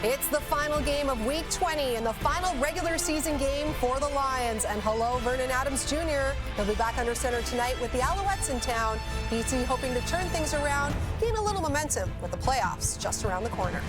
It's the final game of Week 20 and the final regular season game for the Lions. And hello, Vernon Adams Jr. He'll be back under center tonight with the Alouettes in town. BC hoping to turn things around, gain a little momentum with the playoffs just around the corner.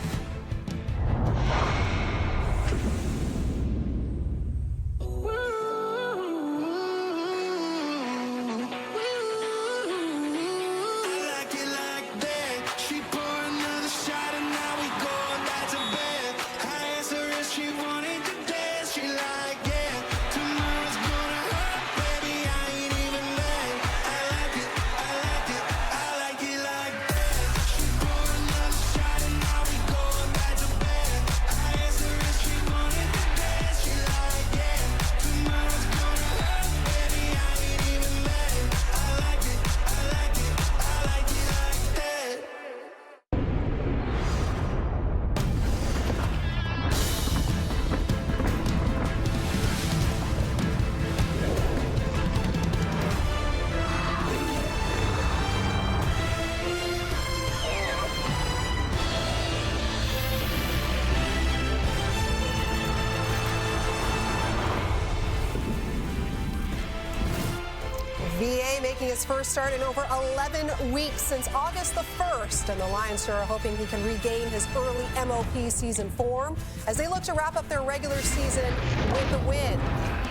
VA making his first start in over 11 weeks since August the 1st, and the Lions are hoping he can regain his early MOP season form as they look to wrap up their regular season with a win.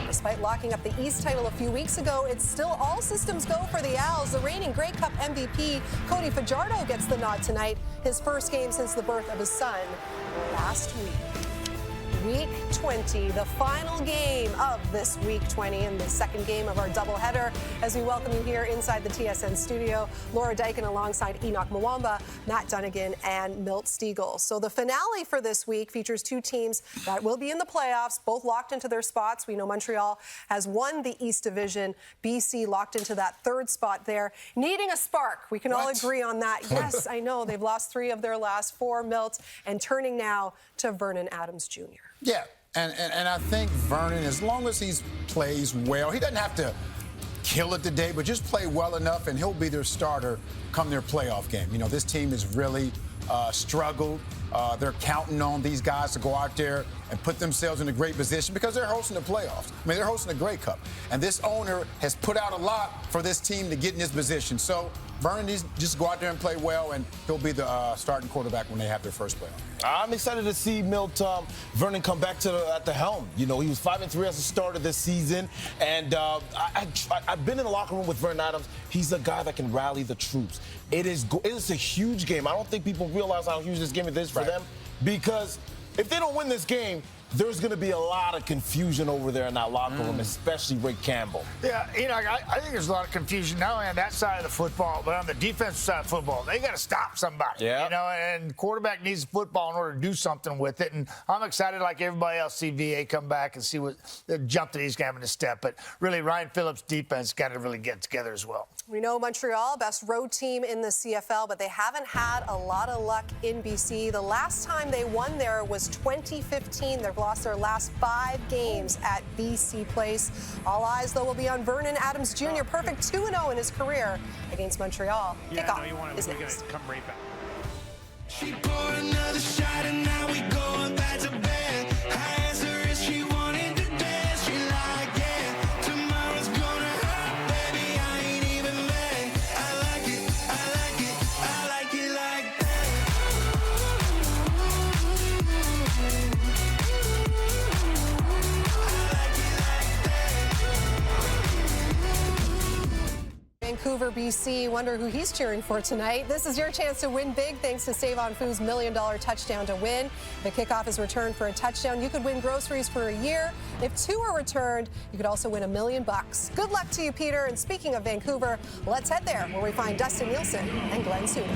Despite locking up the East title a few weeks ago, it's still all systems go for the Owls. The reigning Grey Cup MVP, Cody Fajardo, gets the nod tonight, his first game since the birth of his son last week. Week 20, the final game of this Week 20 and the second game of our doubleheader as we welcome you here inside the TSN studio. Laura Dyken alongside Enoch Mwamba, Matt Dunnigan, and Milt Stiegel. So the finale for this week features two teams that will be in the playoffs, both locked into their spots. We know Montreal has won the East Division. BC locked into that third spot there, needing a spark. We can all agree on that. Yes, I know. They've lost 3 of their last 4, Milt, and turning now to Vernon Adams Jr. Yeah, and I think Vernon, as long as he plays well, he doesn't have to kill it today, but just play well enough, and he'll be their starter come their playoff game. You know, this team has really struggled. They're counting on these guys to go out there and put themselves in a great position because they're hosting the playoffs. I mean, they're hosting the Grey Cup. And this owner has put out a lot for this team to get in this position. So Vernon needs to just go out there and play well, and he'll be the starting quarterback when they have their first playoff. I'm excited to see Vernon come back at the helm. You know, he was 5-3 as a starter this season, and I've been in the locker room with Vernon Adams. He's a guy that can rally the troops. It is a huge game. I don't think people realize how huge this game is for them, because if they don't win this game, there's going to be a lot of confusion over there in that locker room, especially Rick Campbell. Yeah, you know, I think there's a lot of confusion not only on that side of the football, but on the defensive side of football. They got to stop somebody, you know, and quarterback needs football in order to do something with it. And I'm excited, like everybody else, see VA come back and see what the jump that he's having to step. But really, Ryan Phillips' defense got to really get together as well. We know Montreal, best road team in the CFL, but they haven't had a lot of luck in BC. The last time they won there was 2015. They've lost their last 5 games at BC Place. All eyes, though, will be on Vernon Adams Jr., perfect 2-0 in his career against Montreal. Kickoff is next. Come right back. She poured another shot and now we going back to bed. I asked her if she wanted to dance. She like, yeah, tomorrow's gonna hurt, baby. I ain't even mad. I like it, I like it, I like it like that. Vancouver, BC. Wonder who he's cheering for tonight. This is your chance to win big thanks to Save On Foods' $1 Million Touchdown to Win. The kickoff is returned for a touchdown. You could win groceries for a year. If 2 are returned, you could also win $1 million. Good luck to you, Peter. And speaking of Vancouver, let's head there where we find Dustin Nielsen and Glenn Suter.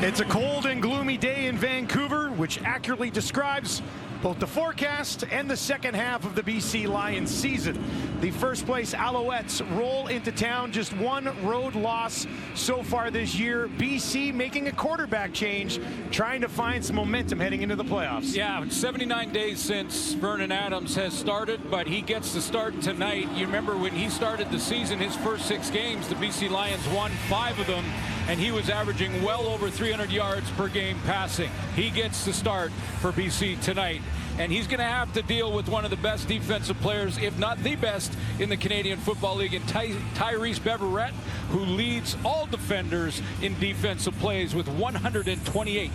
It's a cold and gloomy day in Vancouver, which accurately describes both the forecast and the second half of the BC Lions season. The first place Alouettes roll into town, just 1 road loss so far this year. BC making a quarterback change, trying to find some momentum heading into the playoffs. Yeah, 79 days since Vernon Adams has started, but he gets to start tonight. You remember when he started the season, his first 6 games, the BC Lions won 5 of them. and he was averaging well over 300 yards per game passing. He gets the start for BC tonight, and he's going to have to deal with one of the best defensive players, if not the best, in the Canadian Football League, and Tyrese Beverette, who leads all defenders in defensive plays with 128.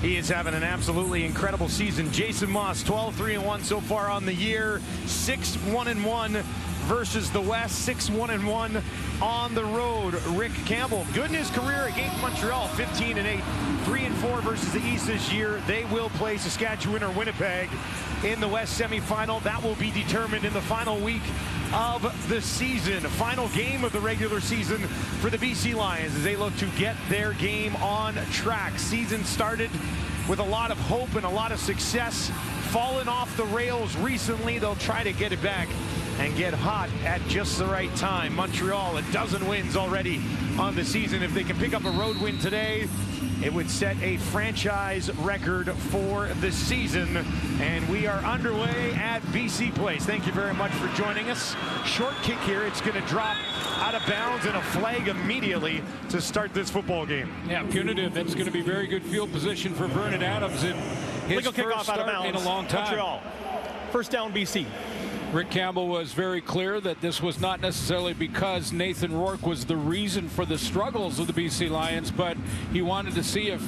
He is having an absolutely incredible season. Jason Moss, 12-3-1 so far on the year, 6-1-1 versus the West, 6-1-1 on the road. Rick Campbell, good in his career against Montreal, 15-8, 3-4 versus the East this year. They will play Saskatchewan or Winnipeg in the West semifinal. That will be determined in the final week of the season. Final game of the regular season for the BC Lions as they look to get their game on track. Season started with a lot of hope and a lot of success. Fallen off the rails recently. They'll try to get it back and get hot at just the right time. Montreal, a dozen wins already on the season. If they can pick up a road win today, it would set a franchise record for the season. And we are underway at BC Place. Thank you very much for joining us. Short kick here. It's going to drop out of bounds and a flag immediately to start this football game. Yeah, punitive. That's going to be very good field position for Vernon Adams in his Legal first kickoff start out of bounds. in a long time. Montreal. First down, BC. Rick Campbell was very clear that this was not necessarily because Nathan Rourke was the reason for the struggles of the BC Lions, but he wanted to see if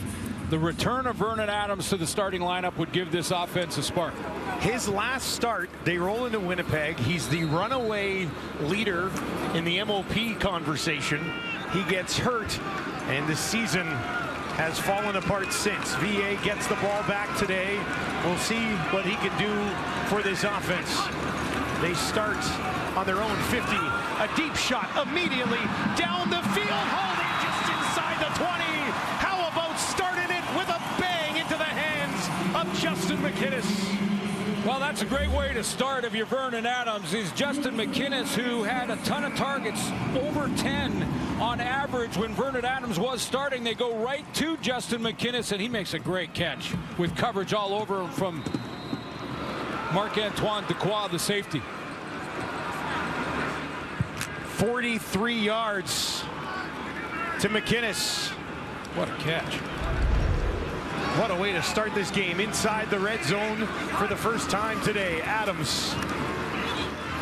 the return of Vernon Adams to the starting lineup would give this offense a spark. His last start, they roll into Winnipeg. He's the runaway leader in the MOP conversation. He gets hurt, and the season has fallen apart since. VA gets the ball back today. We'll see what he can do for this offense. They start on their own 50. A deep shot immediately down the field. Holding just inside the 20. How about starting it with a bang into the hands of Justin McInnes? Well, that's a great way to start if you're Vernon Adams. Is Justin McInnes, who had a ton of targets, over 10 on average when Vernon Adams was starting. They go right to Justin McInnes, and he makes a great catch with coverage all over him from Marc-Antoine Dequoy, the safety. 43 yards to McInnes. What a catch. What a way to start this game inside the red zone for the first time today. Adams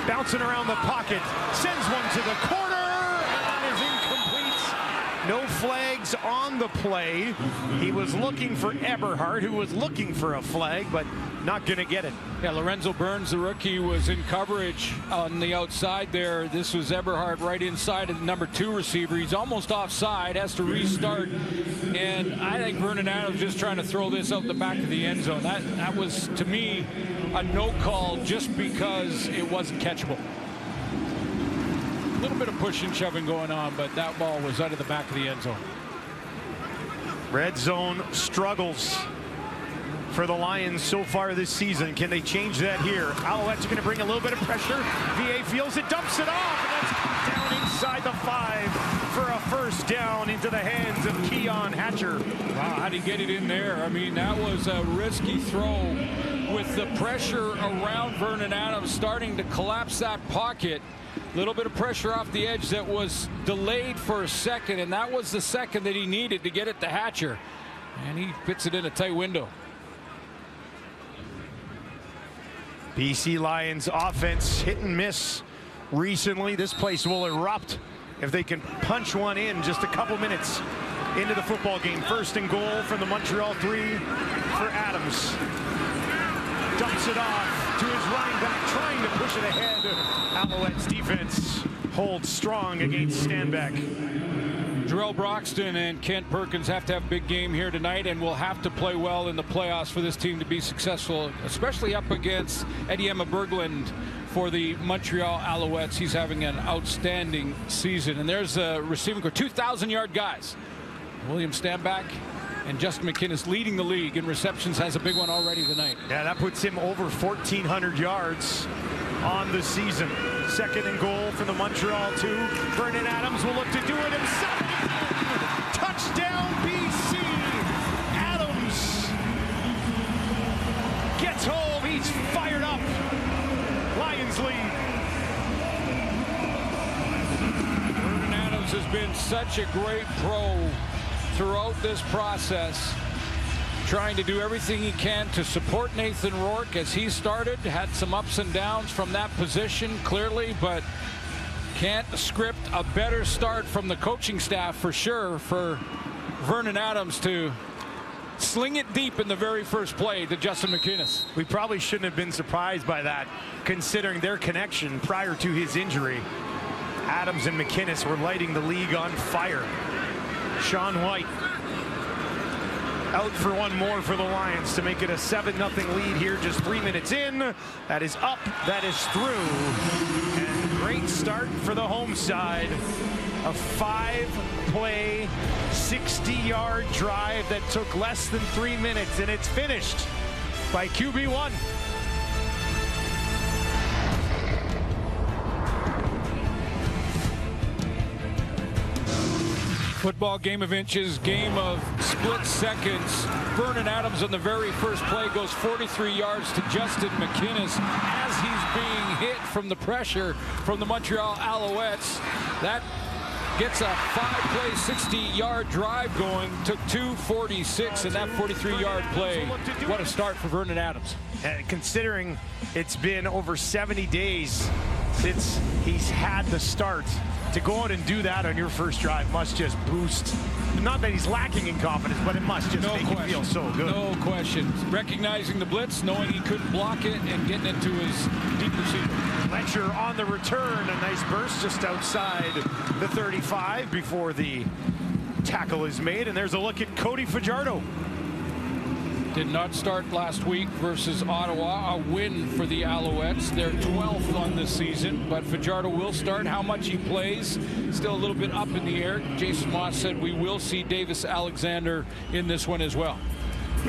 bouncing around the pocket, sends one to the corner, and that is incomplete. No flags on the play. He was looking for Eberhardt, who was looking for a flag, but not going to get it. Yeah, Lorenzo Burns, the rookie, was in coverage on the outside there. This was Eberhardt right inside of the number 2 receiver. He's almost offside, has to restart. And I think Vernon Adams just trying to throw this out the back of the end zone. That was, to me, a no call just because it wasn't catchable. A little bit of push and shoving going on, but that ball was out of the back of the end zone. Red zone struggles for the Lions so far this season. Can they change that here? Alouettes are going to bring a little bit of pressure. VA feels it, dumps it off, and that's down inside the 5 for a first down into the hands of Keon Hatcher. Wow, how'd he get it in there? I mean, that was a risky throw with the pressure around Vernon Adams starting to collapse that pocket. A little bit of pressure off the edge that was delayed for a second, and that was the second that he needed to get it to Hatcher. And he fits it in a tight window. BC Lions offense hit and miss recently. This place will erupt if they can punch one in just a couple minutes into the football game. First and goal from the Montreal 3 for Adams. Dumps it off to his running back, trying to push it ahead. Alouettes defense holds strong against Stanback. Jarrell Broxton and Kent Perkins have to have a big game here tonight and will have to play well in the playoffs for this team to be successful, especially up against Eddie Emma Berglund for the Montreal Alouettes. He's having an outstanding season. And there's a receiving core, 2,000-yard guys. William Stanback and Justin McInnes leading the league in receptions, has a big one already tonight. Yeah, that puts him over 1,400 yards on the season. Second and goal for the Montreal 2. Vernon Adams will look to do it himself. Touchdown BC. Adams gets home. He's fired up. Lions lead. Vernon Adams has been such a great pro throughout this process, trying to do everything he can to support Nathan Rourke as he started. Had some ups and downs from that position, clearly, but can't script a better start from the coaching staff for sure for Vernon Adams to sling it deep in the very first play to Justin McInnis. We probably shouldn't have been surprised by that, considering their connection prior to his injury. Adams and McInnis were lighting the league on fire. Sean White out for one more for the Lions to make it a 7-0 lead here just 3 minutes in. That is up, that is through, and great start for the home side. A 5-play, 60-yard drive that took less than 3 minutes, and it's finished by QB1. Football game of inches, game of split seconds. Vernon Adams on the very first play goes 43 yards to Justin McInnis as he's being hit from the pressure from the Montreal Alouettes. That gets a 5-play, 60-yard drive going. Took 2:46 in that 43-yard play. What a start for Vernon Adams. And considering it's been over 70 days since he's had the start, to go out and do that on your first drive must just boost. Not that he's lacking in confidence, but it must just make you feel so good. No question. Recognizing the blitz, knowing he couldn't block it, and getting into his deep receiver. Fletcher on the return. A nice burst just outside the 35 before the tackle is made. And there's a look at Cody Fajardo. Did not start last week versus Ottawa. A win for the Alouettes. They're 12th on this season, but Fajardo will start. How much he plays, still a little bit up in the air. Jason Moss said we will see Davis Alexander in this one as well.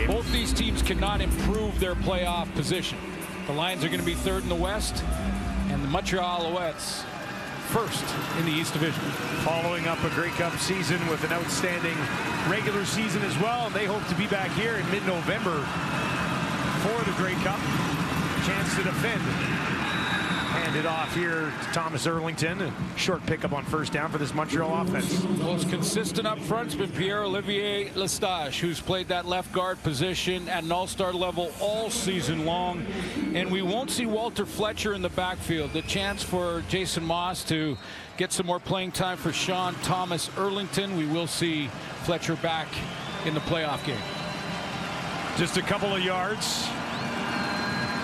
Both these teams cannot improve their playoff position. The Lions are going to be third in the West, and the Montreal Alouettes first in the East Division. Following up a Grey Cup season with an outstanding regular season as well. And they hope to be back here in mid-November for the Grey Cup. Chance to defend. Hand it off here to Thomas Erlington. A short pickup on first down for this Montreal offense. Most consistent up front's been Pierre-Olivier Lestage, who's played that left guard position at an all-star level all season long. And we won't see Walter Fletcher in the backfield. The chance for Jason Moss to get some more playing time for Sean Thomas Erlington. We will see Fletcher back in the playoff game. Just a couple of yards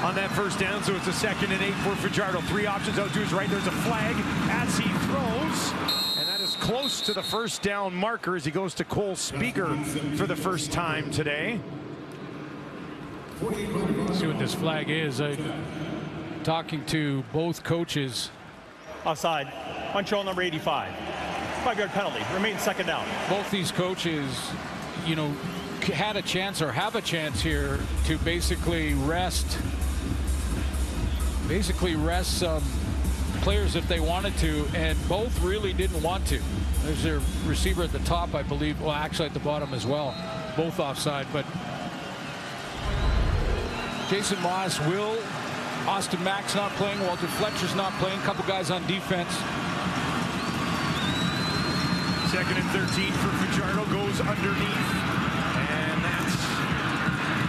on that first down, so it's a 2nd and 8 for Fajardo. 3 options out to his right. There's a flag as he throws, and that is close to the first down marker as he goes to Cole Speaker for the first time today. Let's see what this flag is. Talking to both coaches. Offside, Montreal number 85. 5-yard penalty, remains 2nd down. Both these coaches, you know, had a chance or have a chance here to basically rest some players if they wanted to, and both really didn't want to. There's their receiver at the top, I believe. Well, actually at the bottom as well. Both offside, but Jason Moss will. Austin Mack's not playing. Walter Fletcher's not playing. A couple guys on defense. 2nd and 13 for Fajardo, goes underneath, and that's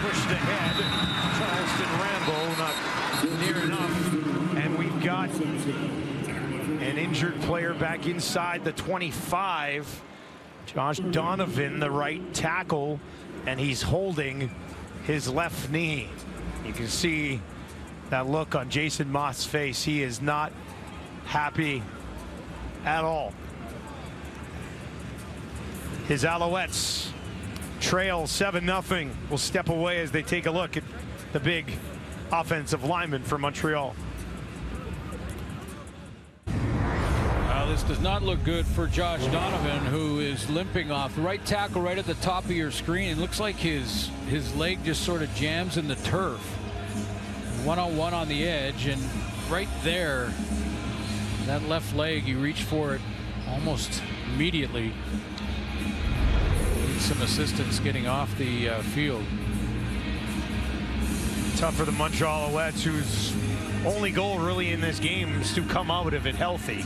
pushed ahead. Charleston Rambo not near enough, and we've got an injured player back inside the 25. Josh Donovan, the right tackle, and he's holding his left knee. You can see that look on Jason Moss' face. He is not happy at all. His Alouettes trail 7-0. Will step away as they take a look at the big offensive lineman for Montreal. This does not look good for Josh Donovan, who is limping off. The right tackle right at the top of your screen. It looks like his leg just sort of jams in the turf. One-on-one on the edge, and right there, that left leg, you reach for it almost immediately. Need some assistance getting off the field. Tough for the Montreal Alouettes, whose only goal really in this game is to come out of it healthy.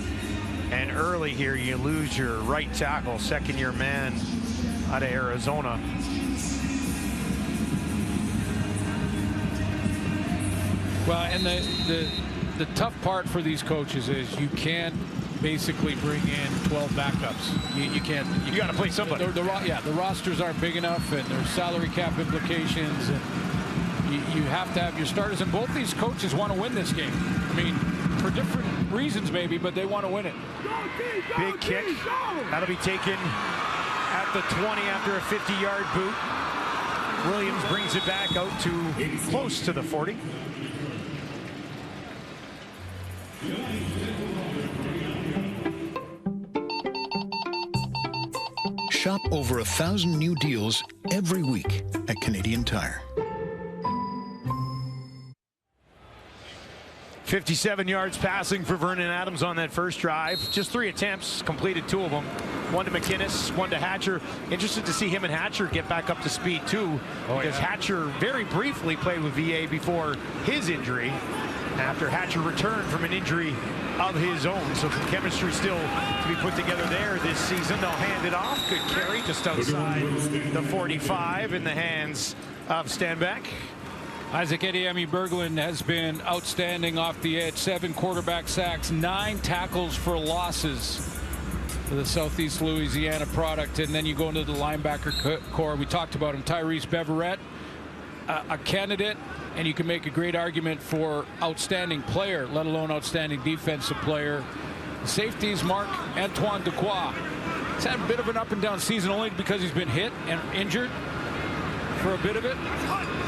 And early here, you lose your right tackle, second-year man out of Arizona. Well, and the tough part for these coaches is you can't basically bring in 12 backups. You can't. You got to play somebody. The rosters aren't big enough, and there's salary cap implications, and you have to have your starters. And both these coaches want to win this game. I mean, for different reasons maybe, but they want to win it. Big kick. That'll be taken at the 20 after a 50-yard boot. Williams brings it back out to close to the 40. Shop over 1,000 new deals every week at Canadian Tire. 57 yards passing for Vernon Adams on that first drive. Just 3 attempts, completed 2 of them. 1 to McInnes, 1 to Hatcher. Interested to see him and Hatcher get back up to speed too, because Hatcher very briefly played with VA before his injury, after Hatcher returned from an injury of his own. So some chemistry still to be put together there this season. They'll hand it off. Good carry just outside the 45 in the hands of Stanback. Isaac Ediemi Berglund has been outstanding off the edge. 7 quarterback sacks, 9 tackles for losses for the Southeast Louisiana product. And then you go into the linebacker core. We talked about him. Tyrese Beverett, a candidate, and you can make a great argument for outstanding player, let alone outstanding defensive player. The safeties, Marc-Antoine Dequoy. He's had a bit of an up and down season only because he's been hit and injured for a bit of it.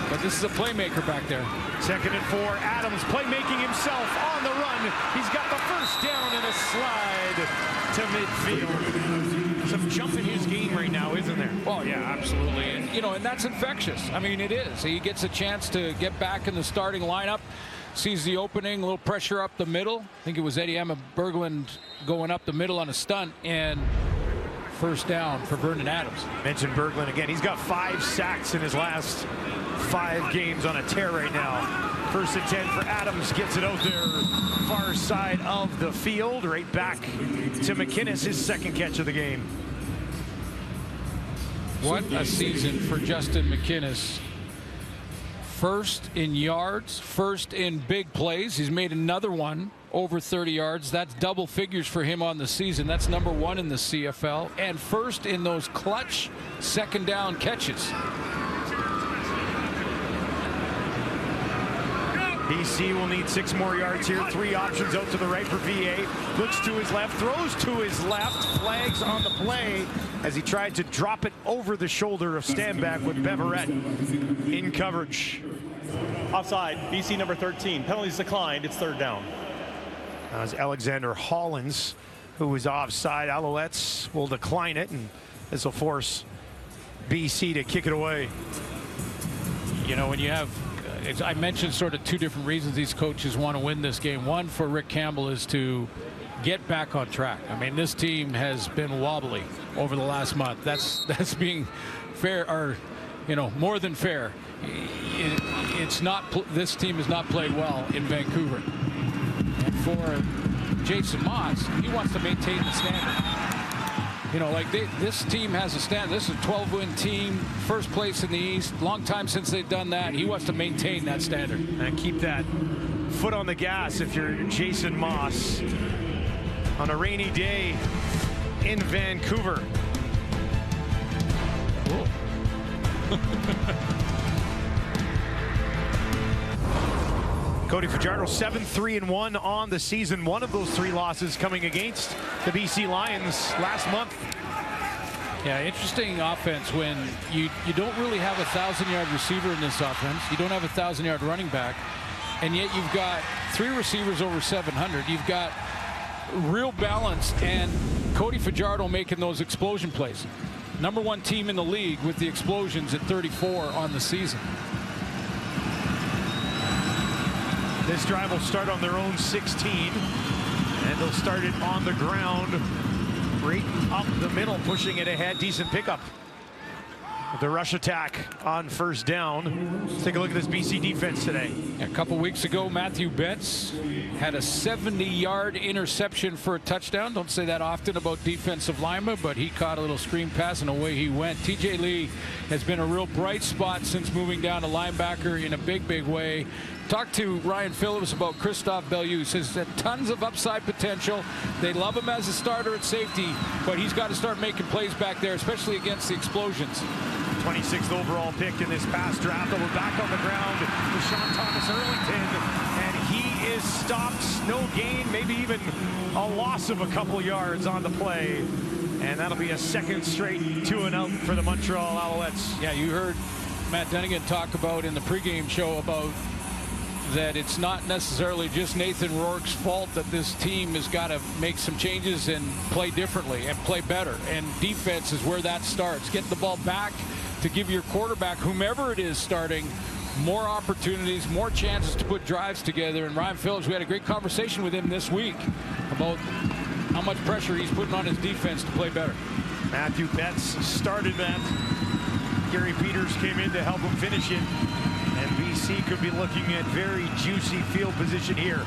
But this is a playmaker back there. 2nd and 4. Adams playmaking himself on the run. He's got the first down and a slide to midfield. Some jump in his game right now, isn't there? Oh, yeah, absolutely. And, and that's infectious. I mean, it is. He gets a chance to get back in the starting lineup, sees the opening, a little pressure up the middle. I think it was Ediemi Berglund going up the middle on a stunt, and first down for Vernon Adams. Mentioned Berglund again. He's got 5 sacks in his last 5 games on a tear right now. 1st and 10 for Adams. Gets it out there, far side of the field. Right back to McInnes, his 2nd catch of the game. What a season for Justin McInnes. 1st in yards, 1st in big plays. He's made another one over 30 yards. That's double figures for him on the season. That's number 1 in the CFL. And 1st in those clutch 2nd down catches. BC will need 6 more yards here. 3 options out to the right for VA. Looks to his left, throws to his left. Flags on the play as he tried to drop it over the shoulder of Stanback with Beverett in coverage. Offside, BC number 13. Penalties declined. It's 3rd down. That was Alexander Hollins who was offside. Alouettes will decline it, and this will force BC to kick it away. When you have, I mentioned sort of 2 different reasons these coaches want to win this game. One for Rick Campbell is to get back on track. I mean, this team has been wobbly over the last month. That's being fair, or more than fair. It's not. This team has not played well in Vancouver. And for Jason Moss, he wants to maintain the standard. This team has a standard. This is a 12-win team, 1st place in the East. Long time since they've done that. He wants to maintain that standard and keep that foot on the gas if you're Jason Moss on a rainy day in Vancouver. Cody Fajardo 7-3-1 on the season. One of those 3 losses coming against the BC Lions last month. Yeah, interesting offense when you don't really have a 1,000-yard receiver in this offense. You don't have a 1,000-yard running back, and yet you've got 3 receivers over 700. You've got real balance, and Cody Fajardo making those explosion plays. Number 1 team in the league with the explosions at 34 on the season. This drive will start on their own 16, and they'll start it on the ground, right up the middle, pushing it ahead. Decent pickup The rush attack on first down. Let's take a look at this BC defense today. A couple weeks ago, Matthew Betts had a 70-yard interception for a touchdown. Don't say that often about defensive linemen, but he caught a little screen pass and away he went. TJ Lee has been a real bright spot since moving down to linebacker in a big, big way. Talked to Ryan Phillips about Christophe Bellew. Says that tons of upside potential. They love him as a starter at safety, but he's got to start making plays back there, especially against the explosions. 26th overall pick in this past draft. We're back on the ground with Sean Thomas Erlington, and he is stopped. No gain, maybe even a loss of a couple yards on the play. And that'll be a second straight 2-0 for the Montreal Alouettes. Yeah, you heard Matt Dunnigan talk about in the pregame show about that it's not necessarily just Nathan Rourke's fault that this team has got to make some changes and play differently and play better. And defense is where that starts. Get the ball back to give your quarterback, whomever it is starting, more opportunities, more chances to put drives together. And Ryan Phillips, we had a great conversation with him this week about how much pressure he's putting on his defense to play better. Matthew Betts started that. Gary Peters came in to help him finish it. And BC could be looking at very juicy field position here.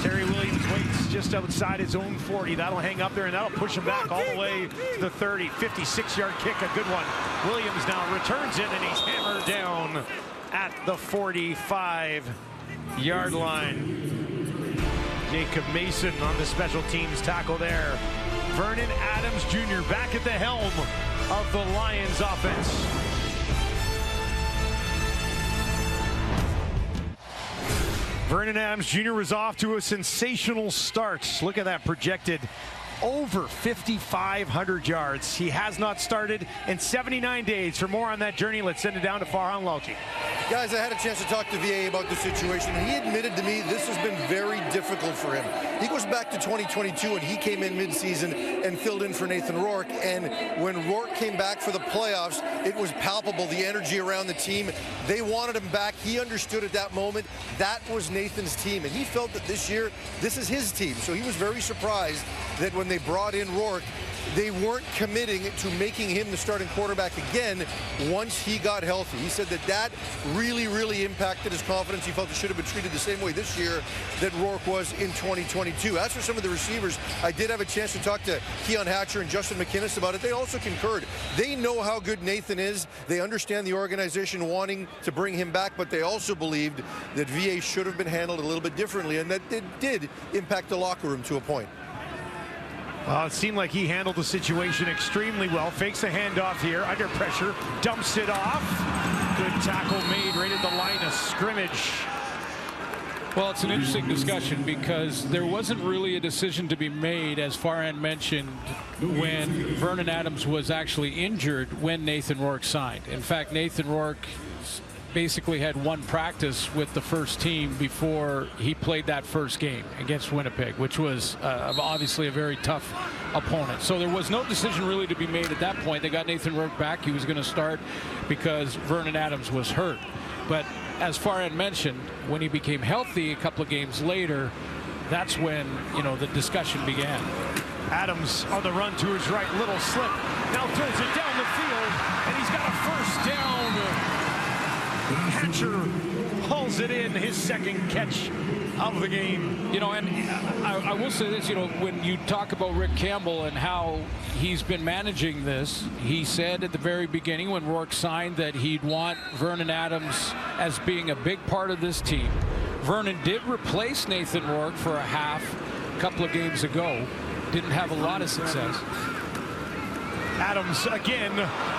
Terry Williams waits just outside his own 40. That'll hang up there, and that'll push him back all the way to the 30. 56-yard kick, a good one. Williams now returns it, and he's hammered down at the 45-yard line. Jacob Mason on the special teams tackle there. Vernon Adams Jr. back at the helm of the Lions offense. Vernon Adams Jr. was off to a sensational start. Look at that, projected over 5,500 yards. He has not started in 79 days. For more on that journey, let's send it down to Farhan Lalji. Guys, I had a chance to talk to VA about the situation, and he admitted to me this has been very difficult for him. He goes back to 2022, and he came in midseason and filled in for Nathan Rourke. And when Rourke came back for the playoffs, it was palpable, the energy around the team. They wanted him back. He understood at that moment that was Nathan's team, and he felt that this year, this is his team. So he was very surprised that when they brought in Rourke, they weren't committing to making him the starting quarterback again once he got healthy. He said that really, really impacted his confidence. He felt he should have been treated the same way this year that Rourke was in 2022. As for some of the receivers, I did have a chance to talk to Keon Hatcher and Justin McInnes about it. They also concurred. They know how good Nathan is. They understand the organization wanting to bring him back, but they also believed that VA should have been handled a little bit differently, and that it did impact the locker room to a point. It seemed like he handled the situation extremely well. Fakes a handoff here, under pressure, dumps it off. Good tackle made right at the line of scrimmage. Well, it's an interesting discussion because there wasn't really a decision to be made, as Farhan mentioned, when Vernon Adams was actually injured when Nathan Rourke signed. In fact, Nathan Rourke basically had one practice with the first team before he played that first game against Winnipeg, which was obviously a very tough opponent. So there was no decision really to be made at that point. They got Nathan Rourke back. He was going to start because Vernon Adams was hurt. But as Farhan mentioned, when he became healthy a couple of games later, that's when, the discussion began. Adams on the run to his right, little slip. Now throws it down the field, and he's got a first down. Hatcher hauls it in, his second catch of the game. And I will say this, when you talk about Rick Campbell and how he's been managing this, he said at the very beginning when Rourke signed that he'd want Vernon Adams as being a big part of this team. Vernon did replace Nathan Rourke for a couple of games ago. Didn't have a lot of success. Adams again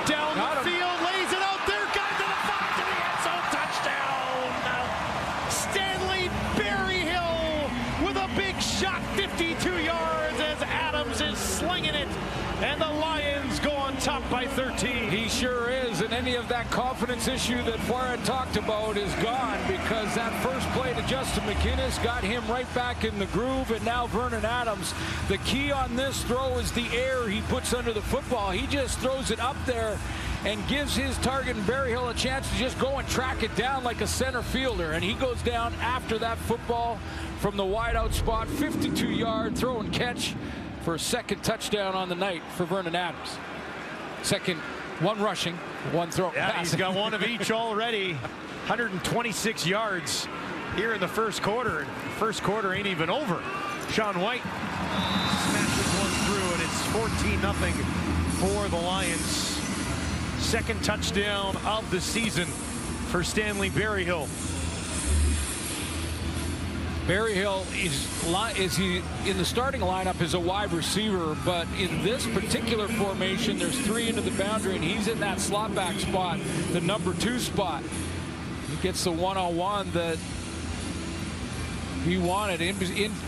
down the field, lays it out there, got to the back to the end zone, touchdown! Stanley Berryhill with a big shot, 52 yards as Adams is slinging it, and the Lions go on top by 13. He sure is, and any of that confidence issue that Farhan talked about is gone because that first play to Justin McInnes got him right back in the groove, and now Vernon Adams. The key on this throw is the air he puts under the football. He just throws it up there and gives his target and Berryhill a chance to just go and track it down like a center fielder, and he goes down after that football from the wide out spot, 52-yard throw and catch for a second touchdown on the night for Vernon Adams. Second, one rushing, one throw. Yeah, he's got one of each already. 126 yards here in the first quarter. First quarter ain't even over. Sean White smashes one through, and it's 14-0 for the Lions. Second touchdown of the season for Stanley Berryhill. Berryhill is he in the starting lineup as a wide receiver, but in this particular formation, there's 3 into the boundary, and he's in that slot back spot, the number 2 spot. He gets the one-on-one that he wanted.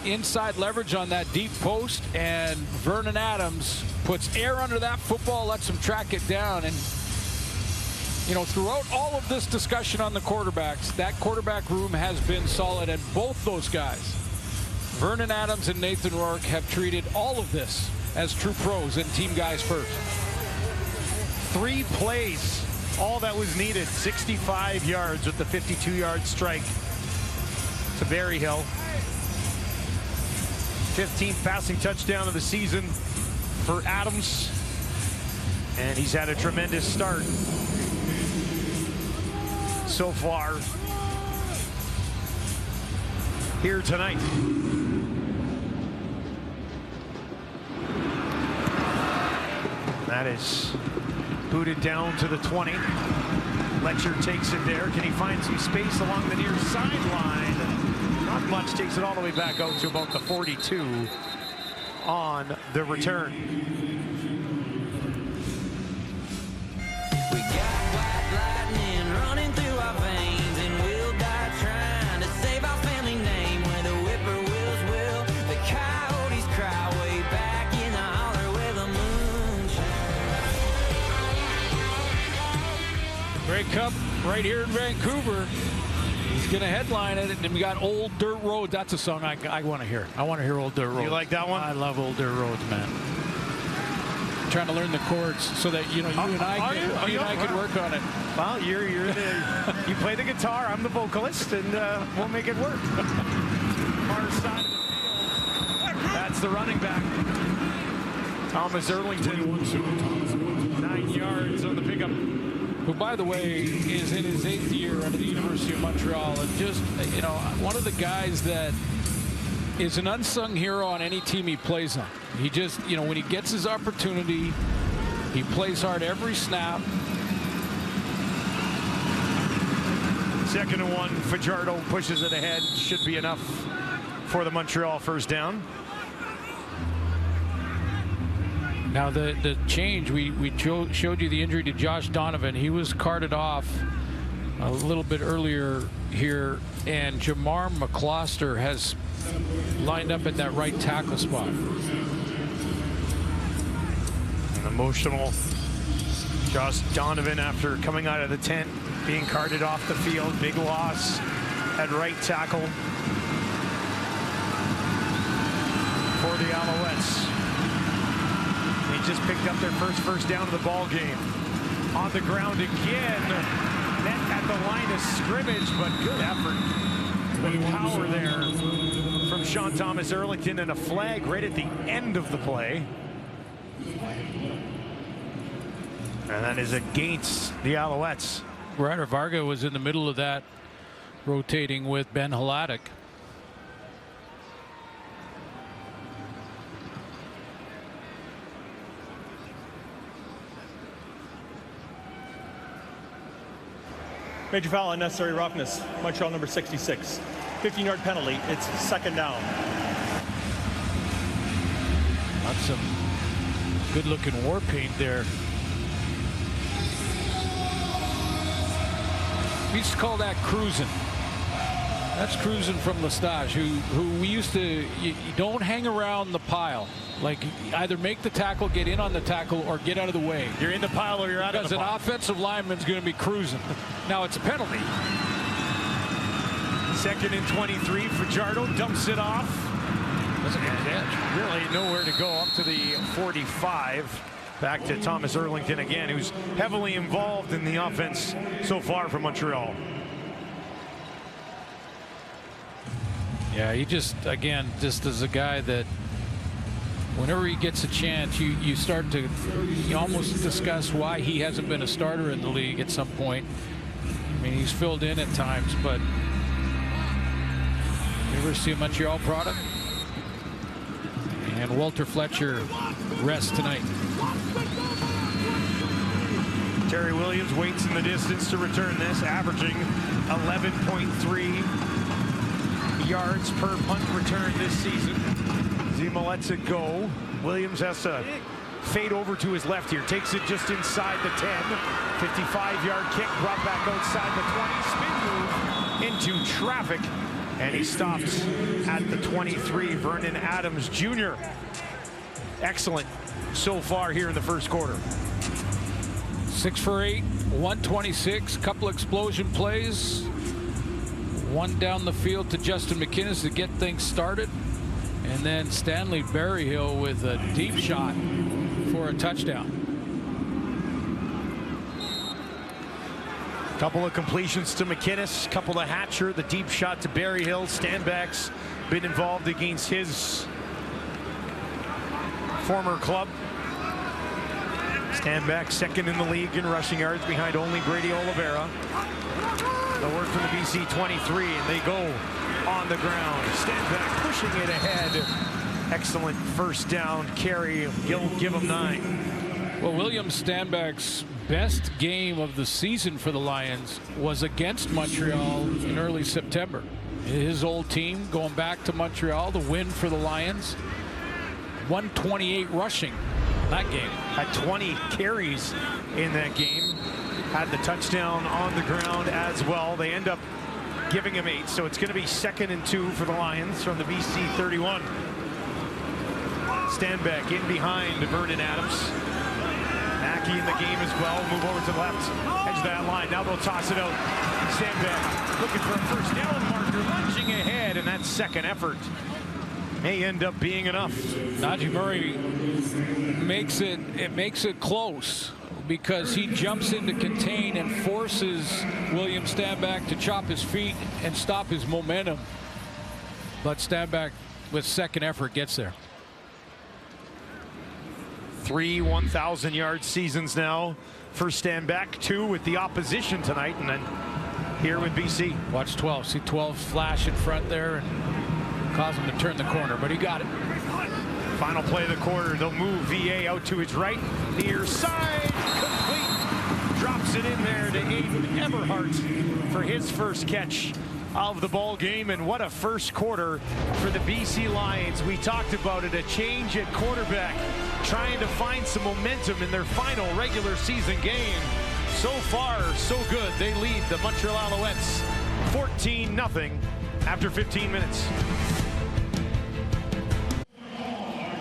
Inside leverage on that deep post, and Vernon Adams puts air under that football, lets him track it down. And you know, throughout all of this discussion on the quarterbacks, that quarterback room has been solid, and both those guys, Vernon Adams and Nathan Rourke, have treated all of this as true pros and team guys first. 3 plays, all that was needed. 65 yards with the 52-yard strike to Berryhill. 15th passing touchdown of the season for Adams, and he's had a tremendous start so far here tonight. That is booted down to the 20. Letcher takes it there. Can he find some space along the near sideline? Not much. Takes it all the way back out to about the 42 on the return. Grey Cup right here in Vancouver. He's going to headline it, and then we got Old Dirt Road. That's a song I want to hear. I want to hear Old Dirt Road. You like that one? I love Old Dirt Roads, man. I'm trying to learn the chords so that you and I could work on it. Well, you play the guitar, I'm the vocalist, and we'll make it work. Far side of the field. That's the running back. Thomas Erlington, 9 yards on the pickup. Who, by the way, is in his 8th year under the University of Montreal, and just, you know, one of the guys that is an unsung hero on any team he plays on. He just, you know, when he gets his opportunity, he plays hard every snap. 2nd and 1, Fajardo pushes it ahead. Should be enough for the Montreal first down. Now the change, we showed you the injury to Josh Donovan. He was carted off a little bit earlier here, and Jamar McCloster has lined up at that right tackle spot. An emotional Josh Donovan after coming out of the tent, being carted off the field. Big loss at right tackle for the Alouettes. Just picked up their first down of the ball game. On the ground again. Met at the line of scrimmage, but good effort. Good power there from Sean Thomas Erlington, and a flag right at the end of the play. And that is against the Alouettes. Ryder Varga was in the middle of that, rotating with Ben Hladek. Major foul, unnecessary roughness. Montreal number 66. 15-yard penalty. It's 2nd down. That's some good-looking war paint there. We used to call that cruising. That's cruising from Lestage, who we used to, you don't hang around the pile. Like, either make the tackle, get in on the tackle, or get out of the way. You're in the pile or you're out of the pile. Because an offensive lineman's going to be cruising. Now it's a penalty. 2nd and 23. Fajardo dumps it off. That's a good catch. Really nowhere to go, up to the 45. Back to Thomas Erlington again, who's heavily involved in the offense so far for Montreal. Yeah, he just, again, just as a guy that whenever he gets a chance, you start to almost discuss why he hasn't been a starter in the league at some point. I mean, he's filled in at times, but you ever see a Montreal product? And Walter Fletcher rests tonight. Terry Williams waits in the distance to return this, averaging 11.3 yards per punt return this season. Zima lets it go. Williams has to fade over to his left here. Takes it just inside the 10. 55-yard kick brought back outside the 20. Spin move into traffic. And he stops at the 23. Vernon Adams Jr. Excellent so far here in the first quarter. 6 for 8, 126, couple explosion plays. One down the field to Justin McInnis to get things started. And then Stanley Berryhill with a deep shot for a touchdown. Couple of completions to McInnis, couple to Hatcher, the deep shot to Berryhill. Stanback's been involved against his former club. Stanback second in the league in rushing yards behind only Brady Oliveira. The work from the BC 23, and they go on the ground. Stanback pushing it ahead. Excellent first down carry. Give him 9. Well, William Stanback's best game of the season for the Lions was against Montreal in early September. His old team going back to Montreal, the win for the Lions. 128 rushing that game. Had 20 carries in that game. Had the touchdown on the ground as well. They end up giving him 8, so it's going to be 2nd and 2 for the Lions from the BC 31. Stanback in behind Vernon Adams. Mackey in the game as well. Move over to the left edge of that line. Now they'll toss it out. Stanback looking for a first down marker, lunging ahead, and that second effort may end up being enough. Najee Murray makes it close because he jumps in to contain and forces William Stanback to chop his feet and stop his momentum. But Stanback with second effort gets there. 3 1,000-yard seasons now for Stanback, 2 with the opposition tonight, and then here with BC. Watch 12. See 12 flash in front there and cause him to turn the corner, but he got it. Final play of the quarter. They'll move VA out to his right, near side, complete. Drops it in there to Aiden Eberhardt for his first catch of the ball game. And what a first quarter for the BC Lions. We talked about it, a change at quarterback, trying to find some momentum in their final regular season game. So far, so good. They lead the Montreal Alouettes 14-0 after 15 minutes.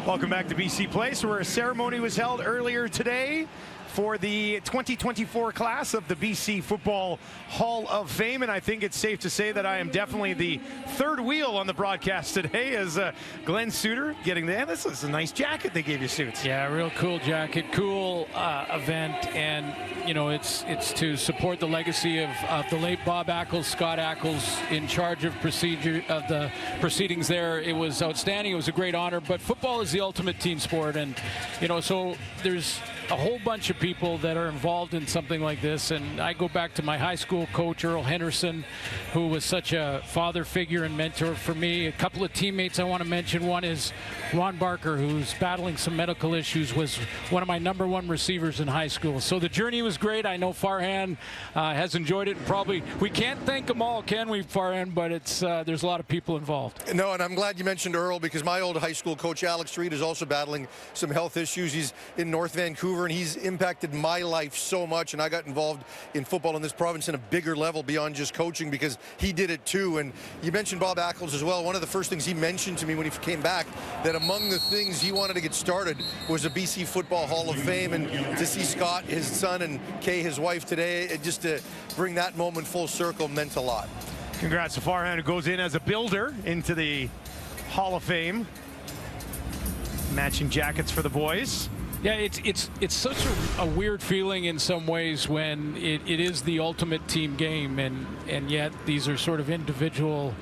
Welcome back to BC Place, where a ceremony was held earlier today for the 2024 class of the BC Football Hall of Fame. And I think it's safe to say that I am definitely the third wheel on the broadcast today, as Glenn Suter getting there. This is a nice jacket they gave you, Suits. Yeah, real cool jacket, cool event. And, you know, it's to support the legacy of the late Bob Ackles, Scott Ackles, in charge of the proceedings there. It was outstanding. It was a great honor. But football is the ultimate team sport. And, you know, so there's a whole bunch of people that are involved in something like this, and I go back to my high school coach Earl Henderson, who was such a father figure and mentor for me. A couple of teammates I want to mention. One is Ron Barker, who's battling some medical issues, was one of my #1 receivers in high school. So the journey was great. I know Farhan has enjoyed it. Probably we can't thank them all, can we, Farhan? But it's there's a lot of people involved. No, and I'm glad you mentioned Earl, because my old high school coach Alex Reed is also battling some health issues. He's in North Vancouver, and he's impacted my life so much, and I got involved in football in this province in a bigger level beyond just coaching, because he did it too. And you mentioned Bob Ackles as well. One of the first things he mentioned to me when he came back, that among the things he wanted to get started was a BC Football Hall of Fame. And to see Scott, his son, and Kay, his wife, today, just to bring that moment full circle meant a lot. Congrats to Farhan, who goes in as a builder into the Hall of Fame. Matching jackets for the boys. Yeah, it's such a weird feeling in some ways when it is the ultimate team game, and yet these are sort of individual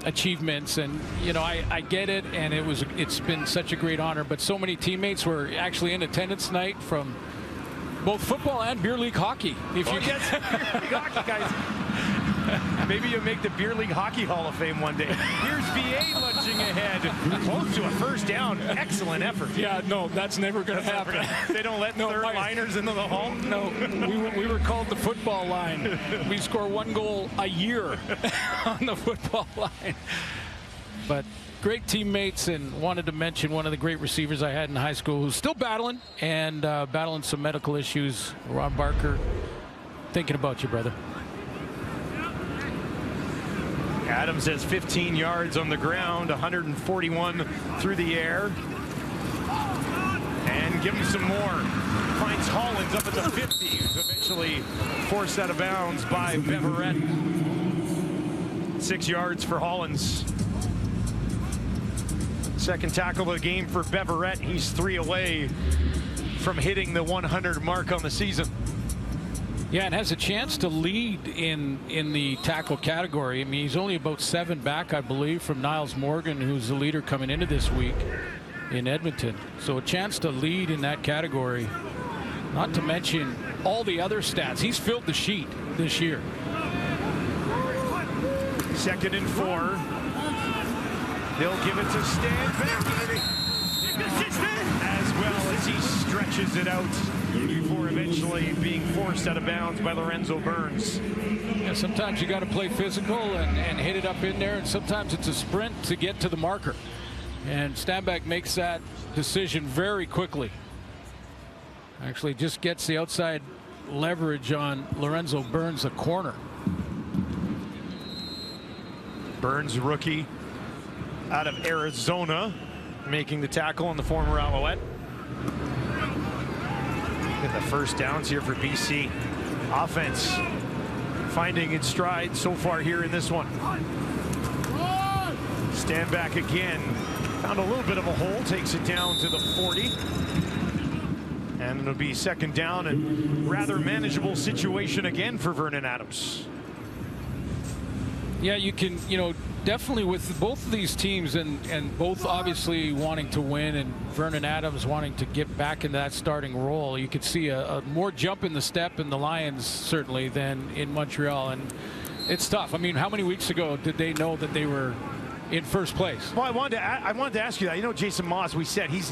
achievements, and I get it, and it's been such a great honor. But so many teammates were actually in attendance tonight from both football and beer league hockey. Yes, beer league hockey, guys. Maybe you'll make the Beer League Hockey Hall of Fame one day. Here's VA lunging ahead, close to a first down. Excellent effort. Yeah, no, that's never going to happen. They don't let third liners into the hall? No, we were called the football line. We score 1 goal a year on the football line. But great teammates, and wanted to mention one of the great receivers I had in high school who's still battling and battling some medical issues. Ron Barker, thinking about you, brother. Adams has 15 yards on the ground, 141 through the air. And give him some more. Finds Hollins up at the 50. Who's eventually forced out of bounds by Beverette. 6 yards for Hollins. Second tackle of the game for Beverette. He's 3 away from hitting the 100 mark on the season. Yeah, and has a chance to lead in the tackle category. I mean, he's only about 7 back, I believe, from Niles Morgan, who's the leader coming into this week in Edmonton. So a chance to lead in that category, not to mention all the other stats. He's filled the sheet this year. 2nd and 4. They'll give it to Stanback. As well as he stretches it out before eventually being forced out of bounds by Lorenzo Burns. Yeah, sometimes you got to play physical and hit it up in there, and sometimes it's a sprint to get to the marker. And Stanback makes that decision very quickly. Actually just gets the outside leverage on Lorenzo Burns, the corner. Burns, rookie out of Arizona, making the tackle on the former Alouette. And the first downs here for BC. Offense finding its stride so far here in this one. Stanback again. Found a little bit of a hole. Takes it down to the 40. And it'll be 2nd down and rather manageable situation again for Vernon Adams. Yeah, you can, definitely with both of these teams and both obviously wanting to win, and Vernon Adams wanting to get back into that starting role, you could see a more jump in the step in the Lions certainly than in Montreal, and it's tough. I mean, how many weeks ago did they know that they were in first place? Well, I wanted to ask you that. Jason Moss, we said he's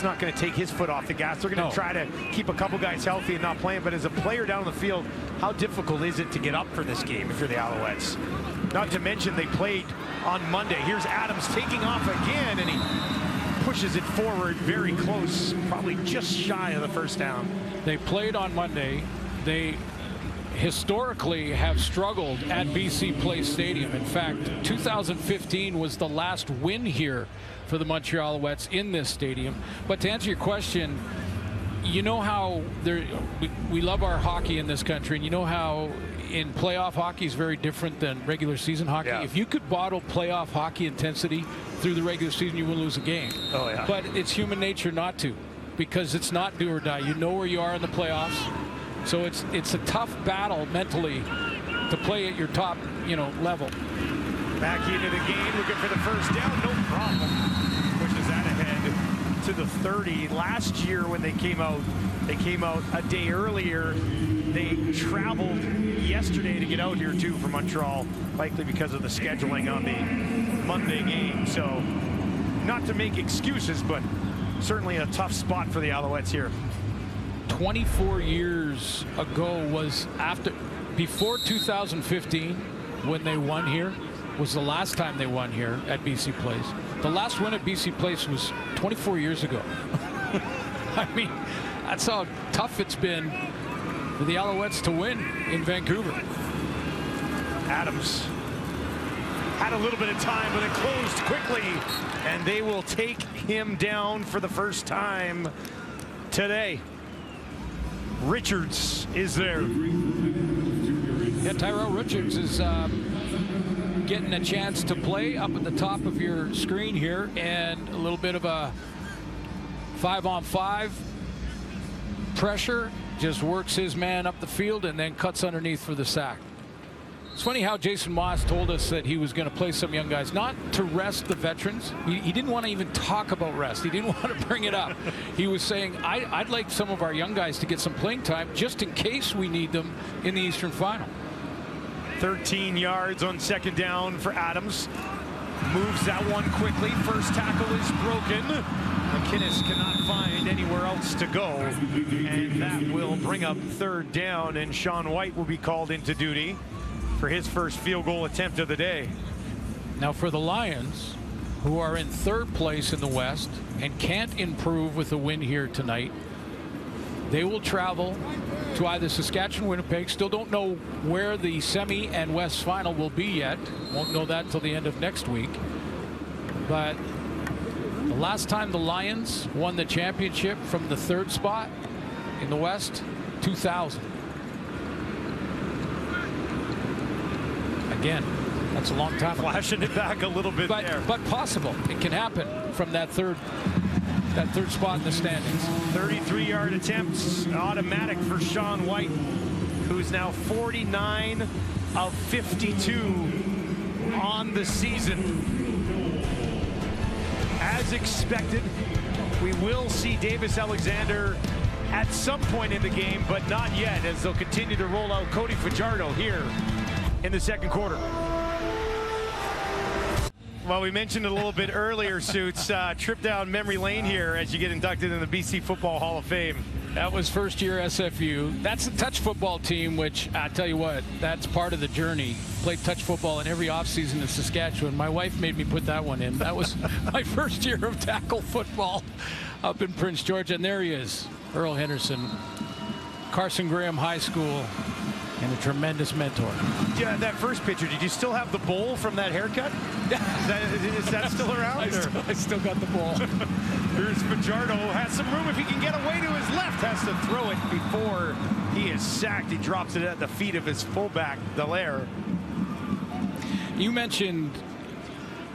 not going to take his foot off the gas. They're going to try to keep a couple guys healthy and not playing. But as a player down the field, how difficult is it to get up for this game if you're the Alouettes? Not to mention they played on Monday. Here's Adams taking off again, and he pushes it forward very close, probably just shy of the first down. They played on Monday. They historically have struggled at BC Place Stadium. In fact, 2015 was the last win here for the Montreal Alouettes in this stadium. But to answer your question, you know how we love our hockey in this country, and you know how in playoff hockey is very different than regular season hockey. Yeah. If you could bottle playoff hockey intensity through the regular season, you wouldn't lose a game. Oh, yeah. But it's human nature not to, because it's not do or die. You know where you are in the playoffs. So it's a tough battle mentally to play at your top, level. Back into the game, looking for the first down, no problem. Pushes that ahead to the 30. Last year when they came out a day earlier. They traveled yesterday to get out here too from Montreal, likely because of the scheduling on the Monday game. So not to make excuses, but certainly a tough spot for the Alouettes here. 24 years ago was before 2015 when they won here, was the last time they won here at BC Place. The last win at BC Place was 24 years ago. I mean, that's how tough it's been for the Alouettes to win in Vancouver. Adams had a little bit of time, but it closed quickly, and they will take him down for the first time today. Richards is there. Yeah, Tyrell Richards is getting a chance to play up at the top of your screen here, and a little bit of a 5-on-5 pressure, just works his man up the field and then cuts underneath for the sack. It's funny how Jason Moss told us that he was going to play some young guys, not to rest the veterans. He didn't want to even talk about rest. He didn't want to bring it up. He was saying, I'd like some of our young guys to get some playing time just in case we need them in the Eastern Final. 13 yards on second down for Adams. Moves that one quickly. First tackle is broken. McInnes cannot find anywhere else to go. And that will bring up third down, and Sean White will be called into duty for his first field goal attempt of the day. Now for the Lions, who are in third place in the West and can't improve with a win here tonight, they will travel to either Saskatchewan, Winnipeg. Still don't know where the semi and West final will be yet. Won't know that till the end of next week. But the last time the Lions won the championship from the third spot in the West, 2000. Again, that's a long time. Flashing it back a little bit there. But possible. It can happen from that third spot in the standings. 33-yard attempts, automatic for Sean White, who's now 49 of 52 on the season. As expected, we will see Davis Alexander at some point in the game, but not yet, as they'll continue to roll out Cody Fajardo here in the second quarter. Well, we mentioned it a little bit earlier, Suits. Trip down memory lane here as you get inducted in the BC Football Hall of Fame. That was first year SFU. That's the touch football team, which I tell you what, that's part of the journey. Played touch football in every offseason in Saskatchewan. My wife made me put that one in. That was my first year of tackle football up in Prince George. And there he is, Earl Henderson, Carson Graham High School, and a tremendous mentor. Yeah, that first picture, did you still have the bowl from that haircut? Is that still around? I still got the bowl. Here's Fajardo, has some room if he can get away to his left. Has to throw it before he is sacked. He drops it at the feet of his fullback, Dallaire. You mentioned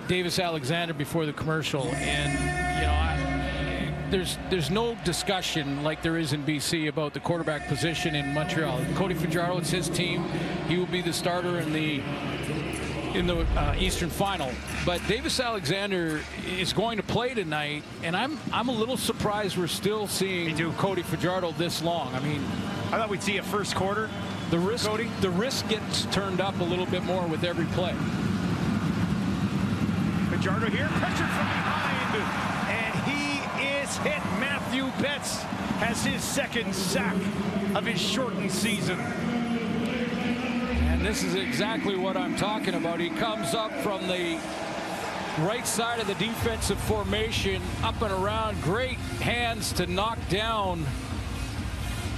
Davis Alexander before the commercial, and you know, there's no discussion like there is in BC about the quarterback position in Montreal. Cody Fajardo, it's his team. He will be the starter in the Eastern Final. But Davis Alexander is going to play tonight, and I'm a little surprised we're still seeing Cody Fajardo this long. I mean, I thought we'd see a first quarter. The risk gets turned up a little bit more with every play. Fajardo here, pressured from behind, and he is hit. Matthew Betts has his second sack of his shortened season. And this is exactly what I'm talking about. He comes up from the right side of the defensive formation, up and around. Great hands to knock down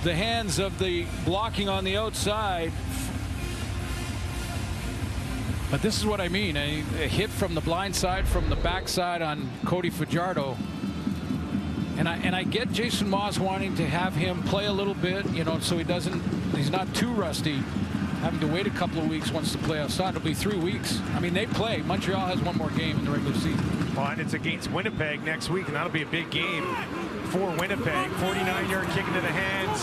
the hands of the blocking on the outside. But this is what I mean, a hit from the blind side, from the backside on Cody Fajardo. And I get Jason Moss wanting to have him play a little bit, you know, so he's not too rusty, having to wait a couple of weeks once the playoffs start. It'll be 3 weeks. I mean, they play. Montreal has one more game in the regular season. Well, and it's against Winnipeg next week, and that'll be a big game for Winnipeg. 49-yard kick into the hands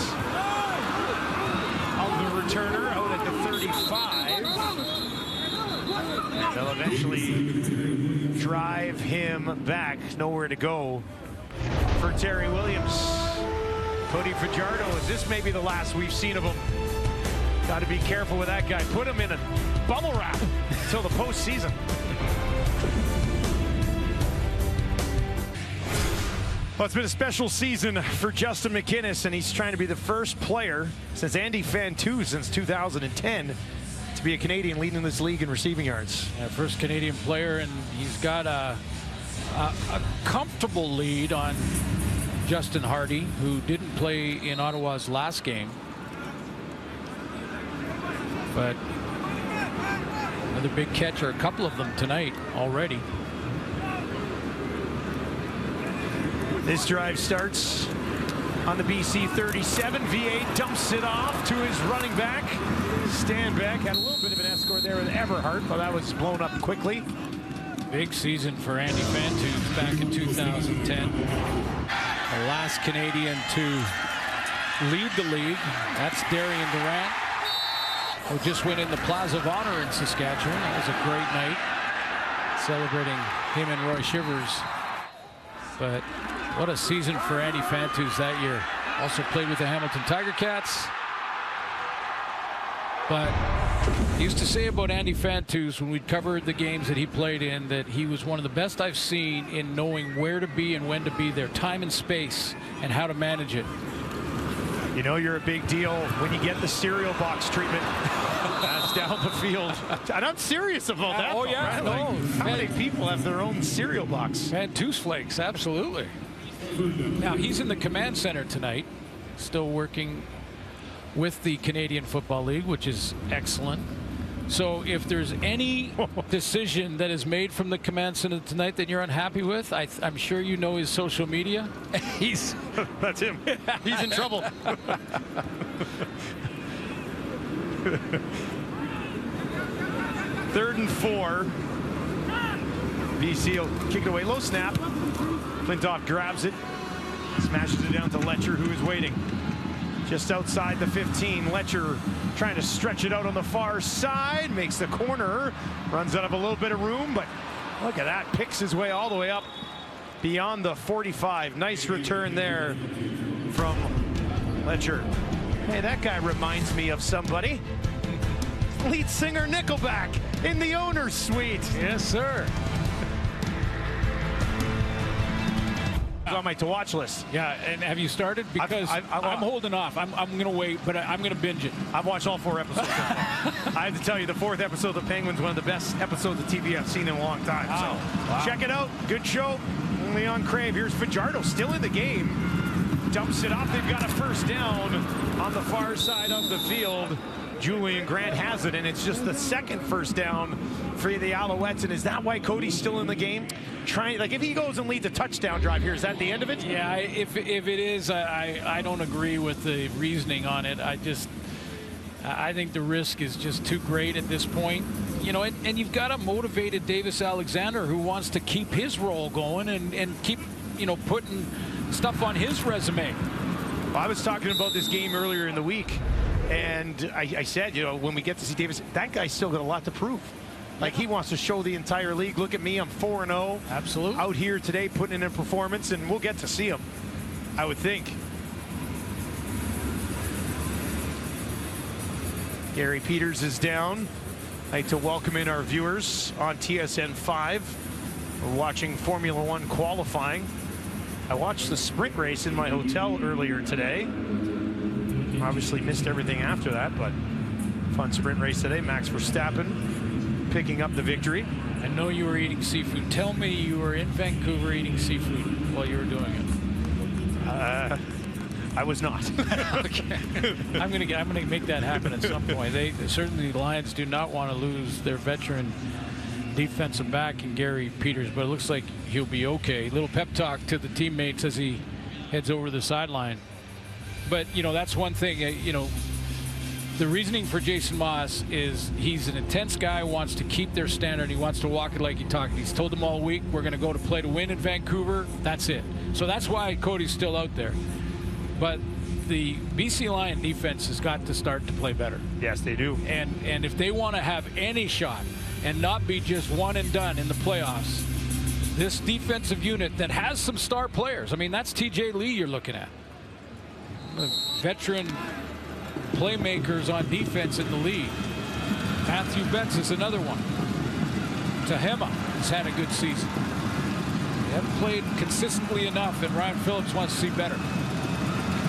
of the returner out at the 35. And they'll eventually drive him back. Nowhere to go for Terry Williams. Cody Fajardo, and this may be the last we've seen of him. Got to be careful with that guy. Put him in a bubble wrap until the postseason. Well, it's been a special season for Justin McInnes, and he's trying to be the first player since Andy Fantu since 2010 to be a Canadian leading this league in receiving yards. Yeah, first Canadian player, and he's got a comfortable lead on Justin Hardy, who didn't play in Ottawa's last game. But another big catch, or a couple of them tonight already. This drive starts on the BC 37. VA dumps it off to his running back. Stanback had a little bit of an escort there with Everhart, but that was blown up quickly. Big season for Andy Fantu back in 2010. The last Canadian to lead the league. That's Darian Durant. who just went in the Plaza of Honor in Saskatchewan. That was a great night, celebrating him and Roy Shivers. But what a season for Andy Fantus that year. Also played with the Hamilton Tiger Cats. But he used to say about Andy Fantus when we'd covered the games that he played in that he was one of the best I've seen in knowing where to be and when to be there, time and space, and how to manage it. You know you're a big deal when you get the cereal box treatment. That's down the field. And I'm serious about that. Oh, yeah. Right? No, like, how many people have their own cereal box? Fantus Flakes, absolutely. Now, he's in the command center tonight, still working with the Canadian Football League, which is excellent. So if there's any decision that is made from the command center tonight that you're unhappy with, I'm sure you know his social media. That's him. He's in trouble. 3rd and 4. BC will kick it away. Low snap. Flintoff grabs it. Smashes it down to Letcher, who is waiting. Just outside the 15. Letcher trying to stretch it out on the far side. Makes the corner. Runs out of a little bit of room, but look at that. Picks his way all the way up beyond the 45. Nice return there from Letcher. Hey, that guy reminds me of somebody. Lead singer Nickelback in the owner's suite. Yes, sir. On my to-watch list. Yeah, and have you started? Because I'm holding off. I'm going to wait, but I'm going to binge it. I've watched all 4 episodes. I have to tell you, the 4th episode of The Penguins, one of the best episodes of TV I've seen in a long time. So check it out. Good show. Leon Crave. Here's Fajardo still in the game. Dumps it off. They've got a first down on the far side of the field. Julian Grant has it, and it's just the 2nd first down for the Alouettes. And is that why Cody's still in the game? If he goes and leads a touchdown drive here, is that the end of it? Yeah, if it is, I don't agree with the reasoning on it. I think the risk is just too great at this point. You know, and you've got a motivated Davis Alexander who wants to keep his role going and keep, putting stuff on his resume. Well, I was talking about this game earlier in the week, and I said, when we get to see Davis, that guy's still got a lot to prove. Like, he wants to show the entire league, look at me, I'm 4-0. Absolutely. Out here today putting in a performance, and we'll get to see him, I would think. Gary Peters is down. I'd like to welcome in our viewers on TSN 5. We're watching Formula One qualifying. I watched the sprint race in my hotel earlier today. Obviously missed everything after that, but fun sprint race today. Max Verstappen picking up the victory. I know you were eating seafood. Tell me you were in Vancouver eating seafood while you were doing it. I was not. Okay. I'm gonna make that happen at some point. Certainly the Lions do not want to lose their veteran defensive back in Gary Peters, but it looks like he'll be okay. Little pep talk to the teammates as he heads over the sideline. But that's one thing. The reasoning for Jason Moss is he's an intense guy, wants to keep their standard. He wants to walk it like he talked. He's told them all week, we're going to go to play to win in Vancouver. That's it. So that's why Cody's still out there. But the BC Lion defense has got to start to play better. Yes, they do. And if they want to have any shot and not be just one and done in the playoffs, this defensive unit that has some star players, I mean, that's TJ Lee you're looking at. Veteran playmakers on defense in the league. Matthew Betts is another one. Tahema has had a good season. They haven't played consistently enough, and Ryan Phillips wants to see better.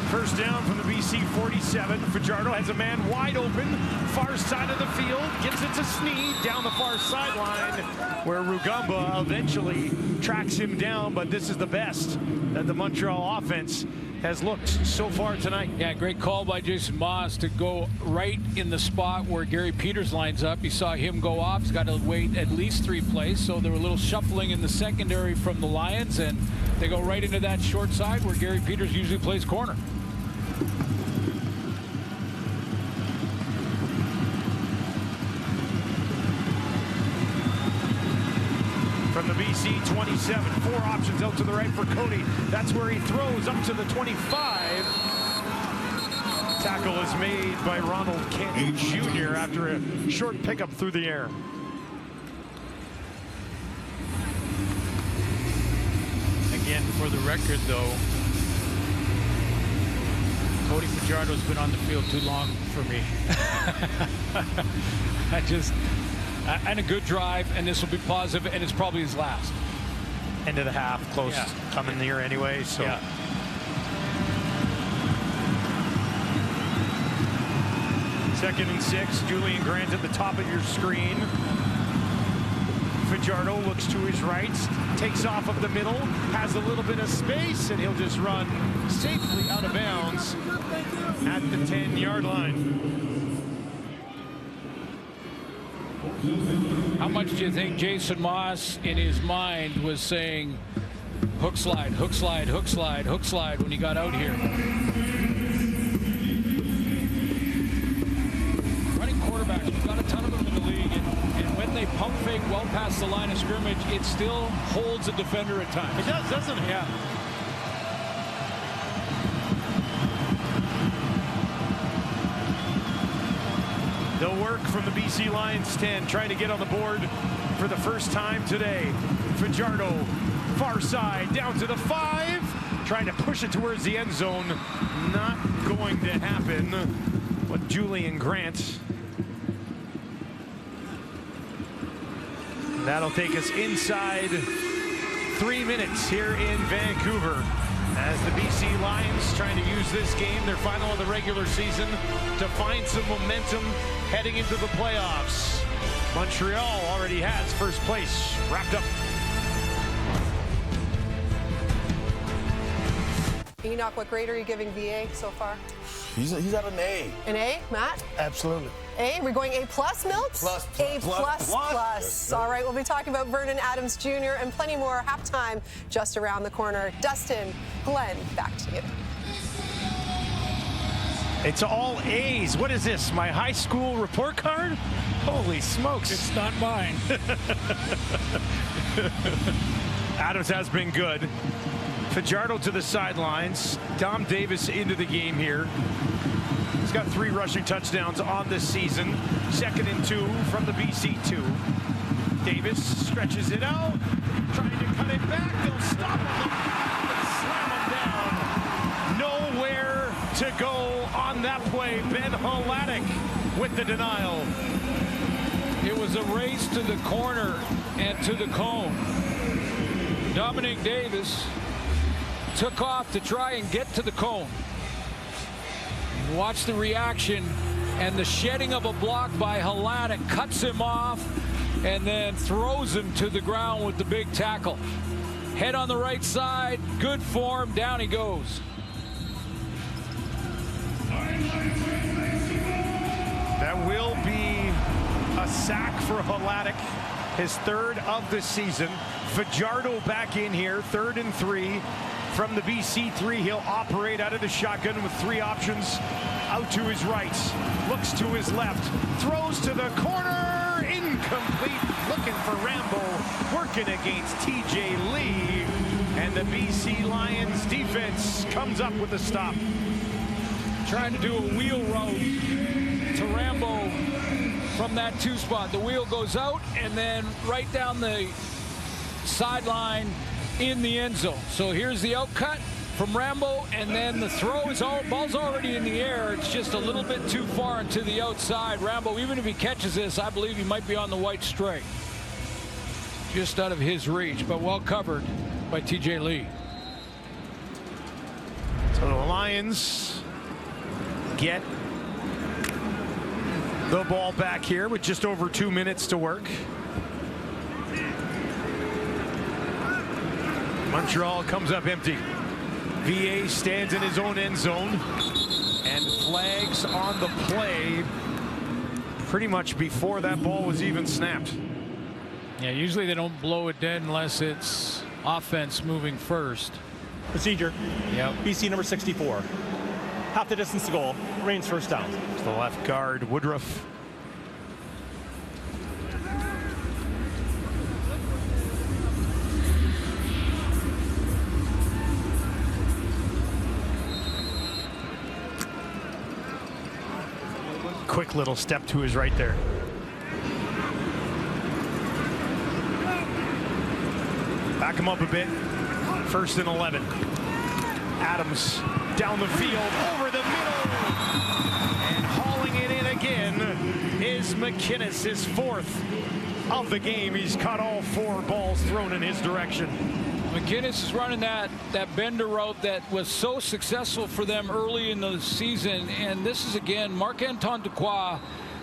First down from the BC 47. Fajardo has a man wide open, far side of the field, gives it to Sneed down the far sideline, where Rugamba eventually tracks him down, but this is the best that the Montreal offense has looked so far tonight. Yeah, great call by Jason Moss to go right in the spot where Gary Peters lines up. You saw him go off. He's got to wait at least 3 plays, so there were a little shuffling in the secondary from the Lions, and they go right into that short side where Gary Peters usually plays corner. From the BC 27, 4 options out to the right for Cody. That's where he throws up to the 25. Tackle is made by Ronald Canton Jr. after a short pickup through the air. Again, for the record, though, Cody Fajardo's been on the field too long for me. And a good drive, and this will be positive, and it's probably his last. End of the half, close, coming near anyway, so. Yeah. Second and 6, Julian Grant at the top of your screen. Fajardo looks to his right, takes off of the middle, has a little bit of space, and he'll just run safely out of bounds at the 10-yard line. How much do you think Jason Moss, in his mind, was saying, hook slide, hook slide, hook slide, hook slide, when he got out here? Running quarterbacks, we've got a ton of them in the league, and when they pump fake well past the line of scrimmage, it still holds a defender at times. It does, doesn't it? Yeah. They'll work from the BC Lions 10, trying to get on the board for the first time today. Fajardo, far side, down to the 5, trying to push it towards the end zone. Not going to happen with Julian Grant. That'll take us inside 3 minutes here in Vancouver, as the BC Lions trying to use this game, their final of the regular season, to find some momentum heading into the playoffs. Montreal already has first place wrapped up. Enoch, what grade are you giving VA so far? He's at an A. An A, Matt? Absolutely. A? We're going A plus, Milt? Plus. A plus. All right, we'll be talking about Vernon Adams Jr. and plenty more halftime just around the corner. Dustin, Glenn, back to you. It's all A's. What is this, my high school report card? Holy smokes. It's not mine. Adams has been good. Fajardo to the sidelines. Dom Davis into the game here. He's got 3 rushing touchdowns on this season. 2nd and 2 from the BC 2. Davis stretches it out, trying to cut it back. They'll stop him and slam him down. Nowhere to go on that play. Ben Hladek with the denial. It was a race to the corner and to the cone. Dominic Davis took off to try and get to the cone. Watch the reaction, and the shedding of a block by Hladek cuts him off and then throws him to the ground with the big tackle. Head on the right side, good form, down he goes. That will be a sack for Hladek, his 3rd of the season. Fajardo back in here, 3rd and 3. From the BC 3, he'll operate out of the shotgun with 3 options. Out to his right, looks to his left, throws to the corner, incomplete, looking for Rambo, working against TJ Lee, and the BC Lions defense comes up with a stop. Trying to do a wheel route to Rambo from that 2 spot. The wheel goes out and then right down the sideline in the end zone. So here's the outcut from Rambo, and then the throw is ball's already in the air. It's just a little bit too far and to the outside. Rambo, even if he catches this, I believe he might be on the white stripe. Just out of his reach, but well covered by TJ Lee. So the Lions get the ball back here with just over 2 minutes to work. Montreal comes up empty. VA stands in his own end zone and flags on the play pretty much before that ball was even snapped. Yeah, usually they don't blow it dead unless it's offense moving first. Procedure. Yep. BC number 64. Half the distance to goal. Remains first down. To the left guard, Woodruff. quick little step to his right there. Back him up a bit. 1st and 11. Adams down the field, over the middle, and hauling it in again is McInnes, his 4th of the game. He's caught all 4 balls thrown in his direction. McInnes is running that bender route that was so successful for them early in the season, and this is again Marc-Antoine Dequoy.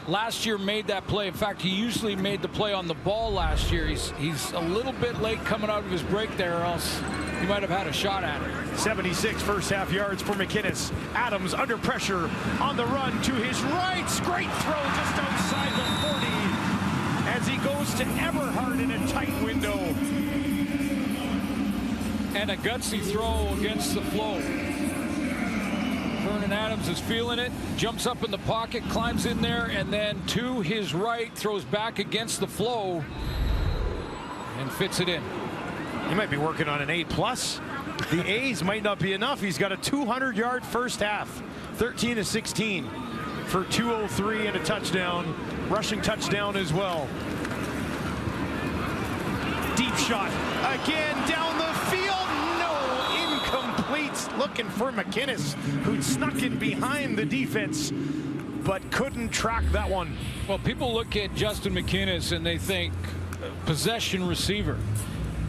Last year made that play. In fact, he usually made the play on the ball last year. He's a little bit late coming out of his break there, or else he might have had a shot at it. 76 first half yards for McInnes. Adams under pressure on the run to his right. Great throw just outside the 40 as he goes to Eberhardt in a tight window. And a gutsy throw against the flow. Vernon Adams is feeling it, jumps up in the pocket, climbs in there, and then to his right, throws back against the flow and fits it in. He might be working on an A+. The A's might not be enough. He's got a 200-yard first half, 13 of 16 for 203 and a touchdown, rushing touchdown as well. Deep shot again down the field. Looking for McInnes, who'd snuck in behind the defense, but couldn't track that one. Well, people look at Justin McInnes and they think possession receiver,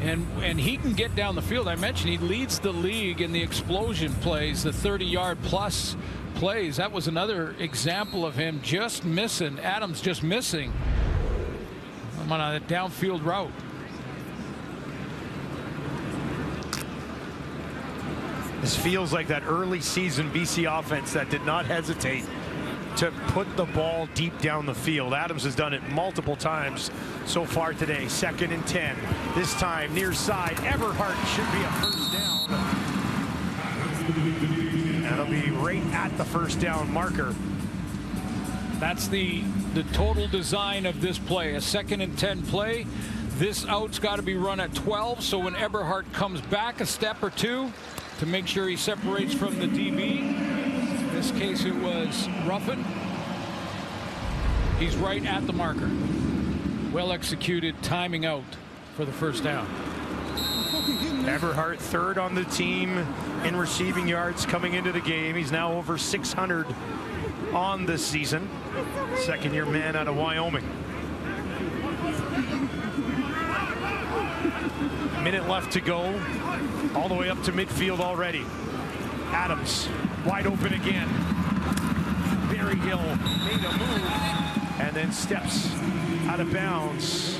and he can get down the field. I mentioned he leads the league in the explosion plays, the 30-yard plus plays. That was another example of him just missing, Adams just missing on a downfield route. This feels like that early season BC offense that did not hesitate to put the ball deep down the field. Adams has done it multiple times so far today. 2nd and 10. This time near side. Eberhardt should be a first down. That'll be right at the first down marker. That's the total design of this play. A 2nd and 10 play. This out's got to be run at 12. So when Eberhardt comes back a step or two, to make sure he separates from the DB. In this case, it was Ruffin. He's right at the marker. Well executed timing out for the first down. Eberhardt 3rd on the team in receiving yards coming into the game. He's now over 600 on this season. 2nd-year man out of Wyoming. Minute left to go. All the way up to midfield already. Adams wide open again. Berryhill made a move and then steps out of bounds.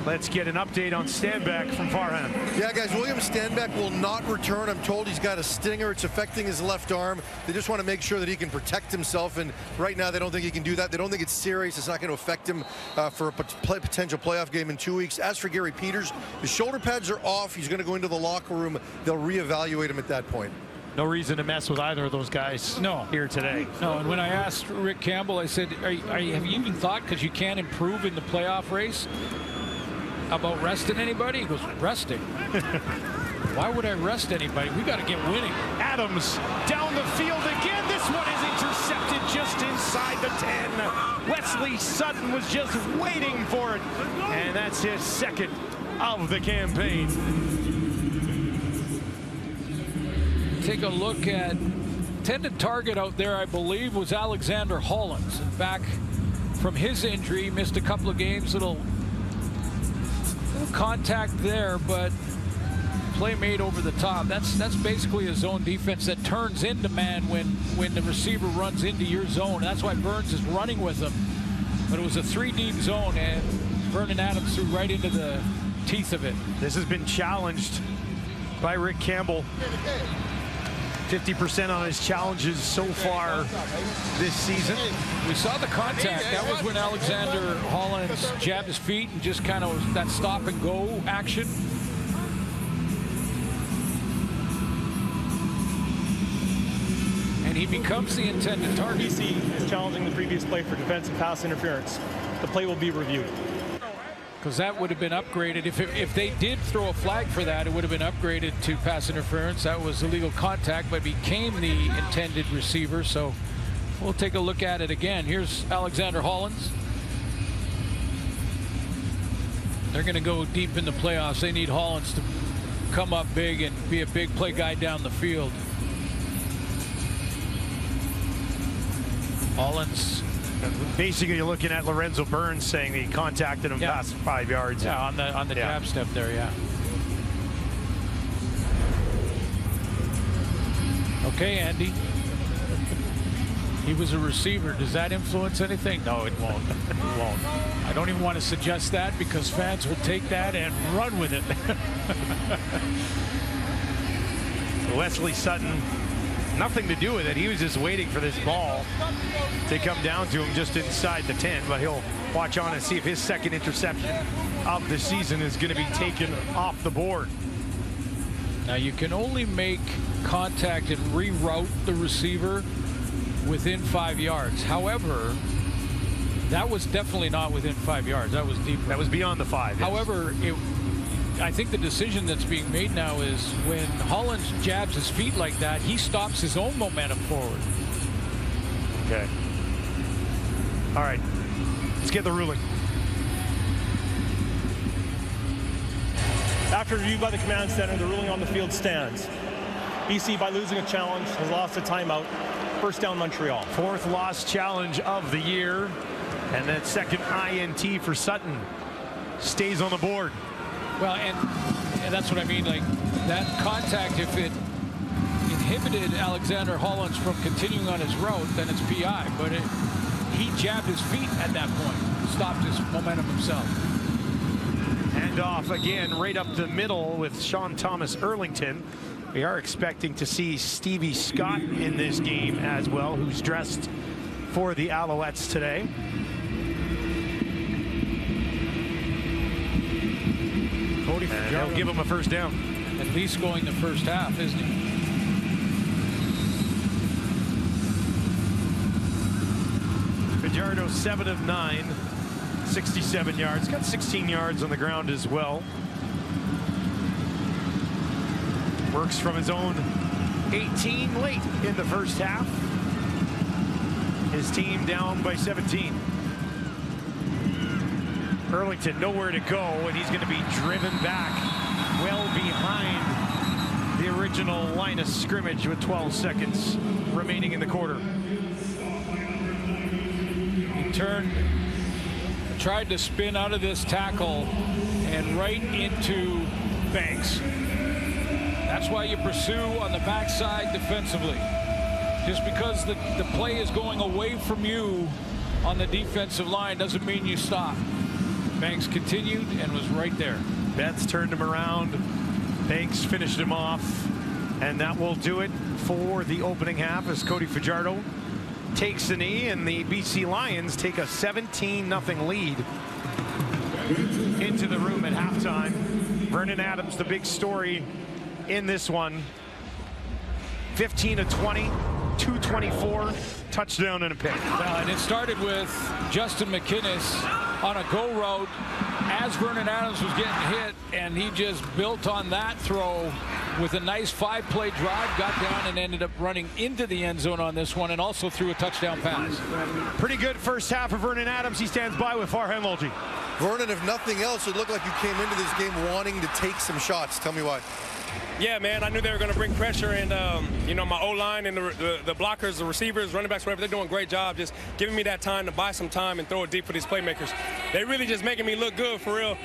Let's get an update on Stanback from Farham. Yeah, guys, William Stanback will not return. I'm told he's got a stinger. It's affecting his left arm. They just want to make sure that he can protect himself, and right now they don't think he can do that. They don't think it's serious. It's not going to affect him for a potential playoff game in 2 weeks. As for Gary Peters, his shoulder pads are off. He's going to go into the locker room. They'll reevaluate him at that point. No reason to mess with either of those guys here today. No, and when I asked Rick Campbell, I said, have you even thought, because you can't improve in the playoff race, about resting anybody? He goes, resting? Why would I rest anybody? We got to get winning. Adams down the field again. This one is intercepted just inside the 10. Wesley Sutton was just waiting for it. And that's his 2nd of the campaign. Take a look at intended target out there, I believe, was Alexander Hollins. Back from his injury, missed a couple of games. Little contact there, but play made over the top. That's basically a zone defense that turns into man when the receiver runs into your zone. That's why Burns is running with them. But it was a 3-deep zone, and Vernon Adams threw right into the teeth of it. This has been challenged by Rick Campbell. 50% on his challenges so far this season. We saw the contact. That was when Alexander Hollins jabbed his feet and just kind of was that stop and go action. And he becomes the intended target. BC is challenging the previous play for defensive pass interference. The play will be reviewed. Because that would have been upgraded. If they did throw a flag for that, it would have been upgraded to pass interference. That was illegal contact, but became the intended receiver. So we'll take a look at it again. Here's Alexander Hollins. They're going to go deep in the playoffs. They need Hollins to come up big and be a big play guy down the field. Hollins. Basically, you're looking at Lorenzo Burns saying that he contacted him past 5 yards. Yeah, on the jab step there, yeah. Okay, Andy. He was a receiver. Does that influence anything? No, it won't. It won't. I don't even want to suggest that because fans will take that and run with it. Wesley Sutton, nothing to do with it. He was just waiting for this ball to come down to him just inside the 10, but he'll watch on and see if his second interception of the season is going to be taken off the board. Now, you can only make contact and reroute the receiver within 5 yards. However, that was definitely not within 5 yards. That was deep. That was beyond the 5. Yes. However, I think the decision that's being made now is when Hollins jabs his feet like that, he stops his own momentum forward. Okay. All right. Let's get the ruling. After review by the command center, the ruling on the field stands. BC, by losing a challenge, has lost a timeout. First down, Montreal. Fourth lost challenge of the year. And that second INT for Sutton stays on the board. Well, and that's what I mean. Like, that contact, if it inhibited Alexander Hollins from continuing on his route, then it's PI. But he jabbed his feet at that point, stopped his momentum himself. And off again, right up the middle with Sean Thomas Erlington. We are expecting to see Stevie Scott in this game as well, who's dressed for the Alouettes today. And they'll give him a first down. At least going the first half, isn't he? Fajardo 7 of 9, 67 yards. Got 16 yards on the ground as well. Works from his own 18 late in the first half. His team down by 17. Erlington nowhere to go, and he's going to be driven back well behind the original line of scrimmage with 12 seconds remaining in the quarter. He tried to spin out of this tackle and right into Banks. That's why you pursue on the backside defensively. Just because the play is going away from you on the defensive line doesn't mean you stop. Banks continued and was right there. Betts turned him around. Banks finished him off. And that will do it for the opening half as Cody Fajardo takes the knee, and the BC Lions take a 17-0 lead into the room at halftime. Vernon Adams, the big story in this one. 15 of 20, 224, touchdown and a pick. And it started with Justin McInnes on a go route as Vernon Adams was getting hit, and he just built on that throw with a nice 5-play drive, got down and ended up running into the end zone on this one, and also threw a touchdown pass. Pretty good first half for Vernon Adams. He stands by with Farhan Mulji. Vernon, if nothing else, it looked like you came into this game wanting to take some shots. Tell me why. Yeah, man, I knew they were going to bring pressure, and, you know, my O-line and the blockers, the receivers, running backs, whatever, they're doing a great job just giving me that time to buy some time and throw it deep for these playmakers. They really just making me look good, for real.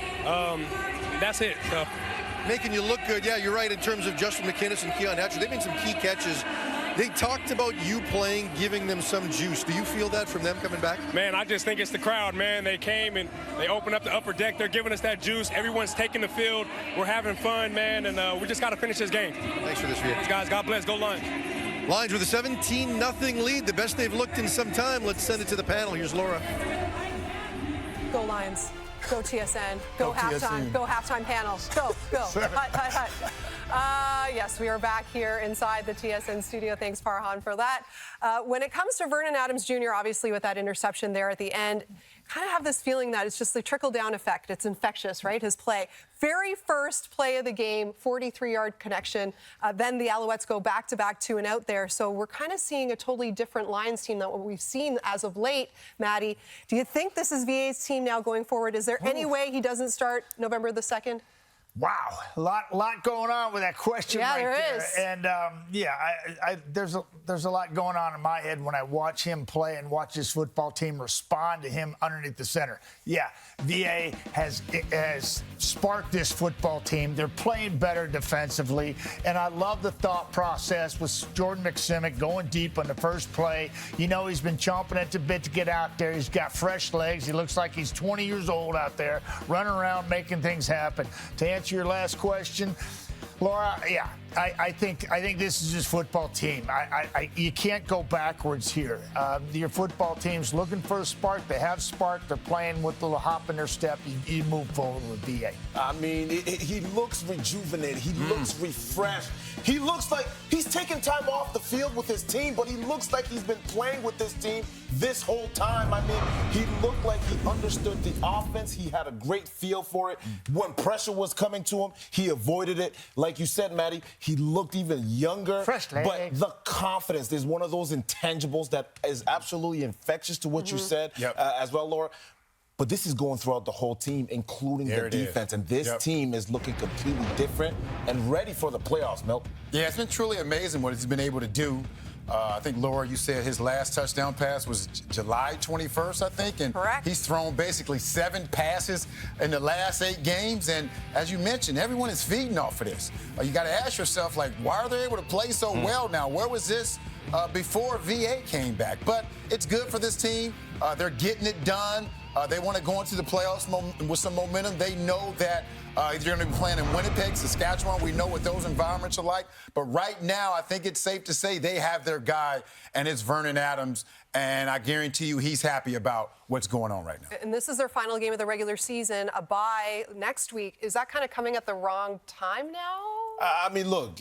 That's it. So. Making you look good. Yeah, you're right in terms of Justin McInnes and Keon Hatcher. They made some key catches. They talked about you playing, giving them some juice. Do you feel that from them coming back? Man, I just think it's the crowd, man. They came and they opened up the upper deck. They're giving us that juice. Everyone's taking the field. We're having fun, man, and we just got to finish this game. Thanks for this, Rhea. Guys, God bless. Go Lions. Lions with a 17-0 lead, the best they've looked in some time. Let's send it to the panel. Here's Laura. Go Lions. Go TSN. Go halftime. TSN. Go halftime panel. Go. Hut. Yes, we are back here inside the TSN studio. Thanks, Farhan, for that. When it comes to Vernon Adams Jr., obviously with that interception there at the end, kind of have this feeling that it's just the trickle-down effect. It's infectious, right? His play. Very first play of the game, 43-yard connection. Then the Alouettes go back-to-back 2-and-out there. So we're kind of seeing a totally different Lions team than what we've seen as of late. Maddie, do you think this is VA's team now going forward? Is there any way he doesn't start November the 2nd? Wow, a lot going on with that question right there. There is. And there's a lot going on in my head when I watch him play and watch this football team respond to him underneath the center. Yeah, VA has sparked this football team. They're playing better defensively, and I love the thought process with Jordan McSimic going deep on the first play. You know he's been chomping at the bit to get out there. He's got fresh legs. He looks like he's 20 years old out there, running around making things happen. To answer your last question, Laura, yeah, I think this is his football team. You can't go backwards here. Your football team's looking for a spark. They have spark. They're playing with a little hop in their step. You move forward with VA. I mean, he looks rejuvenated. He looks refreshed. He looks like he's taking time off the field with his team, but he looks like he's been playing with this team this whole time. I mean, he looked like he understood the offense. He had a great feel for it. When pressure was coming to him, he avoided it. Like you said, Maddie, he looked even younger. Fresh legs. But the confidence is one of those intangibles that is absolutely infectious to what you said as well, Laura. But this is going throughout the whole team, including the defense. And this team is looking completely different and ready for the playoffs, Milt. Yeah, it's been truly amazing what he's been able to do. I think, Laura, you said his last touchdown pass was July 21st, I think. And correct. He's thrown basically 7 passes in the last 8 games. And as you mentioned, everyone is feeding off of this. You got to ask yourself, like, why are they able to play so well now? Where was this before VA came back? But it's good for this team. They're getting it done. They want to go into the playoffs with some momentum. They know that they're going to be playing in Winnipeg, Saskatchewan. We know what those environments are like. But right now, I think it's safe to say they have their guy, and it's Vernon Adams. And I guarantee you he's happy about what's going on right now. And this is their final game of the regular season, a bye next week. Is that kind of coming at the wrong time now? I mean, look,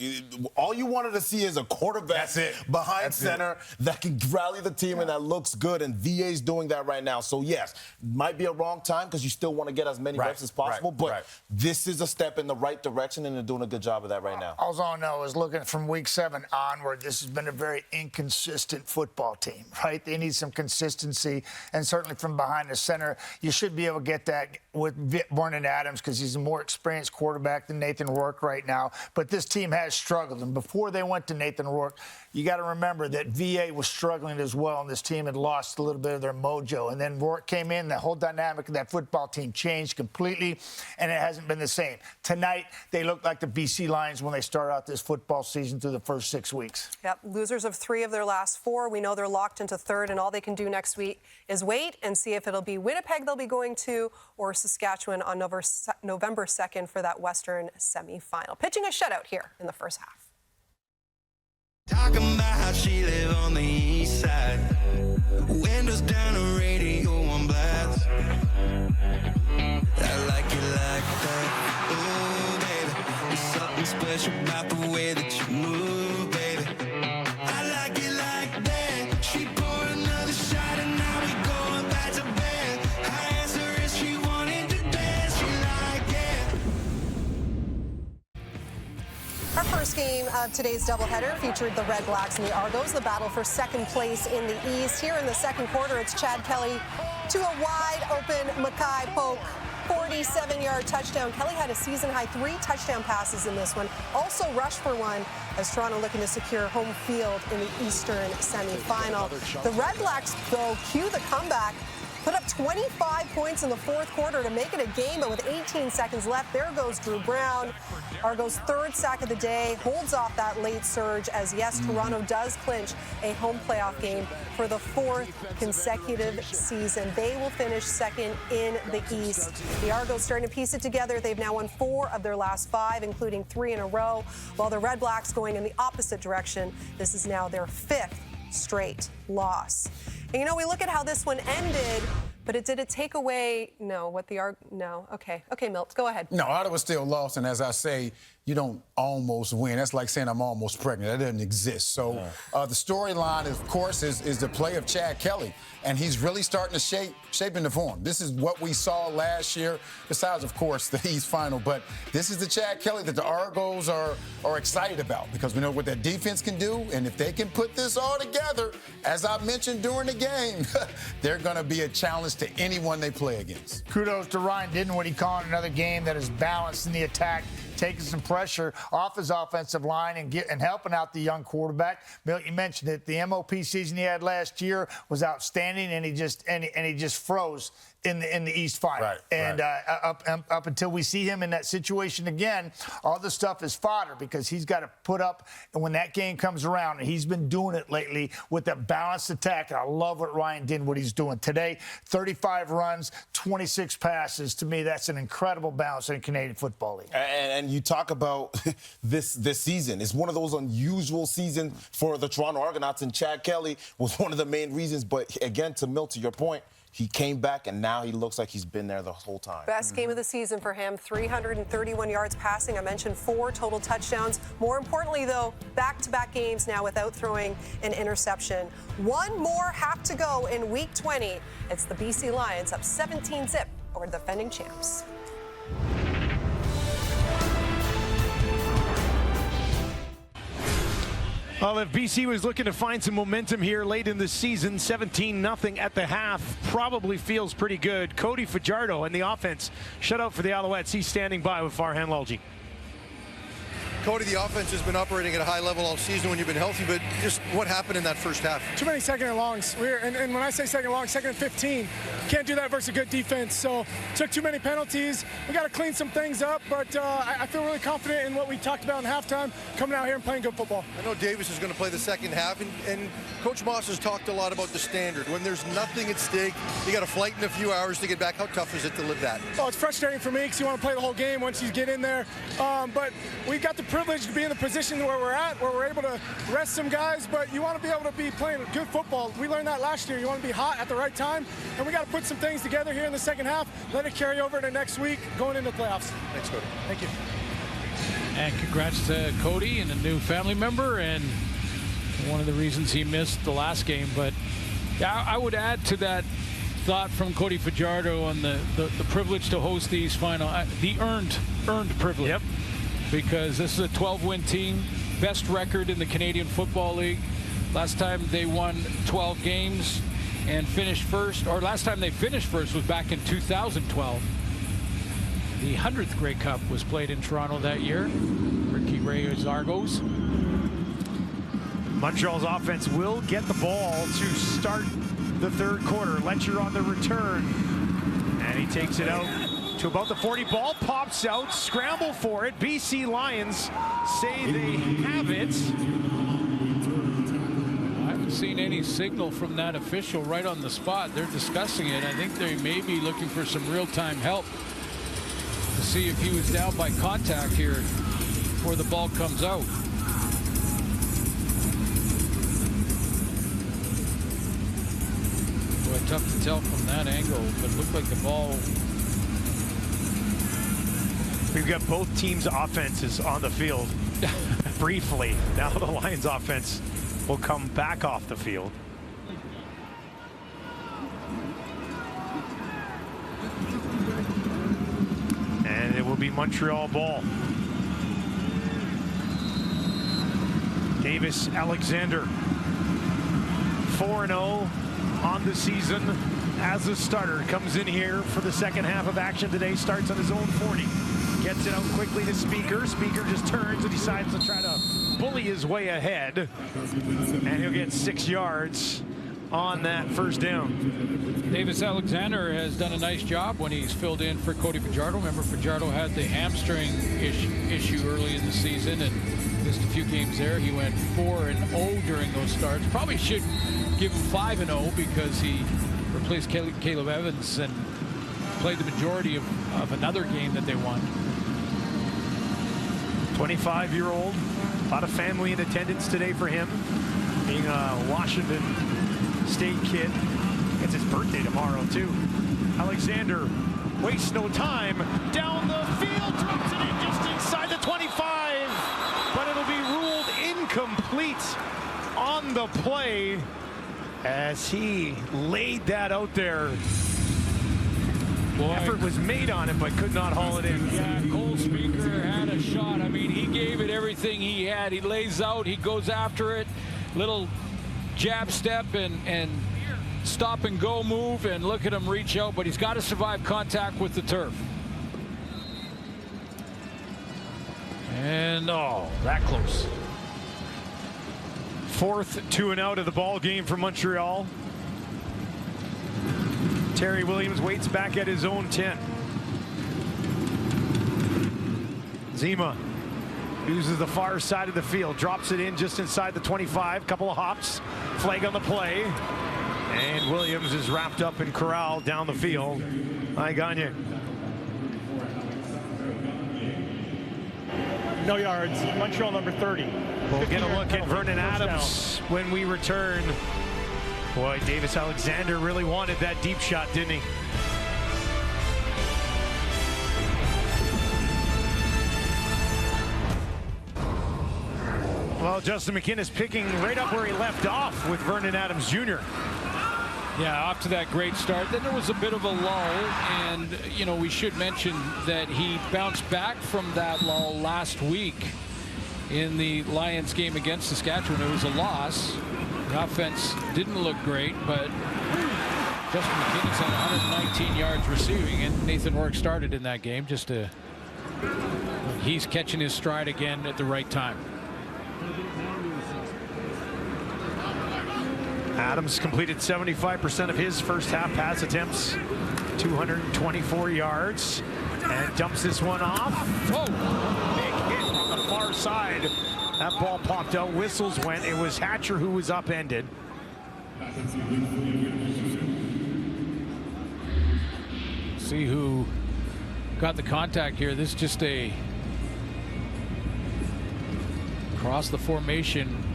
all you wanted to see is a quarterback behind center that can rally the team and that looks good, and VA's doing that right now. So, yes, might be a wrong time because you still want to get as many reps as possible, but this is a step in the right direction, and they're doing a good job of that right now. All I know is looking from week 7 onward, this has been a very inconsistent football team, right? They need some consistency, and certainly from behind the center, you should be able to get that with Vernon Adams because he's a more experienced quarterback than Nathan Rourke right now. But this team has struggled. And before they went to Nathan Rourke, you got to remember that VA was struggling as well, and this team had lost a little bit of their mojo. And then Rourke came in, the whole dynamic of that football team changed completely, and it hasn't been the same. Tonight, they look like the BC Lions when they start out this football season through the first 6 weeks. Yep, losers of 3 of their last 4. We know they're locked into 3rd, and all they can do next week is wait and see if it'll be Winnipeg they'll be going to or Saskatchewan on November 2nd for that Western semifinal. Pitching a shutout here in the first half. Talking about how she live on the east side. Windows down, the radio on blast. I like it like that. Ooh, baby, there's something special about the way that you move, baby. I like it like that. She poured another shot and now we going back to bed. I asked her if she wanted to dance. She like it. Our first game of today's doubleheader featured the Red Blacks and the Argos, the battle for 2nd place in the East. Here in the 2nd quarter, it's Chad Kelly to a wide-open Mackay Polk. 47-yard touchdown. Kelly had a season-high 3 touchdown passes in this one. Also rushed for 1 as Toronto looking to secure home field in the Eastern semifinal. The Red Blacks, though, cue the comeback. Put up 25 points in the 4th quarter to make it a game, but with 18 seconds left, there goes Drew Brown. Argo's 3rd sack of the day holds off that late surge as, yes, Toronto does clinch a home playoff game for the 4th consecutive season. They will finish 2nd in the East. The Argos starting to piece it together. They've now won 4 of their last 5, including 3 in a row, while the Red Blacks going in the opposite direction. This is now their 5th straight loss. And, you know, we look at how this one ended. but did it take away? No. No. Okay. Okay, Milt, go ahead. No, Ottawa still lost, and as I say, you don't almost win. That's like saying I'm almost pregnant. That doesn't exist. So the storyline, of course, is the play of Chad Kelly, and he's really starting to shape into form. This is what we saw last year, besides, of course, the East Final. But this is the Chad Kelly that the Argos are excited about, because we know what that defense can do, and if they can put this all together, as I mentioned during the game, they're going to be a challenge to anyone they play against. Kudos to Ryan Dinwiddie calling another game that is balanced in the attack, taking some pressure off his offensive line and helping out the young quarterback. Bill, you mentioned it. The MOP season he had last year was outstanding, and he just froze in the East Final. Right, and up until we see him in that situation again, all this stuff is fodder, because he's got to put up, and when that game comes around, and he's been doing it lately with a balanced attack, and I love what Ryan Dinwiddie's doing today. 35 runs, 26 passes. To me, that's an incredible balance in the Canadian Football League. And you talk about this season. It's one of those unusual seasons for the Toronto Argonauts, and Chad Kelly was one of the main reasons. But again, to Milt, to your point, he came back, and now he looks like he's been there the whole time. Best game of the season for him, 331 yards passing. I mentioned 4 total touchdowns. More importantly, though, back-to-back games now without throwing an interception. One more have to go in Week 20. It's the BC Lions up 17-zip over the defending champs. Well, if BC was looking to find some momentum here late in the season, 17-0 at the half probably feels pretty good. Cody Fajardo and the offense shut out for the Alouettes. He's standing by with Farhan Lalji. Cody, the offense has been operating at a high level all season when you've been healthy, but just what happened in that first half? Too many second and longs. And when I say second and long, second and 15, can't do that versus a good defense. So took too many penalties. We got to clean some things up, but I feel really confident in what we talked about in halftime, coming out here and playing good football. I know Davis is going to play the second half, and Coach Moss has talked a lot about the standard. When there's nothing at stake, you got to flight in a few hours to get back. How tough is it to live that? Oh, it's frustrating for me because you want to play the whole game once you get in there. But we got the privilege to be in the position where we're at, where we're able to rest some guys, but you want to be able to be playing good football. We learned that last year. You want to be hot at the right time, and we got to put some things together here in the second half, let it carry over to next week, going into the playoffs. Thanks, Cody. Thank you. And congrats to Cody and a new family member, and one of the reasons he missed the last game. But yeah, I would add to that thought from Cody Fajardo on the privilege to host these final, the earned privilege. Yep. Because this is a 12-win team, best record in the Canadian Football League. Last time they won 12 games and finished first, or last time they finished first was back in 2012. The 100th Grey Cup was played in Toronto that year. Ricky Reyes Argos. Montreal's offense will get the ball to start the third quarter. Letcher on the return, and he takes it out to about the 40. Ball pops out, scramble for it. BC Lions say they have it. I haven't seen any signal from that official right on the spot. They're discussing it. I think they may be looking for some real-time help to see if he was down by contact here before the ball comes out. Boy, tough to tell from that angle, but it looked like the ball. We've got both teams' offenses on the field briefly. Now the Lions offense will come back off the field. And it will be Montreal ball. Davis Alexander, 4-0 on the season as a starter. Comes in here for the second half of action today. Starts on his own 40. Gets it out quickly to Speaker. Speaker just turns and decides to try to bully his way ahead. And he'll get 6 yards on that first down. Davis Alexander has done a nice job when he's filled in for Cody Fajardo. Remember, Fajardo had the hamstring issue early in the season and missed a few games there. He went 4-0 during those starts. Probably should give him 5-0 because he replaced Caleb Evans and played the majority of another game that they won. 25-year-old, a lot of family in attendance today for him, being a Washington State kid. Gets It's his birthday tomorrow, too. Alexander wastes no time. Down the field, drops it in just inside the 25. But it'll be ruled incomplete on the play as he laid that out there. Boy. Effort was made on it, but could not haul it in. Yeah, Cole Speaker had a shot. I mean, he gave it everything he had. He lays out, he goes after it. Little jab step and stop and go move, and look at him reach out, but he's got to survive contact with the turf. And oh, that close. 4th 2 and out of the ball game for Montreal. Terry Williams waits back at his own 10. Zima uses the far side of the field, drops it in just inside the 25, couple of hops, flag on the play, and Williams is wrapped up and corralled down the field by Gagne. No yards. Montreal number 30. We'll get a look at Vernon Adams when we return. Boy, Davis Alexander really wanted that deep shot, didn't he? Well, Justin McInnis picking right up where he left off with Vernon Adams Jr. Yeah, off to that great start. Then there was a bit of a lull, and, you know, we should mention that he bounced back from that lull last week in the Lions game against Saskatchewan. It was a loss. The offense didn't look great, but Justin McInnis had 119 yards receiving, and Nathan Rourke started in that game just to... He's catching his stride again at the right time. Adams completed 75% of his first half pass attempts, 224 yards, and dumps this one off. Whoa! Big hit on the far side. That ball popped out, whistles went. It was Hatcher who was upended. See who got the contact here. This is just a across the formation.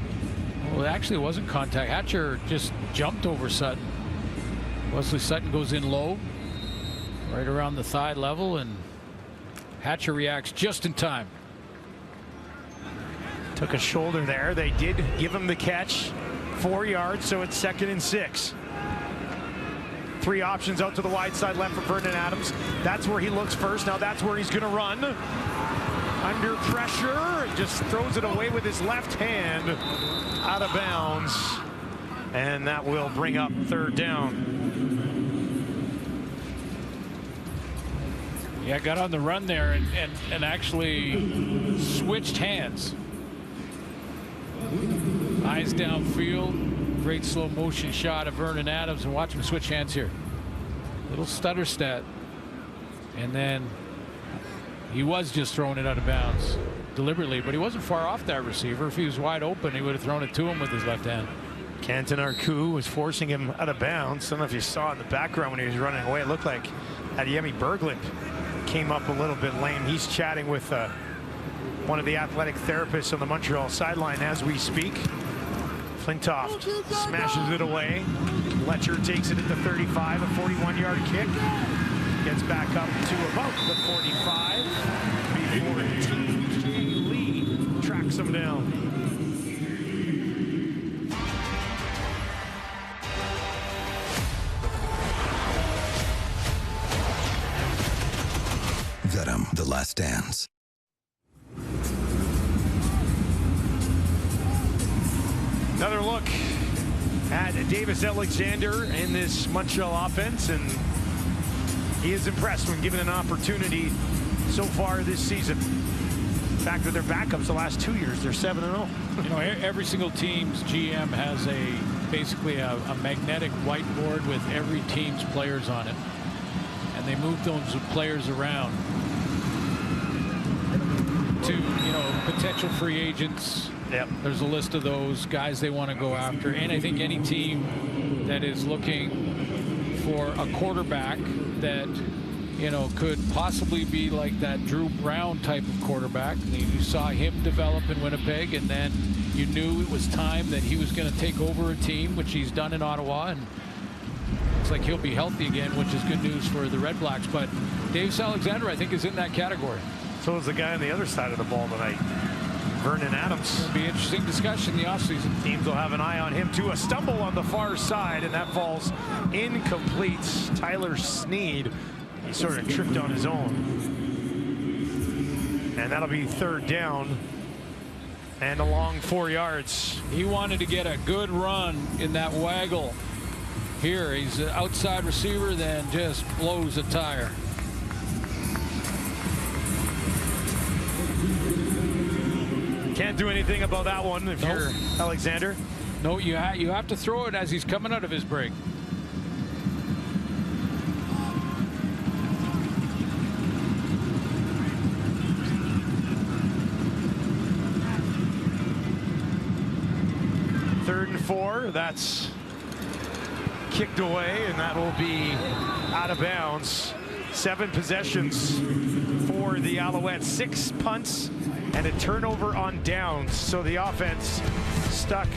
Well, it actually wasn't contact. Hatcher just jumped over Sutton. Wesley Sutton goes in low, right around the thigh level, and Hatcher reacts just in time. Took a shoulder there. They did give him the catch. 4 yards, so it's 2nd and 6. 3 options out to the wide side left for Vernon Adams. That's where he looks first. Now that's where he's going to run. Under pressure, just throws it away with his left hand, out of bounds, and that will bring up 3rd down. Yeah, got on the run there and actually switched hands. Eyes downfield, great slow motion shot of Vernon Adams, and watch him switch hands here. Little stutter stat, and then he was just throwing it out of bounds deliberately, but he wasn't far off that receiver. If he was wide open, he would have thrown it to him with his left hand. Canton Arcou was forcing him out of bounds. I don't know if you saw in the background when he was running away. It looked like Adeyemi Berglund came up a little bit lame. He's chatting with one of the athletic therapists on the Montreal sideline as we speak. Flintoff smashes it away. Letcher takes it at the 35, a 41-yard kick. Gets back up to about the 45 before T.J. Lee tracks him down. Venom, The Last Dance. Another look at Davis Alexander in this Montreal offense, and he is impressed when given an opportunity so far this season. In fact, with their backups the last 2 years, they're 7-0. You know, every single team's GM has basically a magnetic whiteboard with every team's players on it, and they move those players around to, you know, potential free agents. Yep. There's a list of those guys they want to go after, and I think any team that is looking for a quarterback that, you know, could possibly be like that Drew Brown type of quarterback. You saw him develop in Winnipeg, and then you knew it was time that he was going to take over a team, which he's done in Ottawa, and looks like he'll be healthy again, which is good news for the Red Blacks. But Davis Alexander, I think, is in that category. So is the guy on the other side of the ball tonight, Vernon Adams. It'll be an interesting discussion in the offseason. Teams will have an eye on him too. A stumble on the far side, and that falls incomplete. Tyler Sneed, he sort of tripped on his own. And that'll be 3rd down and a long 4 yards. He wanted to get a good run in that waggle. Here, he's an outside receiver, then just blows a tire. Can't do anything about that one if you're Alexander. No, you have to throw it as he's coming out of his break. Third and 4. That's kicked away, and that will be out of bounds. 7 possessions for the Alouettes. 6 punts and a turnover on downs. So the offense stuck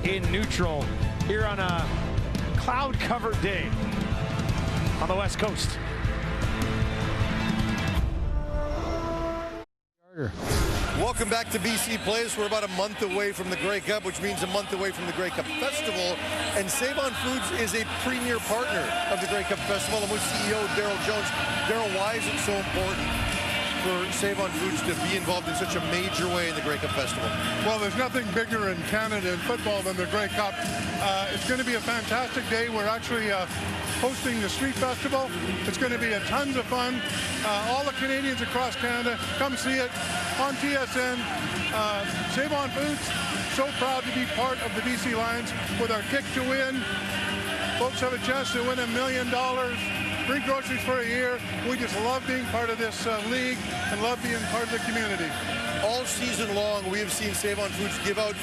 in neutral here on a cloud-covered day on the West Coast. Welcome back to BC Place. We're about a month away from the Grey Cup, which means a month away from the Grey Cup Festival. And Save On Foods is a premier partner of the Grey Cup Festival. I'm with CEO Daryl Jones. Daryl, why is it so important for Save On Foods to be involved in such a major way in the Grey Cup Festival? Well, there's nothing bigger in Canada in football than the Grey Cup. It's going to be a fantastic day. We're actually hosting the Street Festival. It's going to be tons of fun. All the Canadians across Canada, come see it on TSN. Save On Foods, so proud to be part of the BC Lions with our Kick to Win. Folks have a chance to win $1 million. Free groceries for a year. We just love being part of this league and love being part of the community. All season long, we have seen Save On Foods give out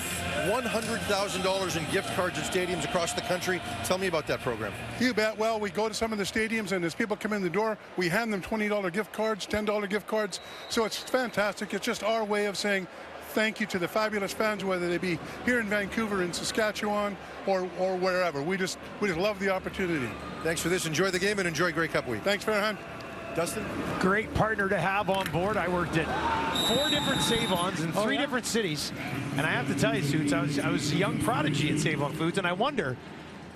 $100,000 in gift cards at stadiums across the country. Tell me about that program. You bet. Well, we go to some of the stadiums, and as people come in the door, we hand them $20 gift cards, $10 gift cards. So it's fantastic. It's just our way of saying thank you to the fabulous fans, whether they be here in Vancouver, in Saskatchewan, or wherever. We just love the opportunity. Thanks for this. Enjoy the game and enjoy Grey Cup week. Thanks, Farhan. Dustin? Great partner to have on board. I worked at 4 different Save-Ons in 3 different cities. And I have to tell you, Suits, I was a young prodigy at Save On Foods, and I wonder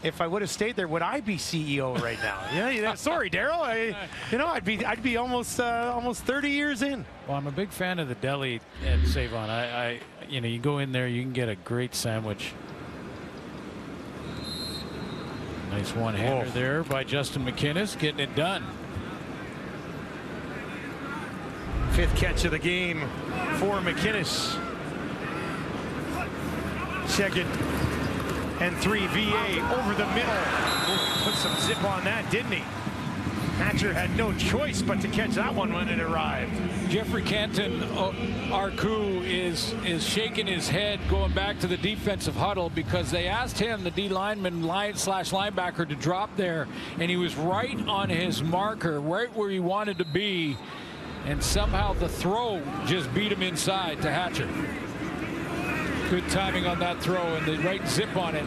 if I would have stayed there, would I be CEO right now? Yeah, sorry, Daryl. I'd be almost 30 years in. Well, I'm a big fan of the deli at Save-On. You go in there, you can get a great sandwich. Nice one-hander there by Justin McInnes, getting it done. 5th catch of the game for McInnes. 2nd and 3, VA over the middle. Put some zip on that, didn't he? Hatcher had no choice but to catch that one when it arrived. Jeffrey Canton Arku is shaking his head going back to the defensive huddle because they asked him, the D lineman slash linebacker, to drop there, and he was right on his marker, right where he wanted to be, and somehow the throw just beat him inside to Hatcher. Good timing on that throw and the right zip on it.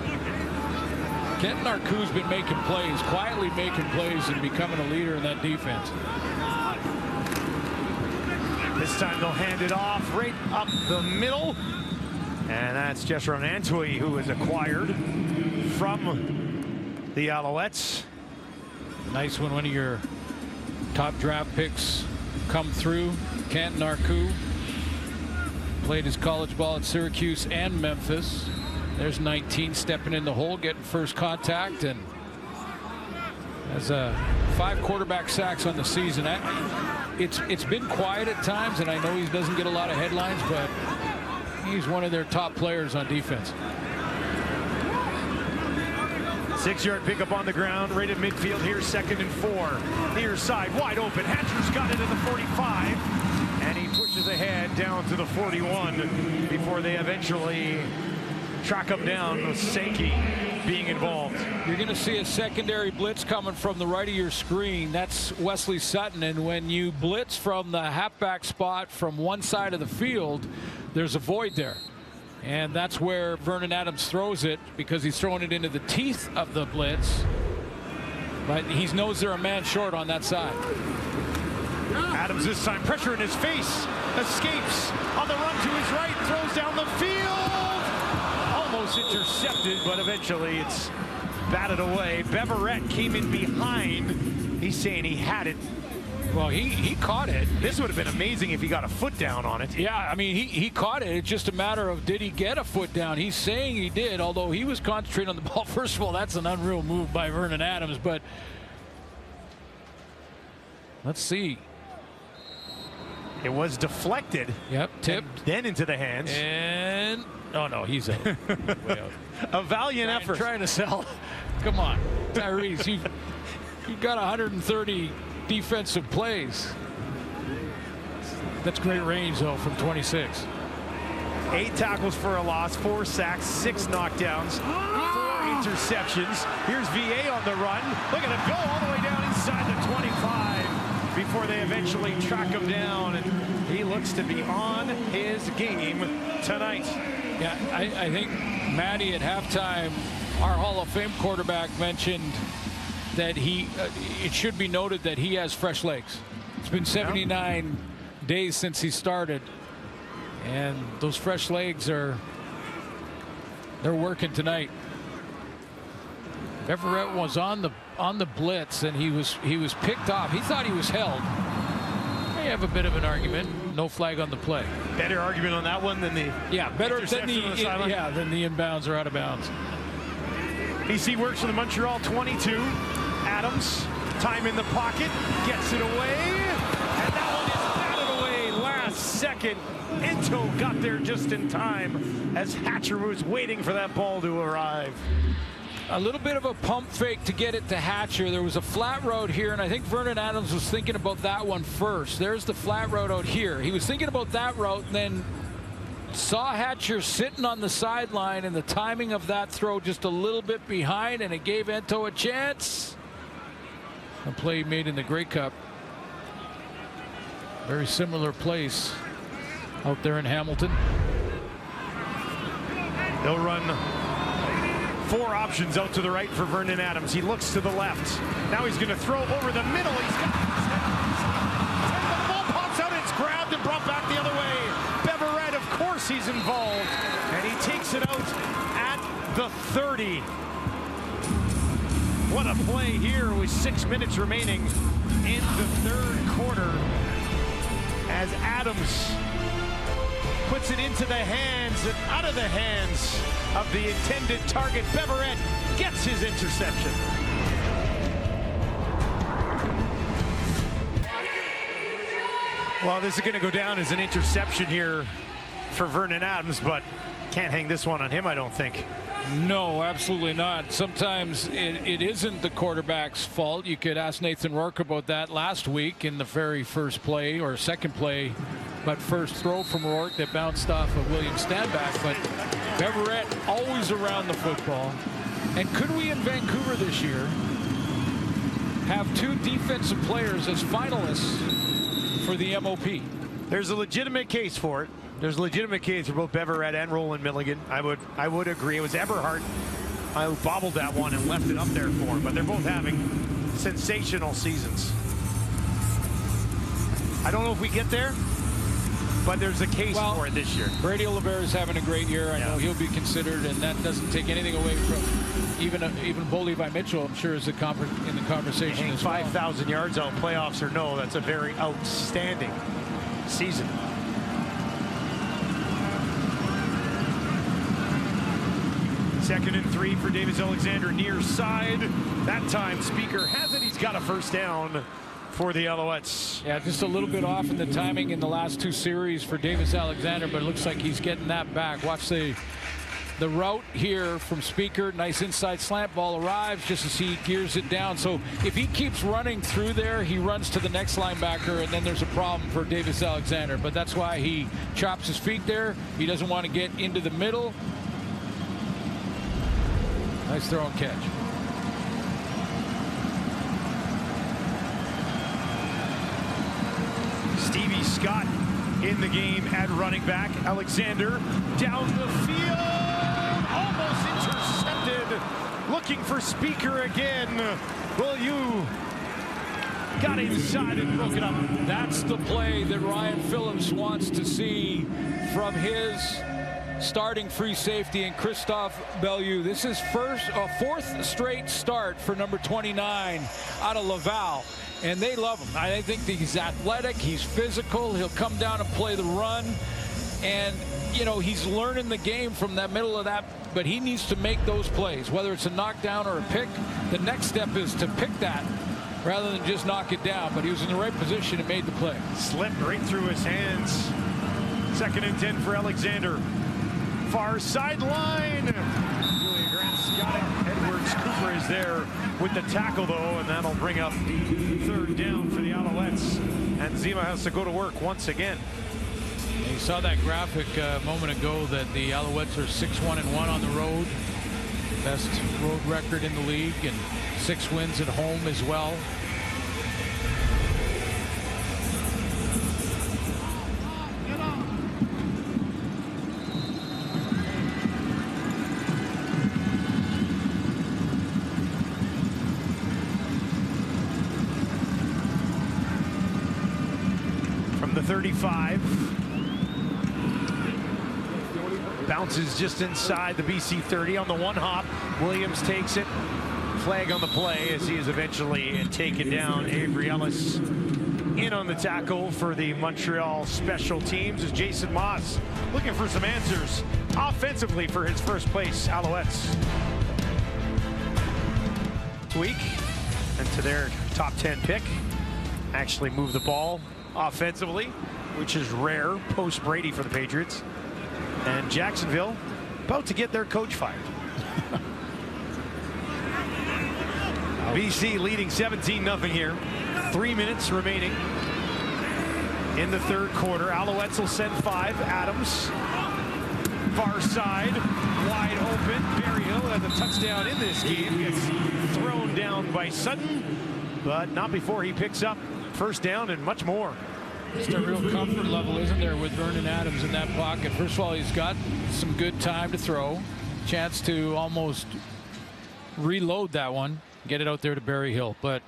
Kenton Arku's been making plays, quietly making plays and becoming a leader in that defense. This time they'll hand it off right up the middle. And that's Jeshron Antwi, who was acquired from the Alouettes. Nice when one of your top draft picks come through. Kenton Arku played his college ball at Syracuse and Memphis. There's 19 stepping in the hole, getting first contact, and has 5 quarterback sacks on the season. It's been quiet at times, and I know he doesn't get a lot of headlines, but he's one of their top players on defense. 6-yard pickup on the ground, right at midfield here, 2nd and 4. Near side, wide open. Hatcher's got it at the 45, and he pushes ahead down to the 41 before they eventually track him down with Sankey being involved. You're going to see a secondary blitz coming from the right of your screen. That's Wesley Sutton, and when you blitz from the halfback spot from one side of the field, there's a void there. And that's where Vernon Adams throws it, because he's throwing it into the teeth of the blitz. But he knows they're a man short on that side. Adams this time, pressure in his face, escapes on the run to his right, throws down the field. Almost intercepted, but eventually it's batted away. Beverette came in behind. He's saying he had it. Well, he caught it. This would have been amazing if he got a foot down on it. Yeah, I mean, he caught it. It's just a matter of, did he get a foot down? He's saying he did, although he was concentrating on the ball. First of all, that's an unreal move by Vernon Adams, but let's see. It was deflected. Yep, tipped. Then into the hands. And, oh no, he's out. Way out. A valiant effort. Trying to sell. Come on, Tyrese, you've got 130 defensive plays. That's great range, though, from 26. 8 tackles for a loss, 4 sacks, 6 knockdowns, 4 interceptions. Here's VA on the run. Look at him go all the way down inside the 25 before they eventually track him down. And he looks to be on his game tonight. Yeah, I think Matty at halftime, our Hall of Fame quarterback, mentioned that it should be noted that he has fresh legs. It's been 79 days since he started, and those fresh legs they're working tonight. Beverette was on the blitz, and he was picked off. He thought he was held. They have a bit of an argument. No flag on the play. Better argument on that one than the better than the inbounds or out of bounds. BC works for the Montreal 22. Adams, time in the pocket, gets it away, and that one is batted away last second. Into got there just in time as Hatcher was waiting for that ball to arrive. A little bit of a pump fake to get it to Hatcher. There was a flat road here, and I think Vernon Adams was thinking about that one first. There's the flat road out here. He was thinking about that route, and then saw Hatcher sitting on the sideline, and the timing of that throw just a little bit behind, and it gave Ento a chance. A play made in the Grey Cup. Very similar place out there in Hamilton. They'll run 4 options out to the right for Vernon Adams. He looks to the left. Now he's going to throw over the middle. He's got the ball pops out. It's grabbed and brought back the other way. Beverette, of course, he's involved, and he takes it out at the 30. What a play here with 6 minutes remaining in the third quarter as Adams puts it into the hands and out of the hands of the intended target. Beverette gets his interception. Well, this is going to go down as an interception here for Vernon Adams, but can't hang this one on him, I don't think. No, absolutely not. Sometimes it isn't the quarterback's fault. You could ask Nathan Rourke about that last week in the very first play or second play, but first throw from Rourke that bounced off of William Standback. But Beverette always around the football. And could we in Vancouver this year have 2 defensive players as finalists for the MOP? There's a legitimate case for it. There's a legitimate case for both Beverette and Roland Milligan. I would agree. It was Eberhardt who bobbled that one and left it up there for him, but they're both having sensational seasons. I don't know if we get there, but there's a case for it this year. Brady Oliveira is having a great year. I know he'll be considered, and that doesn't take anything away from even Bo Levi Mitchell, I'm sure, is in the conversation as well. 5,000 yards out, playoffs or no, that's a very outstanding season. Second and 3 for Davis Alexander near side. That time Speaker has it. He's got a first down for the Alouettes. Yeah, just a little bit off in the timing in the last 2 series for Davis Alexander, but it looks like he's getting that back. Watch the route here from Speaker. Nice inside slant ball arrives just as he gears it down. So if he keeps running through there, he runs to the next linebacker, and then there's a problem for Davis Alexander. But that's why he chops his feet there. He doesn't want to get into the middle. Nice throw and catch. Stevie Scott in the game at running back. Alexander down the field. Almost intercepted. Looking for Speaker again. Beaulieu got inside and broke it up. That's the play that Ryan Phillips wants to see from his starting free safety and Christophe Beaulieu. This is fourth straight start for number 29 out of Laval, and they love him. I think he's athletic, he's physical, he'll come down and play the run, and you know, he's learning the game from that middle of that, but he needs to make those plays, whether it's a knockdown or a pick. The next step is to pick that rather than just knock it down, but he was in the right position and made the play. Slipped right through his hands. 2nd and 10 for Alexander. Far sideline. Julia Grant's got it. Edwards Cooper is there with the tackle, though, and that'll bring up 3rd down for the Alouettes. And Zima has to go to work once again. You saw that graphic a moment ago that the Alouettes are 6-1-1 on the road. Best road record in the league, and 6 wins at home as well. From the 35. Bounces just inside the BC 30 on the one hop. Williams takes it. Flag on the play as he is eventually taken down. Avery Ellis in on the tackle for the Montreal special teams as Jason Moss looking for some answers offensively for his first place Alouettes. Week and to their top 10 pick. Actually move the ball offensively, which is rare post Brady for the Patriots. And Jacksonville about to get their coach fired. BC leading 17-0 here. 3 minutes remaining in the 3rd quarter. Alouettes will send 5. Adams, far side, wide open. Berryhill has a touchdown in this game. Gets thrown down by Sutton, but not before he picks up 1st down and much more. Just a real comfort level, isn't there, with Vernon Adams in that pocket. First of all, he's got some good time to throw. Chance to almost reload that one, get it out there to Berryhill, but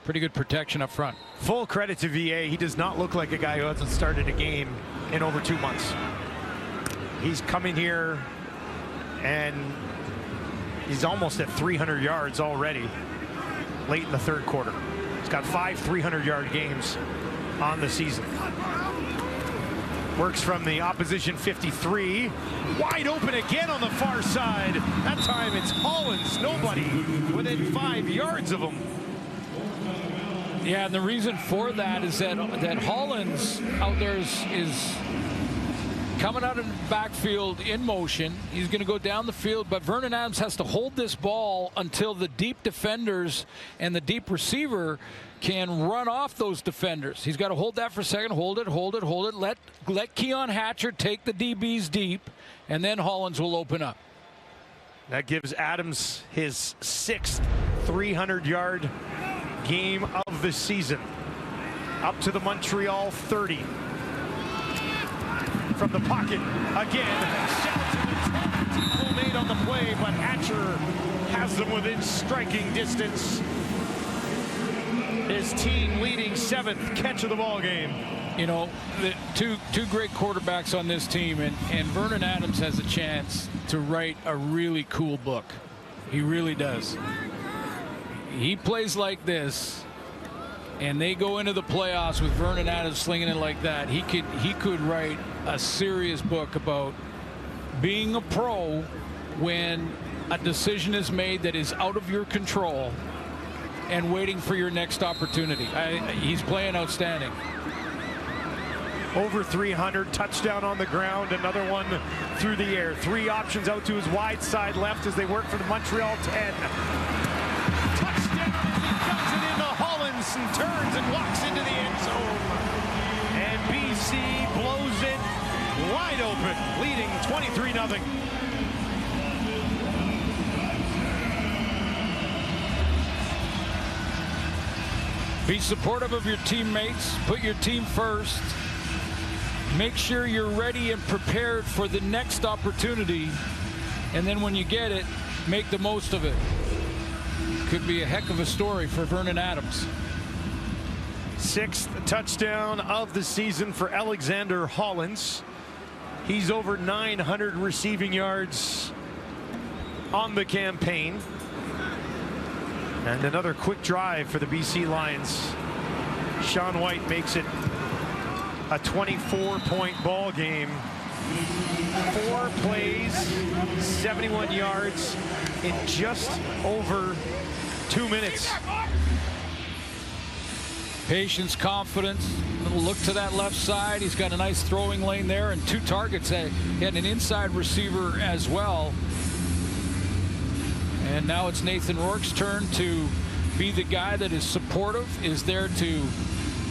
pretty good protection up front. Full credit to VA. He does not look like a guy who hasn't started a game in over 2 months. He's coming here and he's almost at 300 yards already late in the 3rd quarter. He's got 5 300-yard games on the season. Works from the opposition 53. Wide open again on the far side. That time it's Hollins. Nobody within 5 yards of him. Yeah, and the reason for that is that Hollins out there is coming out of the backfield in motion. He's going to go down the field, but Vernon Adams has to hold this ball until the deep defenders and the deep receiver can run off those defenders. He's got to hold that for a second, hold it. Let Keon Hatcher take the DBs deep, and then Hollins will open up. That gives Adams his 6th 300-yard game of the season. Up to the Montreal 30. From the pocket again. Tackle made on the play, but Hatcher has them within striking distance. His team leading 7th catch of the ball game. You know, the two great quarterbacks on this team, and Vernon Adams has a chance to write a really cool book. He really does. He plays like this, and they go into the playoffs with Vernon Adams slinging it like that. He could write a serious book about being a pro when a decision is made that is out of your control and waiting for your next opportunity. He's playing outstanding. Over 300, touchdown on the ground, another one through the air. 3 options out to his wide side left as they work for the Montreal 10. Touchdown, he comes it into Hollins and turns and walks into the end zone. And BC blows it wide open, leading 23-0. Be supportive of your teammates. Put your team first. Make sure you're ready and prepared for the next opportunity. And then when you get it, make the most of it. could be a heck of a story for Vernon Adams. 6th touchdown of the season for Alexander Hollins. He's over 900 receiving yards on the campaign. And another quick drive for the BC Lions. Sean White makes it a 24-point ball game. 4 plays, 71 yards in just over 2 minutes. Patience, confidence, little look to that left side. He's got a nice throwing lane there and 2 targets. He had an inside receiver as well. And now it's Nathan Rourke's turn to be the guy that is supportive, is there to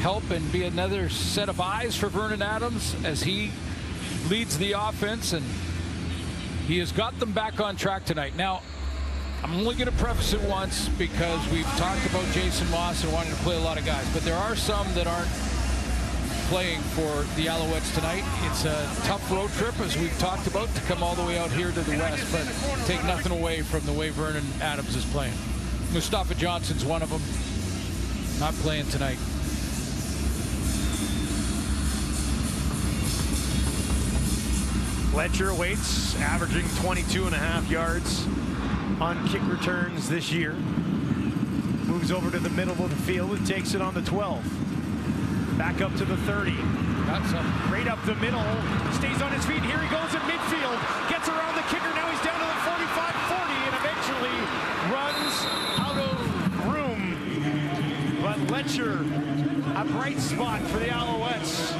help and be another set of eyes for Vernon Adams as he leads the offense, and he has got them back on track tonight. Now, I'm only going to preface it once because we've talked about Jason Moss and wanting to play a lot of guys, but there are some that aren't playing for the Alouettes tonight. It's a tough road trip, as we've talked about, to come all the way out here to the west, but take nothing away from the way Vernon Adams is playing. Mustafa Johnson's one of them, not playing tonight. Fletcher waits, averaging 22.5 yards on kick returns this year. Moves over to the middle of the field and takes it on the 12. Back up to the 30. Got some. Right up the middle. Stays on his feet. Here he goes in midfield. Gets around the kicker. Now he's down to the 45-40 and eventually runs out of room. But Fletcher, a bright spot for the Alouettes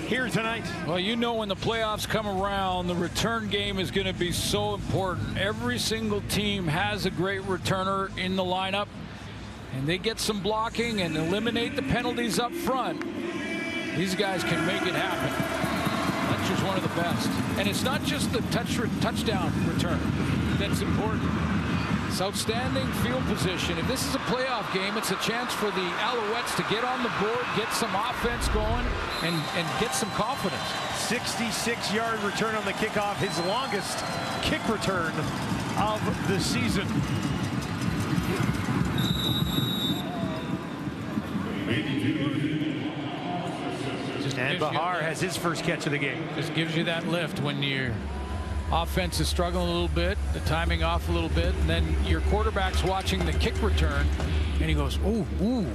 here tonight. Well, you know, when the playoffs come around, the return game is going to be so important. Every single team has a great returner in the lineup, and they get some blocking and eliminate the penalties up front. These guys can make it happen. Fletcher's one of the best. And it's not just the touchdown return that's important. It's outstanding field position. If this is a playoff game, it's a chance for the Alouettes to get on the board, get some offense going, and get some confidence. 66-yard return on the kickoff, his longest kick return of the season. And Bahar has his first catch of the game. Just gives you that lift when your offense is struggling a little bit, the timing off a little bit, and then your quarterback's watching the kick return, and he goes, ooh,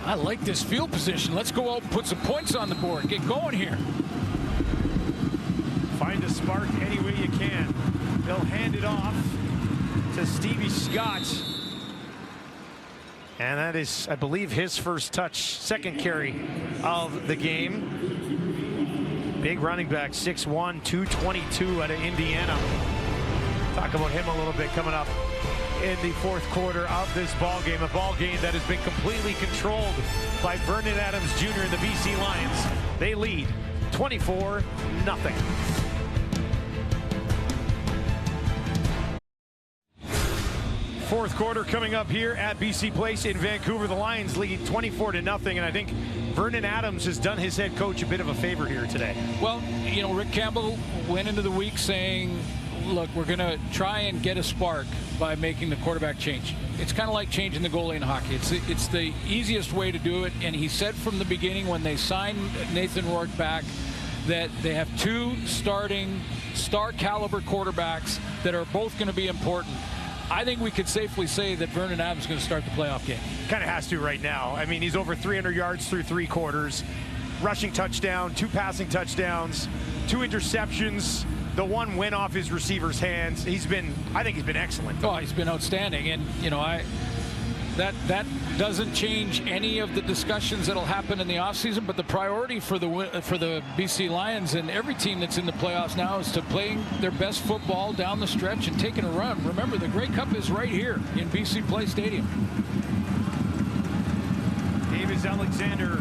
I like this field position. Let's go out and put some points on the board. Get going here. Find a spark any way you can. They'll hand it off to Stevie Scott. And that is, I believe, his first touch, second carry of the game. Big running back, 6'1", 222 out of Indiana. Talk about him a little bit coming up in the fourth quarter of this ball game. A ball game that has been completely controlled by Vernon Adams Jr. and the BC Lions. They lead 24-0. Fourth quarter coming up here at BC Place in Vancouver. The Lions lead 24-0, and I think Vernon Adams has done his head coach a bit of a favor here today. Well, you know, Rick Campbell went into the week saying, look, we're going to try and get a spark by making the quarterback change. It's kind of like changing the goalie in hockey. It's the easiest way to do it, and he said from the beginning when they signed Nathan Rourke back that they have 2 starting star-caliber quarterbacks that are both going to be important. I think we could safely say that Vernon Adams is going to start the playoff game. Kind of has to right now. I mean, he's over 300 yards through 3 quarters. Rushing touchdown, 2 passing touchdowns, 2 interceptions. The 1 went off his receiver's hands. I think he's been excellent. Oh, he's been outstanding. And, you know, that doesn't change any of the discussions that'll happen in the offseason, but the priority for the BC Lions and every team that's in the playoffs now is to playing their best football down the stretch and taking a run. Remember, the Grey Cup is right here in BC Place Stadium. Davis Alexander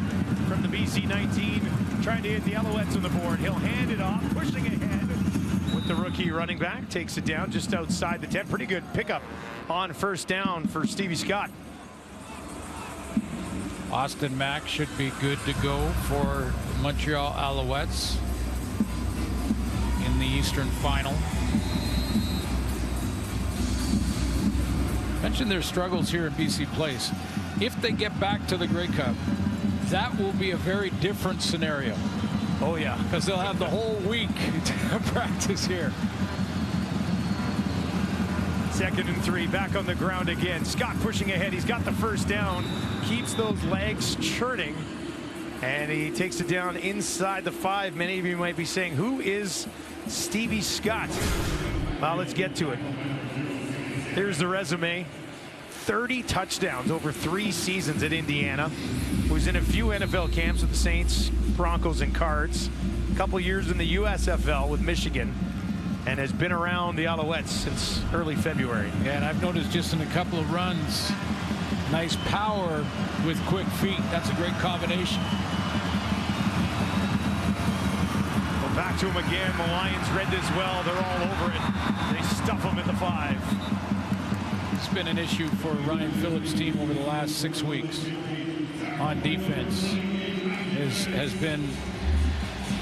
from the BC 19 trying to hit the Alouettes on the board. He'll hand it off, pushing ahead with the rookie running back. Takes it down just outside the 10. Pretty good pickup on first down for Stevie Scott. Austin Mack should be good to go for Montreal Alouettes in the Eastern Final. mentioned their struggles here in BC Place. If they get back to the Grey Cup, that will be a very different scenario. Oh, yeah. Because they'll have the whole week to practice here. 2nd and 3, back on the ground again. Scott pushing ahead. He's got the first down, keeps those legs churning, and he takes it down inside the 5. Many of you might be saying, who is Stevie Scott? Well, let's get to it. Here's the resume. 30 touchdowns over 3 seasons at Indiana. Was in a few NFL camps with the Saints, Broncos, and Cards. A couple years in the USFL with Michigan, and has been around the Alouettes since early February. Yeah, and I've noticed just in a couple of runs, nice power with quick feet. That's a great combination. Well, back to him again. The Lions read this well. They're all over it. They stuff him at the 5. It's been an issue for Ryan Phillips' team over the last 6 weeks on defense. Has been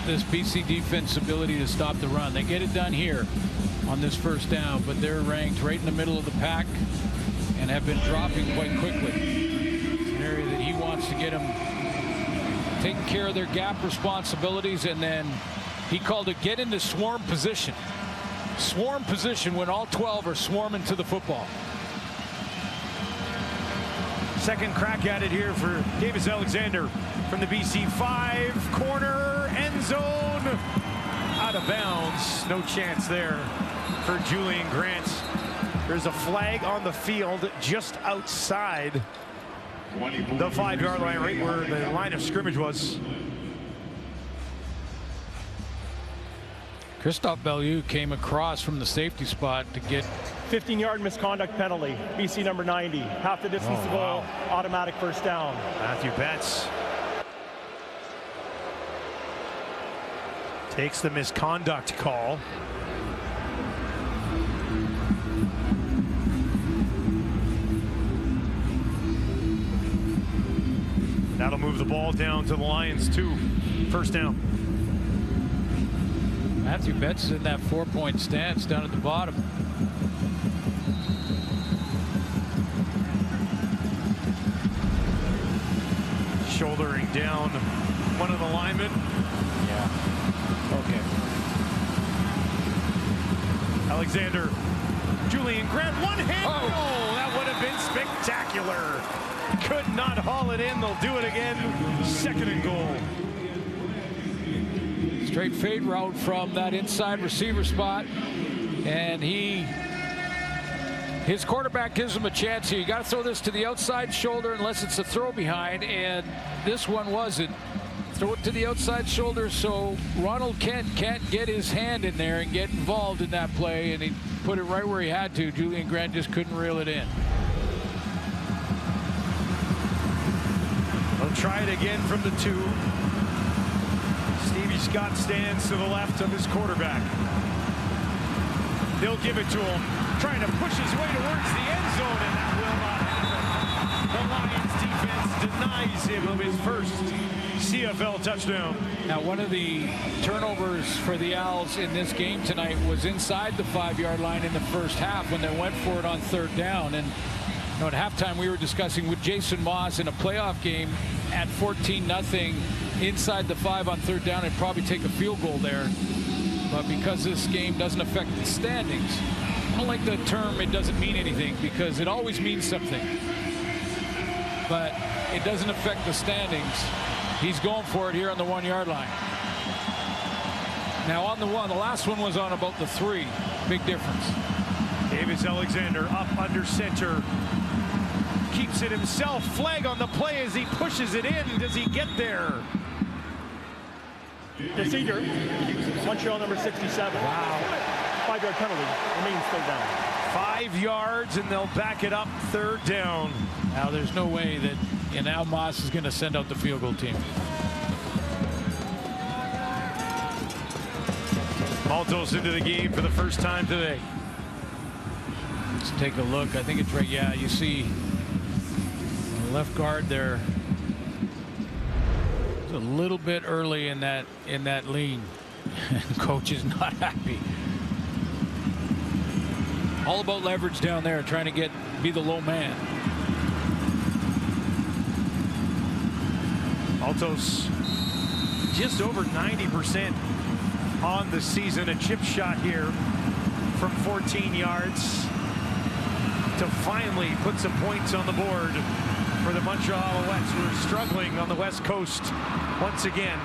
this BC defense ability to stop the run. They get it done here on this first down, but they're ranked right in the middle of the pack and have been dropping quite quickly. It's an area that he wants to get them taking care of their gap responsibilities, and then he called it get into swarm position. Swarm position when all 12 are swarming to the football. Second crack at it here for Davis Alexander from the BC 5. Corner, end zone, out of bounds. No chance there for Julian Grant. There's a flag on the field just outside the 5-yard line, right where the line of scrimmage was. Christophe Bellew came across from the safety spot to get 15-yard misconduct penalty. BC number 90. Half the distance to go. Wow. Automatic first down. Matthew Betts takes the misconduct call. That'll move the ball down to the Lions 2. First down. Matthew Betts is in that 4-point stance down at the bottom. Shouldering down one of the linemen. Yeah. Okay. Alexander. Julian Grant, one-handed. Oh, that would have been spectacular. Could not haul it in. They'll do it again. 2nd and goal. Straight fade route from that inside receiver spot, and his quarterback gives him a chance here. You got to throw this to the outside shoulder unless it's a throw behind, and this one wasn't. Throw it to the outside shoulder so Ronald Kent can't get his hand in there and get involved in that play, and he put it right where he had to. Julian Grant just couldn't reel it in. They'll try it again from the 2. Stevie Scott stands to the left of his quarterback. They'll give it to him, trying to push his way towards the end zone, and that will not happen. The Lions defense denies him of his first CFL touchdown. Now, one of the turnovers for the Owls in this game tonight was inside the 5-yard line in the first half when they went for it on 3rd down. And you know, at halftime, we were discussing with Jason Moss in a playoff game at 14-0 inside the 5 on 3rd down, and probably take a field goal there. But because this game doesn't affect the standings, I don't like the term it doesn't mean anything, because it always means something. But it doesn't affect the standings. He's going for it here on the 1-yard line. Now on the 1, the last one was on about the 3. Big difference. Davis Alexander up under center. Keeps it himself. Flag on the play as he pushes it in. Does he get there? Procedure. Montreal number 67. Wow. 5-yard penalty. Remains 3rd down. 5 yards, and they'll back it up 3rd down. Now there's no way that Al Moss is going to send out the field goal team. Maltos into the game for the first time today. Let's take a look. I think it's right. Yeah, you see the left guard there. It's a little bit early in that lean. Coach is not happy. All about leverage down there, trying to get be the low man. Altos just over 90% on the season. A chip shot here from 14 yards to finally put some points on the board for the Montreal Alouettes, who are struggling on the West Coast once again.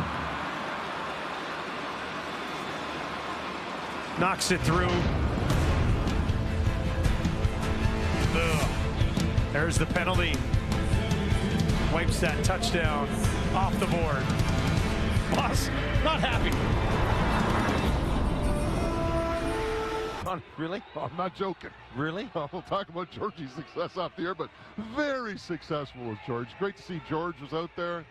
Knocks it through. Ugh. There's the penalty. Wipes that touchdown off the board. Boss, not happy. Really? I'm not joking. Really? We'll talk about Georgie's success off the air, but very successful with George. Great to see George was out there.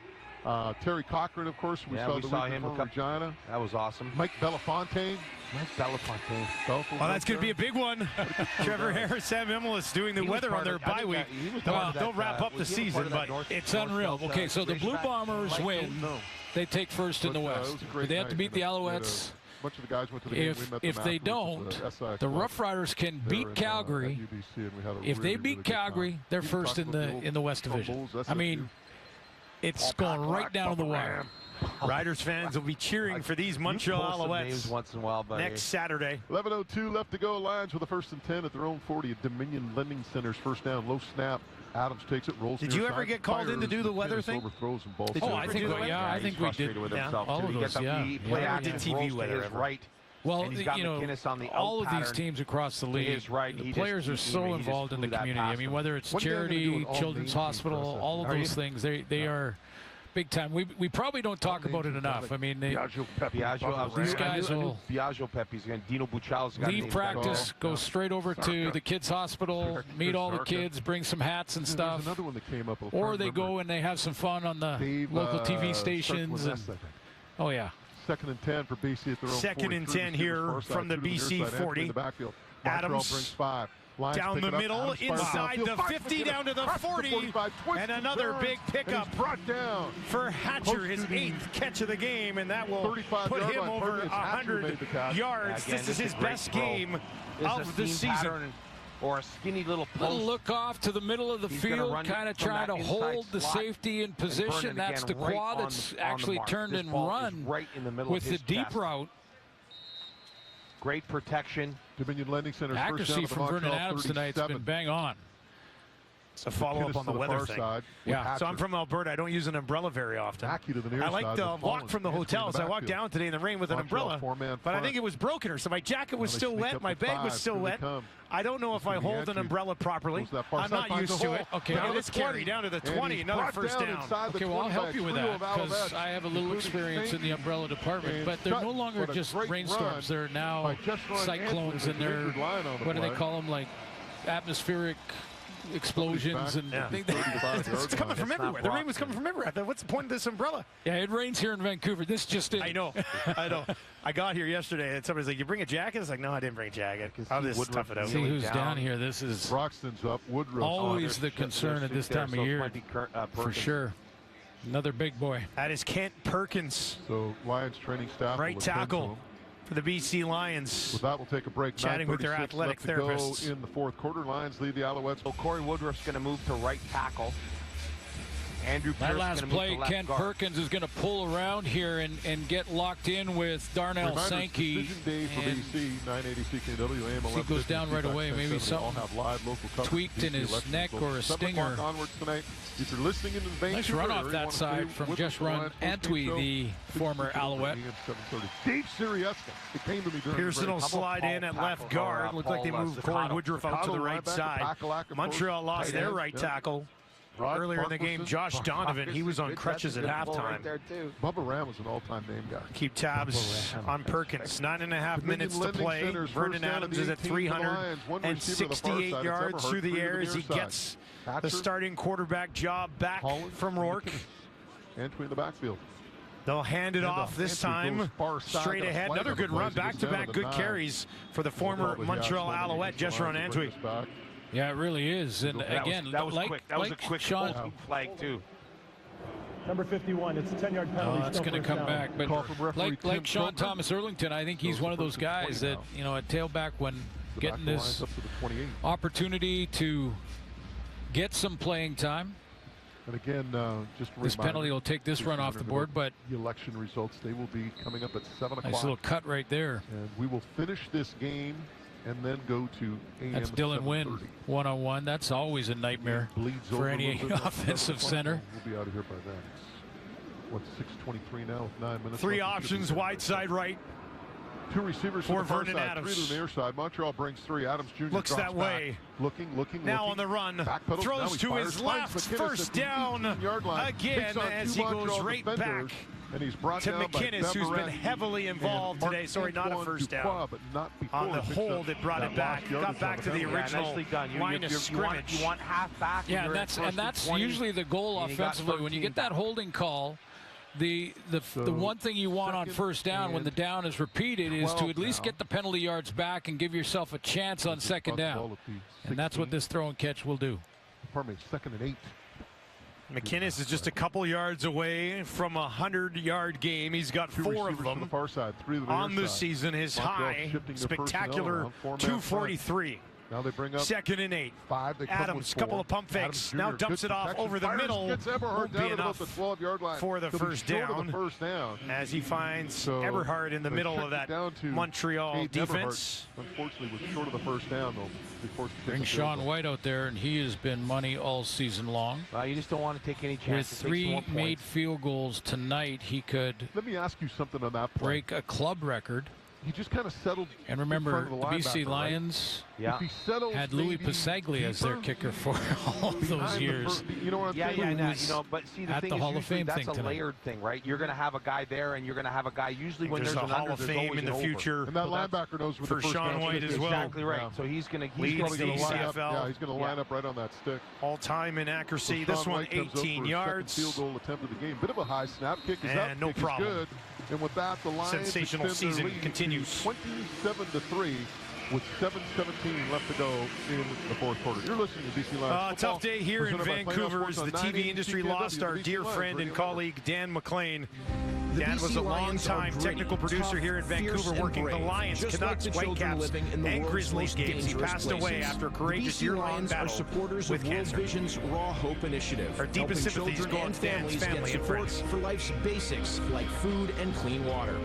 Terry Cochran, of course, we saw him in Regina. That was awesome. Mike Belafontaine. Well, that's going to be a big one. Trevor Harris, Sam Emilus doing the weather on their bye week. They'll wrap up the season, but it's unreal. Okay, so the Blue Bombers win. They take first in the West. They have to beat the Alouettes. Bunch of the guys went to the game. We met them If they afterwards don't, the Rough Riders can beat Calgary. If they beat Calgary, they're first in the West Division. I mean, it's going right down to the wire. Riders fans will be cheering for these Montreal Alouettes once in a while, next Saturday. 11:02 left to go. Lions with a 1st and 10 at their own 40 at Dominion Lending Center's first down. Low snap. Adams takes it, rolls. Did you ever get called in to do the weather thing? Overthrows and balls. I think we did. All of those, He did TV weather. Right. Well, you know, all of these teams across the league, the players are so involved in the community. I mean, whether it's charity, Children's Hospital, all of those things, they are big time. We probably don't talk about it enough. I mean, these guys will leave practice, go straight over to the kids' hospital, meet all the kids, bring some hats and stuff, or they go and they have some fun on the local TV stations. Oh yeah. 2nd and 10 for BC at their own 2nd and 10 here from the BC 40. Adams brings 5. Lions down the middle, inside the 50, down to the 40, and another big pickup brought down for Hatcher, his 8th catch of the game, and that will put him over 100 yards. This is his best game of the season. Or a skinny little post. Look off to the middle of the field, kind of trying to hold the safety in position. That's the quad that's actually turned and run with the deep route. Great protection. Dominion Lending Center's accuracy from Vernon Adams tonight has been bang on. A follow-up on the weather thing. Yeah, so I'm from Alberta. I don't use an umbrella very often. I like the walk from the hotels. I walked down today in the rain with an umbrella, but I think it was broken or so. My jacket was still wet. My bag was still wet. I don't know if I hold an umbrella properly. I'm not used to it. Okay, now let's carry down to the 20. Another first down. Okay, well, I'll help you with that because I have a little experience in the umbrella department. But they're no longer just rainstorms. They're now cyclones, and they're, what do they call them, like atmospheric explosions and it's coming from everywhere. The rain was coming from everywhere. I thought, what's the point of this umbrella? Yeah, it rains here in Vancouver. This just I know. I got here yesterday and somebody's like, "You bring a jacket?" It's like, "No, I didn't bring a jacket." I'll just tough it out. See who's down here. This is Broxton's up. Woodruff always the concern at this time of year, for sure. Another big boy. That is Kent Perkins. So Lions training staff. Right tackle for the BC Lions. With that, we'll take a break. Chatting with their athletic therapists. In the 4th quarter, Lions lead the Alouettes. So Corey Woodruff's going to move to right tackle. Andrew Pierce that last play, Kent Perkins is going to pull around here and get locked in with Darnell Sankey. Day for BC, 980 CKW, he goes down right away. Maybe something tweaked in his neck or a stinger. If you're listening in Vancouver, nice run off that side from Just-Run Antwi, the former Alouette. Dave Sirieska. It came to me during Pearson will slide in at left guard. Looked like they moved Corey Woodruff out to the right side. Montreal lost their right tackle. Earlier in the game, Josh Donovan, he was on crutches at halftime. Bubba Ram was an all-time name guy. Keep tabs on Perkins. 9.5 minutes to play. Vernon Adams is at 368 yards through the air as he gets the starting quarterback job back from Rourke. Antwi in the backfield. They'll hand it off this time straight ahead. Another good run, back-to-back good carries for the former Montreal Alouette, Just-Run Antwi. Yeah, it really is. And again, that was quick. That was a quick Sean flag too. Number 51, it's a 10-yard penalty. That's going to come back. But like Sean Thomas Erlington, I think he's one of those guys that, you know, at tailback when getting this up to the 28. opportunity to get some playing time. And again, just a this reminder, penalty will take this run off the board, but the election results, they will be coming up at 7 o'clock. Nice little cut right there. And we will finish this game and then go to AM. That's Dylan Wynn, one-on-one. That's always a nightmare for any offensive center. We'll be out of here by then. It's, what, 6:23 now with 9 minutes. Three options, wide side right. Two receivers for to the far Vernon side, Adams. 3 to the near side. Montreal brings 3. Adams Jr. Looks drops that way. Back. Looking. Now on the run. Throws to his left. First down again as he goes right back. And he's brought to down McKinnis, who's been heavily involved today. Sorry, not a first down. But not on the hold, it brought it back. Got back to the original line of scrimmage. You want half back. Yeah, and that's usually the goal offensively. When you get that holding call, the one thing you want on first down when the down is repeated is to at least get the penalty yards back and give yourself a chance on second down. And that's what this throw and catch will do. Pardon me, 2nd and 8. McKinnis is just a couple yards away from a 100-yard game. He's got 4 of them far side, 3 to the on near the side. season. His high, spectacular 243. Now they bring up 2nd and 8. 5. Adams, couple of pump fakes. Now dumps it off over the middle. Won't be enough for the first down. As he finds Eberhard in the middle of that Montreal defense. Unfortunately, was short of the first down, though. Bring Sean White out there, and he has been money all season long. You just don't want to take any chances. With 3 made field goals tonight, he could. Let me ask you something on that play. Break a club record. He just kind of settled. And remember, the BC Lions had Louis Pasaglia as their kicker for all those years. You know what I'm saying? But see, the at thing the is Hall of Fame that's thing a tonight. layered thing, right? You're going to have a guy there, and you're going to have a guy usually when there's a an Hall under, of Fame in the future. And that linebacker knows where for the first Sean White as well. Exactly right. So he's going to leads the CFL. Yeah, he's going to line up right on that stick. All time in accuracy. This one 18 yards. Field goal attempt of the game. Bit of a high snap kick. And no problem. Good. And with that, the Lions sensational season continues. 27-3 with 7:17 left to go in the fourth quarter. You're listening to BC Lions. Tough day here in Vancouver as the TV industry lost our dear friend and colleague Dan McLean. Dan was a long-time technical producer here in Vancouver working the Lions, Canucks, Whitecaps, and Grizzlies games. He passed away after a courageous year-long battle with cancer. Vision's Raw Hope Initiative. Our deepest sympathies go out to Dan's family and friends. For life's basics like food and clean water.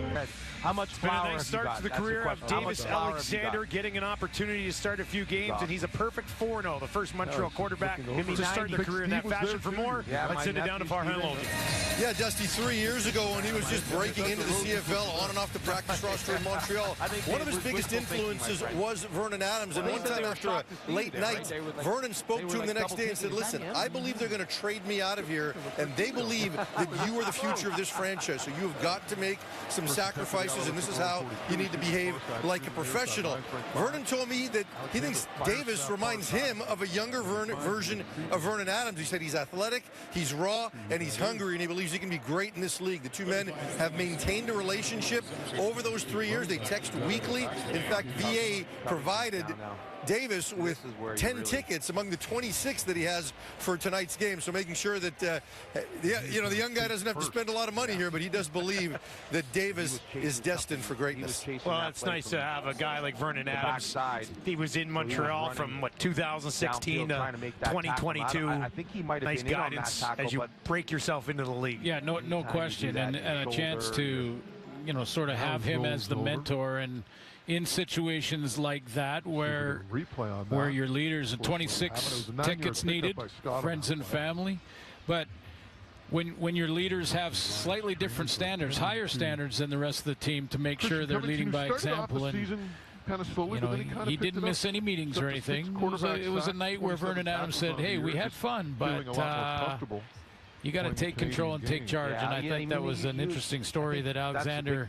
How much flour nice start to the career of Davis Alexander, getting an opportunity to start a few games, and he's a perfect 4-0, the first Montreal quarterback to start their career in that fashion. For more, let's send it down to Farhan Logan. Yeah, Dusty, 3 years ago when he was just breaking into the CFL on and off the practice roster in Montreal, one of his biggest influences was Vernon Adams. And one time after a late night, Vernon spoke to him the next day and said, listen, I believe they're going to trade me out of here, and they believe that you are the future of this franchise. So you've got to make some sacrifices, and this is how you need to behave like a professional. Vernon told me that he thinks Davis reminds him of a younger version of Vernon Adams. He said he's athletic, he's raw, and he's hungry, and he believes he can be great in this league. The two men have maintained a relationship over those 3 years. They text weekly. In fact, VA provided Davis with 10 tickets among the 26 that he has for tonight's game. So making sure that the young guy doesn't have to spend a lot of money here, but he does believe that Davis is destined for greatness. Well, it's nice to have a guy like Vernon Adams. He was in Montreal from 2016 to 2022. I think he might have nice been guidance in on that tackle, as you break yourself into the league. Yeah, no question, and a chance to sort of have him as the mentor and in situations like that where your leaders and 26 tickets needed, friends and family, but when your leaders have slightly different standards, higher standards than the rest of the team to make sure they're leading by example, and he didn't miss any meetings or anything. It was a night where Vernon Adams said, hey, we had fun, but you got to take control and take charge, and I think that was an interesting story that Alexander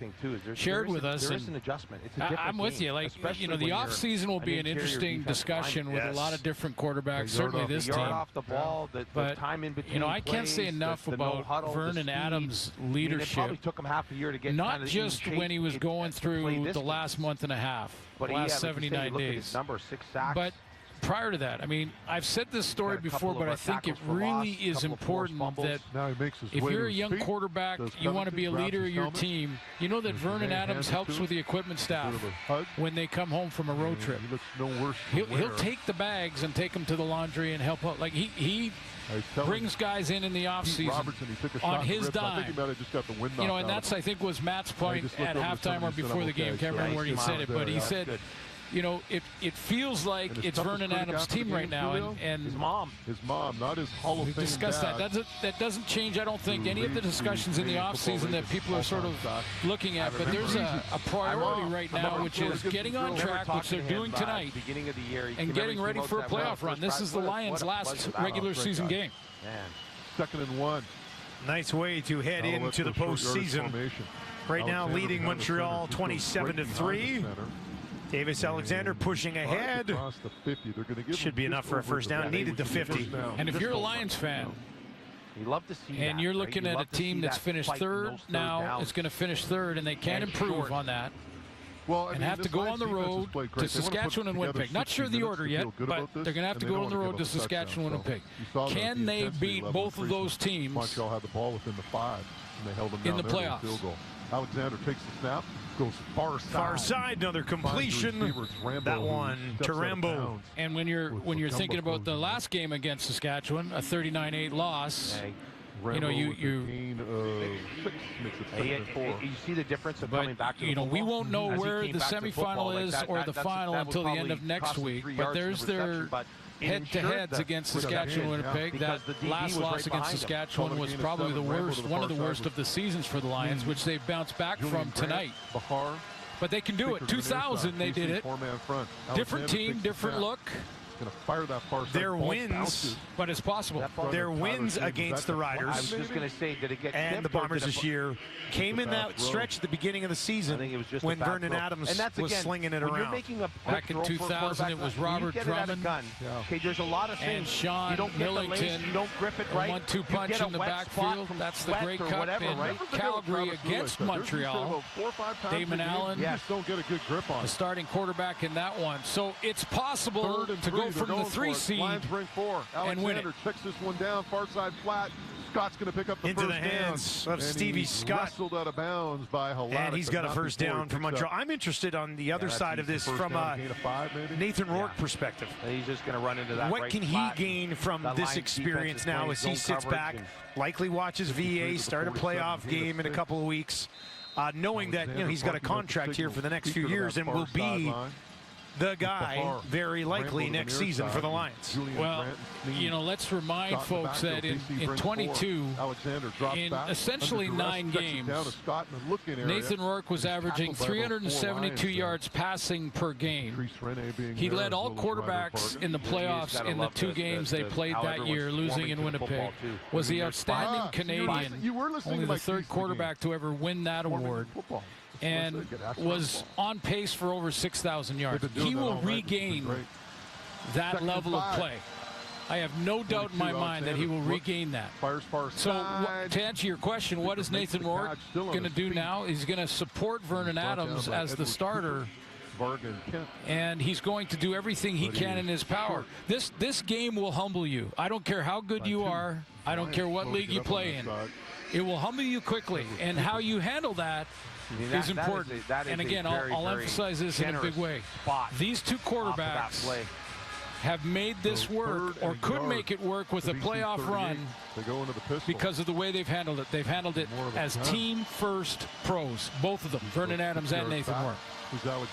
shared with us. There is an adjustment. It's a different I'm with you. Like, the off-season will be an interesting discussion with a lot of different quarterbacks, certainly this team. Off the ball, the time in between I can't say enough about Vernon Adams' leadership. It probably took him half a year to get not just when he was going through the last month and a half, the last 79 days. Number 6 sacks. But prior to that, I mean, I've said this story before, but I think it really is important that if you're a young quarterback, you want to be a leader of your team. You know that Vernon Adams helps with the equipment staff when they come home from a road trip. He'll take the bags and take them to the laundry and help out. Like he brings guys in the offseason on his dime. You know, and that's, I think, was Matt's point at halftime or before the game. Can't remember where he said it, but he said, you know, it feels like it's Vernon Adams' team right now, and his mom, not his Hall of Fame. We discussed that. That doesn't change, I don't think, any of the discussions in the offseason that people are sort of looking at. But there's a priority right now, which is getting on track, which they're doing tonight, and getting ready for a playoff run. This is the Lions' last regular season game. 2nd and 1. Nice way to head into the postseason. Right now, leading Montreal 27-3. Davis Alexander pushing ahead. Should be enough for a first down. Needed the 50. And if you're a Lions fan, you love to see and you're looking at a team that's finished third now, it's going to finish third, and they can't improve on that. And have to go on the road to Saskatchewan and Winnipeg. Not sure the order yet, but they're going to have to go on the road to Saskatchewan and Winnipeg. Can they beat both of those teams Montreal had the ball within the 5, and they held them down in the playoffs? Field goal. Alexander takes the snap, goes far side. Far side, another completion. That one to Rambo. And when you're thinking about the last game against Saskatchewan, a 39-8 loss, you know, you see the difference of coming back to you know, we won't know where the semifinal is or the final until the end of next week. But there's their head-to-heads against Saskatchewan and Winnipeg. That last loss against Saskatchewan was probably the worst, one of the worst of the seasons for the Lions, which they've bounced back from tonight. But they can do it. 2000, they did it. Different team, different look. Going to fire that far side. Their wins, but it's possible. Their wins against the Riders, I was just going to say, did it get and the Bombers this year came in that stretch at the beginning of the season. I think it was just when Vernon Adams was slinging it around. Back in 2000, it was Robert Drummond. Okay, there's a lot of things. And Sean you don't get Millington. the lace, you don't grip it right. 1-2 punch in the backfield. That's the Grey Cup in Calgary against Montreal. Damon Allen, don't get a good grip on the starting quarterback in that one. So it's possible to go from the 3 seed Lions bring 4. and win it. Alexander checks this one down, far side flat. Scott's going to pick up the into first the hands down. of Stevie Scott. Wrestled out of bounds by Haladic, and he's got a first down from Montreal. I'm interested on the other side of this from a Nathan Rourke perspective. He's just going to run into that. What can he gain from this experience now as he sits back, likely watches VA start a playoff game in a couple of weeks, knowing that he's got a contract here for the next few years and will be the guy very likely next season for the Lions. Well, let's remind folks that in 22, in essentially 9 games, Nathan Rourke was averaging 372 yards passing per game. He led all quarterbacks in the playoffs in the 2 games they played that year, losing in Winnipeg. Was the outstanding Canadian, only the 3rd quarterback to ever win that award, and was on pace for over 6,000 yards. He will regain that level of play. I have no doubt in my mind that he will regain that. So to answer your question, what is Nathan Rourke going to do now? He's going to support Vernon Adams as the starter, and he's going to do everything he can in his power. This game will humble you. I don't care how good you are. I don't care what league you play in. It will humble you quickly, and how you handle that is important. And again, I'll emphasize this in a big way. These 2 quarterbacks have made this work, or could make it work, with a playoff run because of the way they've handled it. They've handled it as team-first pros, both of them, Vernon Adams and Nathan Rourke.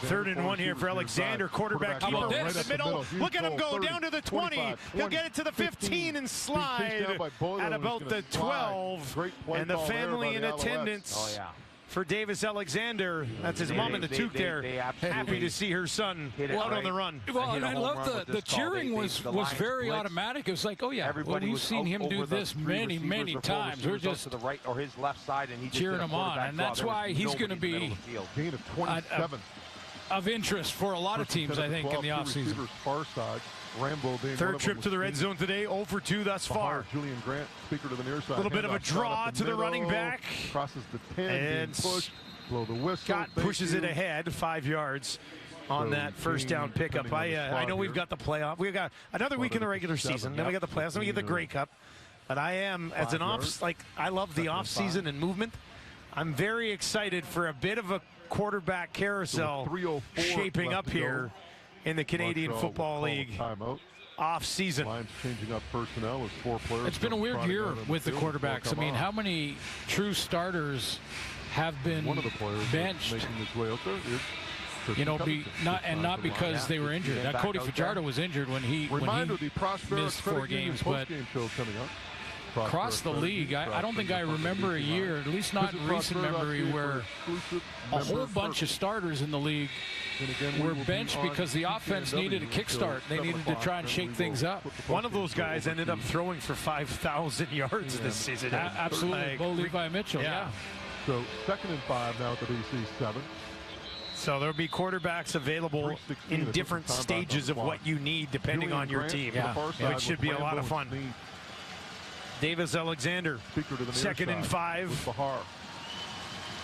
3rd and 1 here for Alexander, quarterback keeper right in the middle. Look at him go down to the 20. He'll get it to the 15 and slide at about the 12. And the family in attendance for Davis Alexander. That's his mom in the toque there. Happy to see her son out on the run. Well, and I love the cheering was very automatic. It was like, oh yeah, we've seen him do this many times. We're just to the right or his left side, and he cheering him on, and that's why he's going to be gain of 27 of interest for a lot of teams, I think, in the offseason. Third trip to the red zone today, 0 for 2 thus far. Julian Grant, speaker to the near side. A little bit of a draw to the running back. Crosses the 10, and push, blow the whistle. Scott pushes it ahead 5 yards. on that first down pickup. I know we've got the playoff. We've got another week in the regular season. Then we got the playoffs. Then we get the Grey Cup. But I am, as an I love the off season and movement. I'm very excited for a bit of a quarterback carousel shaping up here in the Canadian Football League. Off season. Lions changing up personnel with 4 players. It's been a weird year with the quarterbacks. I mean, how many true starters have been benched? Making his way out there is you know, not because they were injured. Now, Cody Fajardo was injured when he missed 4 games, but across the league, I don't think I remember a year, at least not in recent memory, where a whole bunch of starters in the league were benched because the offense needed a kickstart. They needed to try and shake things up. One of those guys ended up throwing for 5,000 yards this season. Absolutely. Bo Levi Mitchell, yeah. So 2nd and 5 now at the BC 7. So there'll be quarterbacks available in different stages of what you need depending on your team, which should be a lot of fun. Davis Alexander, 2nd and 5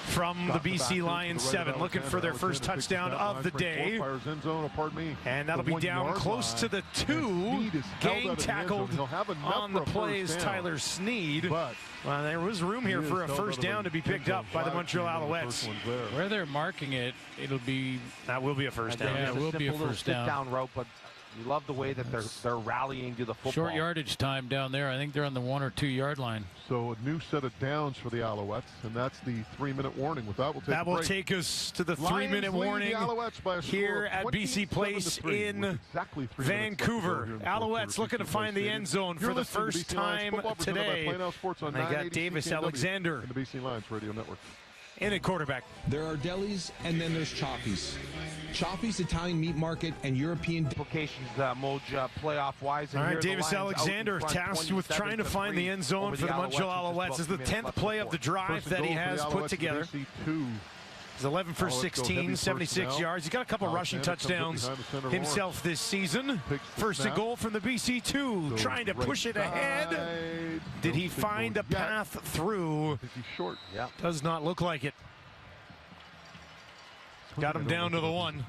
from the BC Lions 7, looking for their first touchdown of the day. And that'll be down close to the 2. Gang tackled on the play is Tyler Sneed. Well, there was room here for a first down to be picked up by the Montreal Alouettes. Where they're marking it, that will be a first down. Yeah, it will be a first down. Route, but you love the way that they're rallying to the football. Short yardage time down there. I think they're on the 1 or 2 yard line. So a new set of downs for the Alouettes, and that's the 3-minute warning. With that, we'll take us to the 3-minute warning here at BC Place in Vancouver. Alouettes looking to find the end zone for the first time today. And they got Davis Alexander in the BC Lions Radio Network. In at quarterback. There are delis, and then there's Choppies. Choppies, Italian meat market, and European implications, Moj, playoff-wise. All right, Davis Alexander tasked with trying to find the end zone for the Montreal Alouettes. This is the 10th play of the drive that he has put together. He's 11 for 16, 76 yards. He's got a couple rushing touchdowns himself this season. First and goal from the BC 2, trying to push it ahead. Did he find a path through? Short. Yeah. Does not look like it. Got him down to the 1.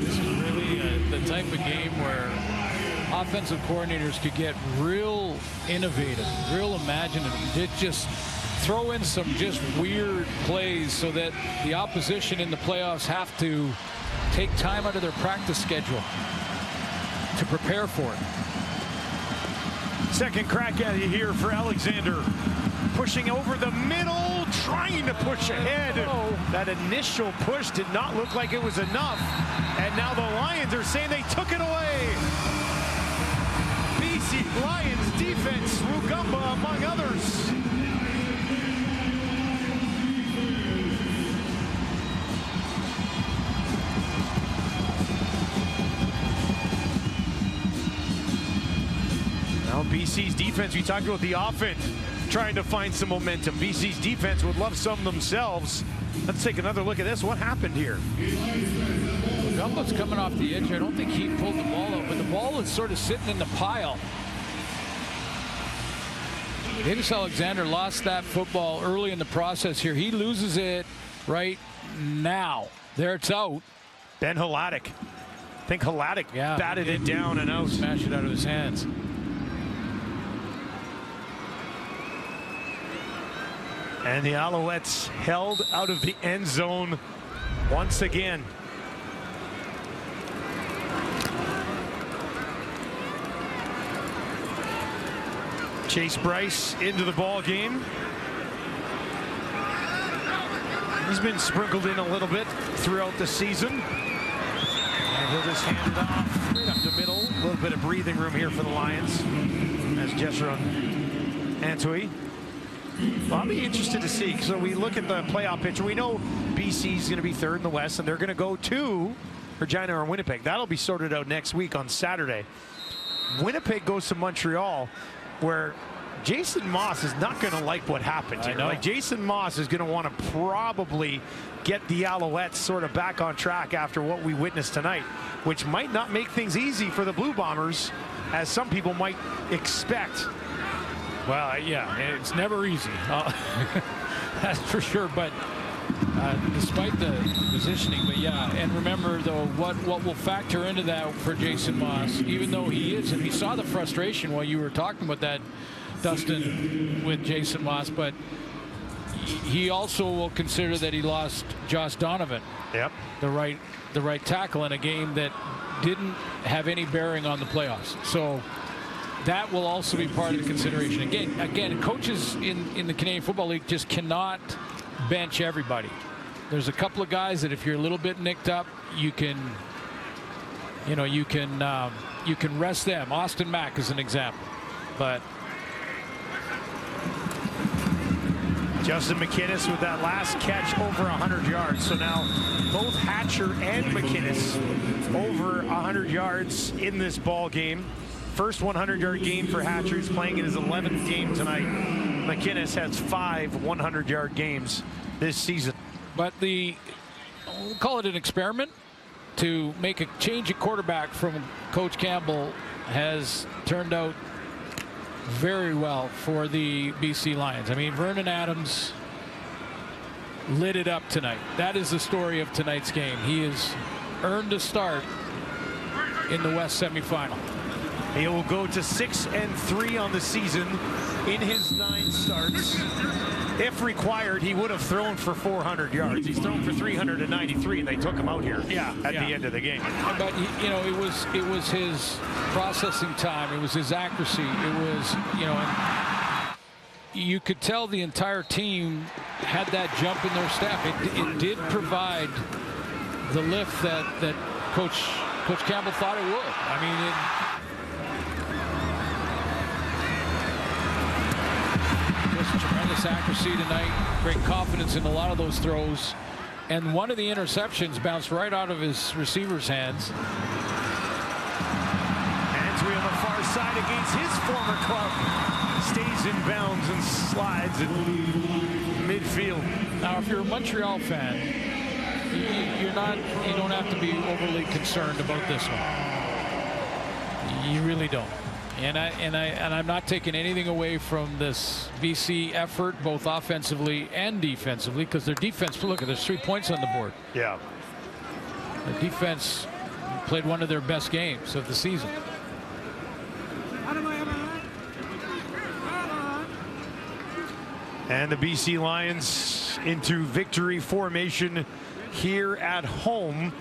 This is really the type of game where offensive coordinators could get real innovative, real imaginative. They just throw in some just weird plays so that the opposition in the playoffs have to take time out of their practice schedule to prepare for it. Second crack at it here for Alexander. Pushing over the middle, trying to push ahead. That initial push did not look like it was enough. And now the Lions are saying they took it away. BC Lions defense, Rugamba among others. Now BC's defense, we talked about the offense trying to find some momentum. BC's defense would love some themselves. Let's take another look at this. What happened here? Gumbo's coming off the edge. I don't think he pulled the ball out, but the ball is sort of sitting in the pile. Davis Alexander lost that football early in the process here. He loses it right now. There it's out. Ben Hladek. I think Hladek batted it down and out. Smashed it out of his hands. And the Alouettes held out of the end zone once again. Chase Bryce into the ball game. He's been sprinkled in a little bit throughout the season. And he'll just hand it off right up the middle. A little bit of breathing room here for the Lions as Jesseron Antwi. Well, I'll be interested to see. So we look at the playoff picture. We know BC's going to be third in the West, and they're going to go to Regina or Winnipeg. That'll be sorted out next week on Saturday. Winnipeg goes to Montreal, where Jason Moss is not going to like what happened here. Like, Jason Moss is going to want to probably get the Alouettes sort of back on track after what we witnessed tonight, which might not make things easy for the Blue Bombers, as some people might expect. Well, yeah, it's never easy. That's for sure. But despite the positioning, but yeah, and remember though what will factor into that for Jason Maas, even though he is, and we saw the frustration while you were talking about that, Dustin, with Jason Maas, but he also will consider that he lost Josh Donovan, the right tackle, in a game that didn't have any bearing on the playoffs. So that will also be part of the consideration. Again, coaches in the Canadian Football League just cannot bench everybody. There's a couple of guys that if you're a little bit nicked up, you can rest them. Austin Mack is an example, but. Justin McInnis with that last catch over 100 yards. So now both Hatcher and McInnis over 100 yards in this ball game. First 100-yard game for Hatcher. He's playing in his 11th game tonight. McInnis has 5 100-yard games this season. But we'll call it an experiment to make a change at quarterback from Coach Campbell has turned out very well for the BC Lions. I mean, Vernon Adams lit it up tonight. That is the story of tonight's game. He has earned a start in the West semifinal. He will go to 6-3 on the season in his 9 starts. If required, he would have thrown for 400 yards. He's thrown for 393, and they took him out here at the end of the game. But it was his processing time. It was his accuracy. It was, you could tell the entire team had that jump in their step. It did provide the lift that Coach Campbell thought it would. I mean, tremendous accuracy tonight, great confidence in a lot of those throws, and one of the interceptions bounced right out of his receiver's hands. Answering on the far side against his former club, stays in bounds and slides in midfield. Now, if you're a Montreal fan, you don't have to be overly concerned about this one. You really don't. And I'm not taking anything away from this BC effort, both offensively and defensively, because their defense, look, there's 3 points on the board. Yeah. The defense played one of their best games of the season. And the BC Lions into victory formation here at home,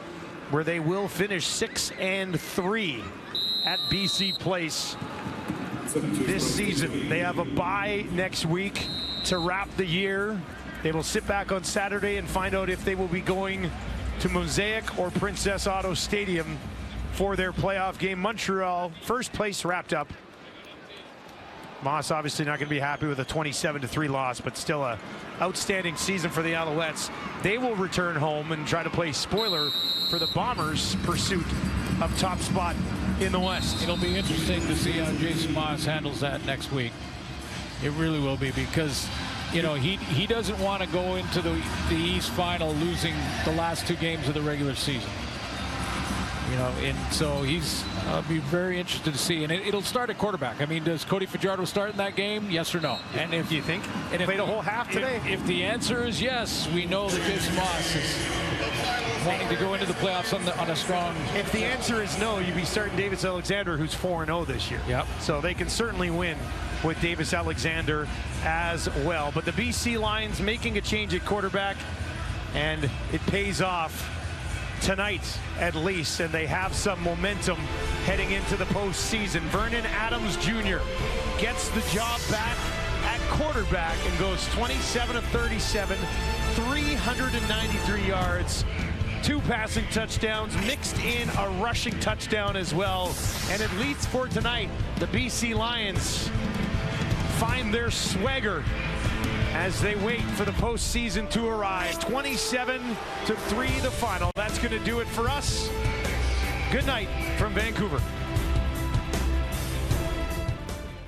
where they will finish 6-3 at BC Place this season. They have a bye next week to wrap the year. They will sit back on Saturday and find out if they will be going to Mosaic or Princess Auto Stadium for their playoff game. Montreal, first place wrapped up. Moss obviously not going to be happy with a 27-3 loss, but still a outstanding season for the Alouettes. They will return home and try to play spoiler for the Bombers' pursuit of top spot in the West. It'll be interesting to see how Jason Maas handles that next week. It really will be, because he doesn't want to go into the East final losing the last 2 games of the regular season. And so I'll be very interested to see. And it'll start at quarterback. I mean, does Cody Fajardo start in that game? Yes or no? And if you think, and played a whole half today. If the answer is yes, we know that Jason Maas is wanting to go into the playoffs on a strong. If the answer is no, you'd be starting Davis Alexander, who's 4-0 this year. Yep. So they can certainly win with Davis Alexander as well. But the BC Lions making a change at quarterback, and it pays off tonight at least, and they have some momentum heading into the postseason. Vernon Adams Jr. gets the job back at quarterback and goes 27 of 37, 393 yards, 2 passing touchdowns, mixed in a rushing touchdown as well. And at least for tonight, the BC Lions find their swagger as they wait for the postseason to arrive. 27-3 the final. That's going to do it for us. Good night from Vancouver.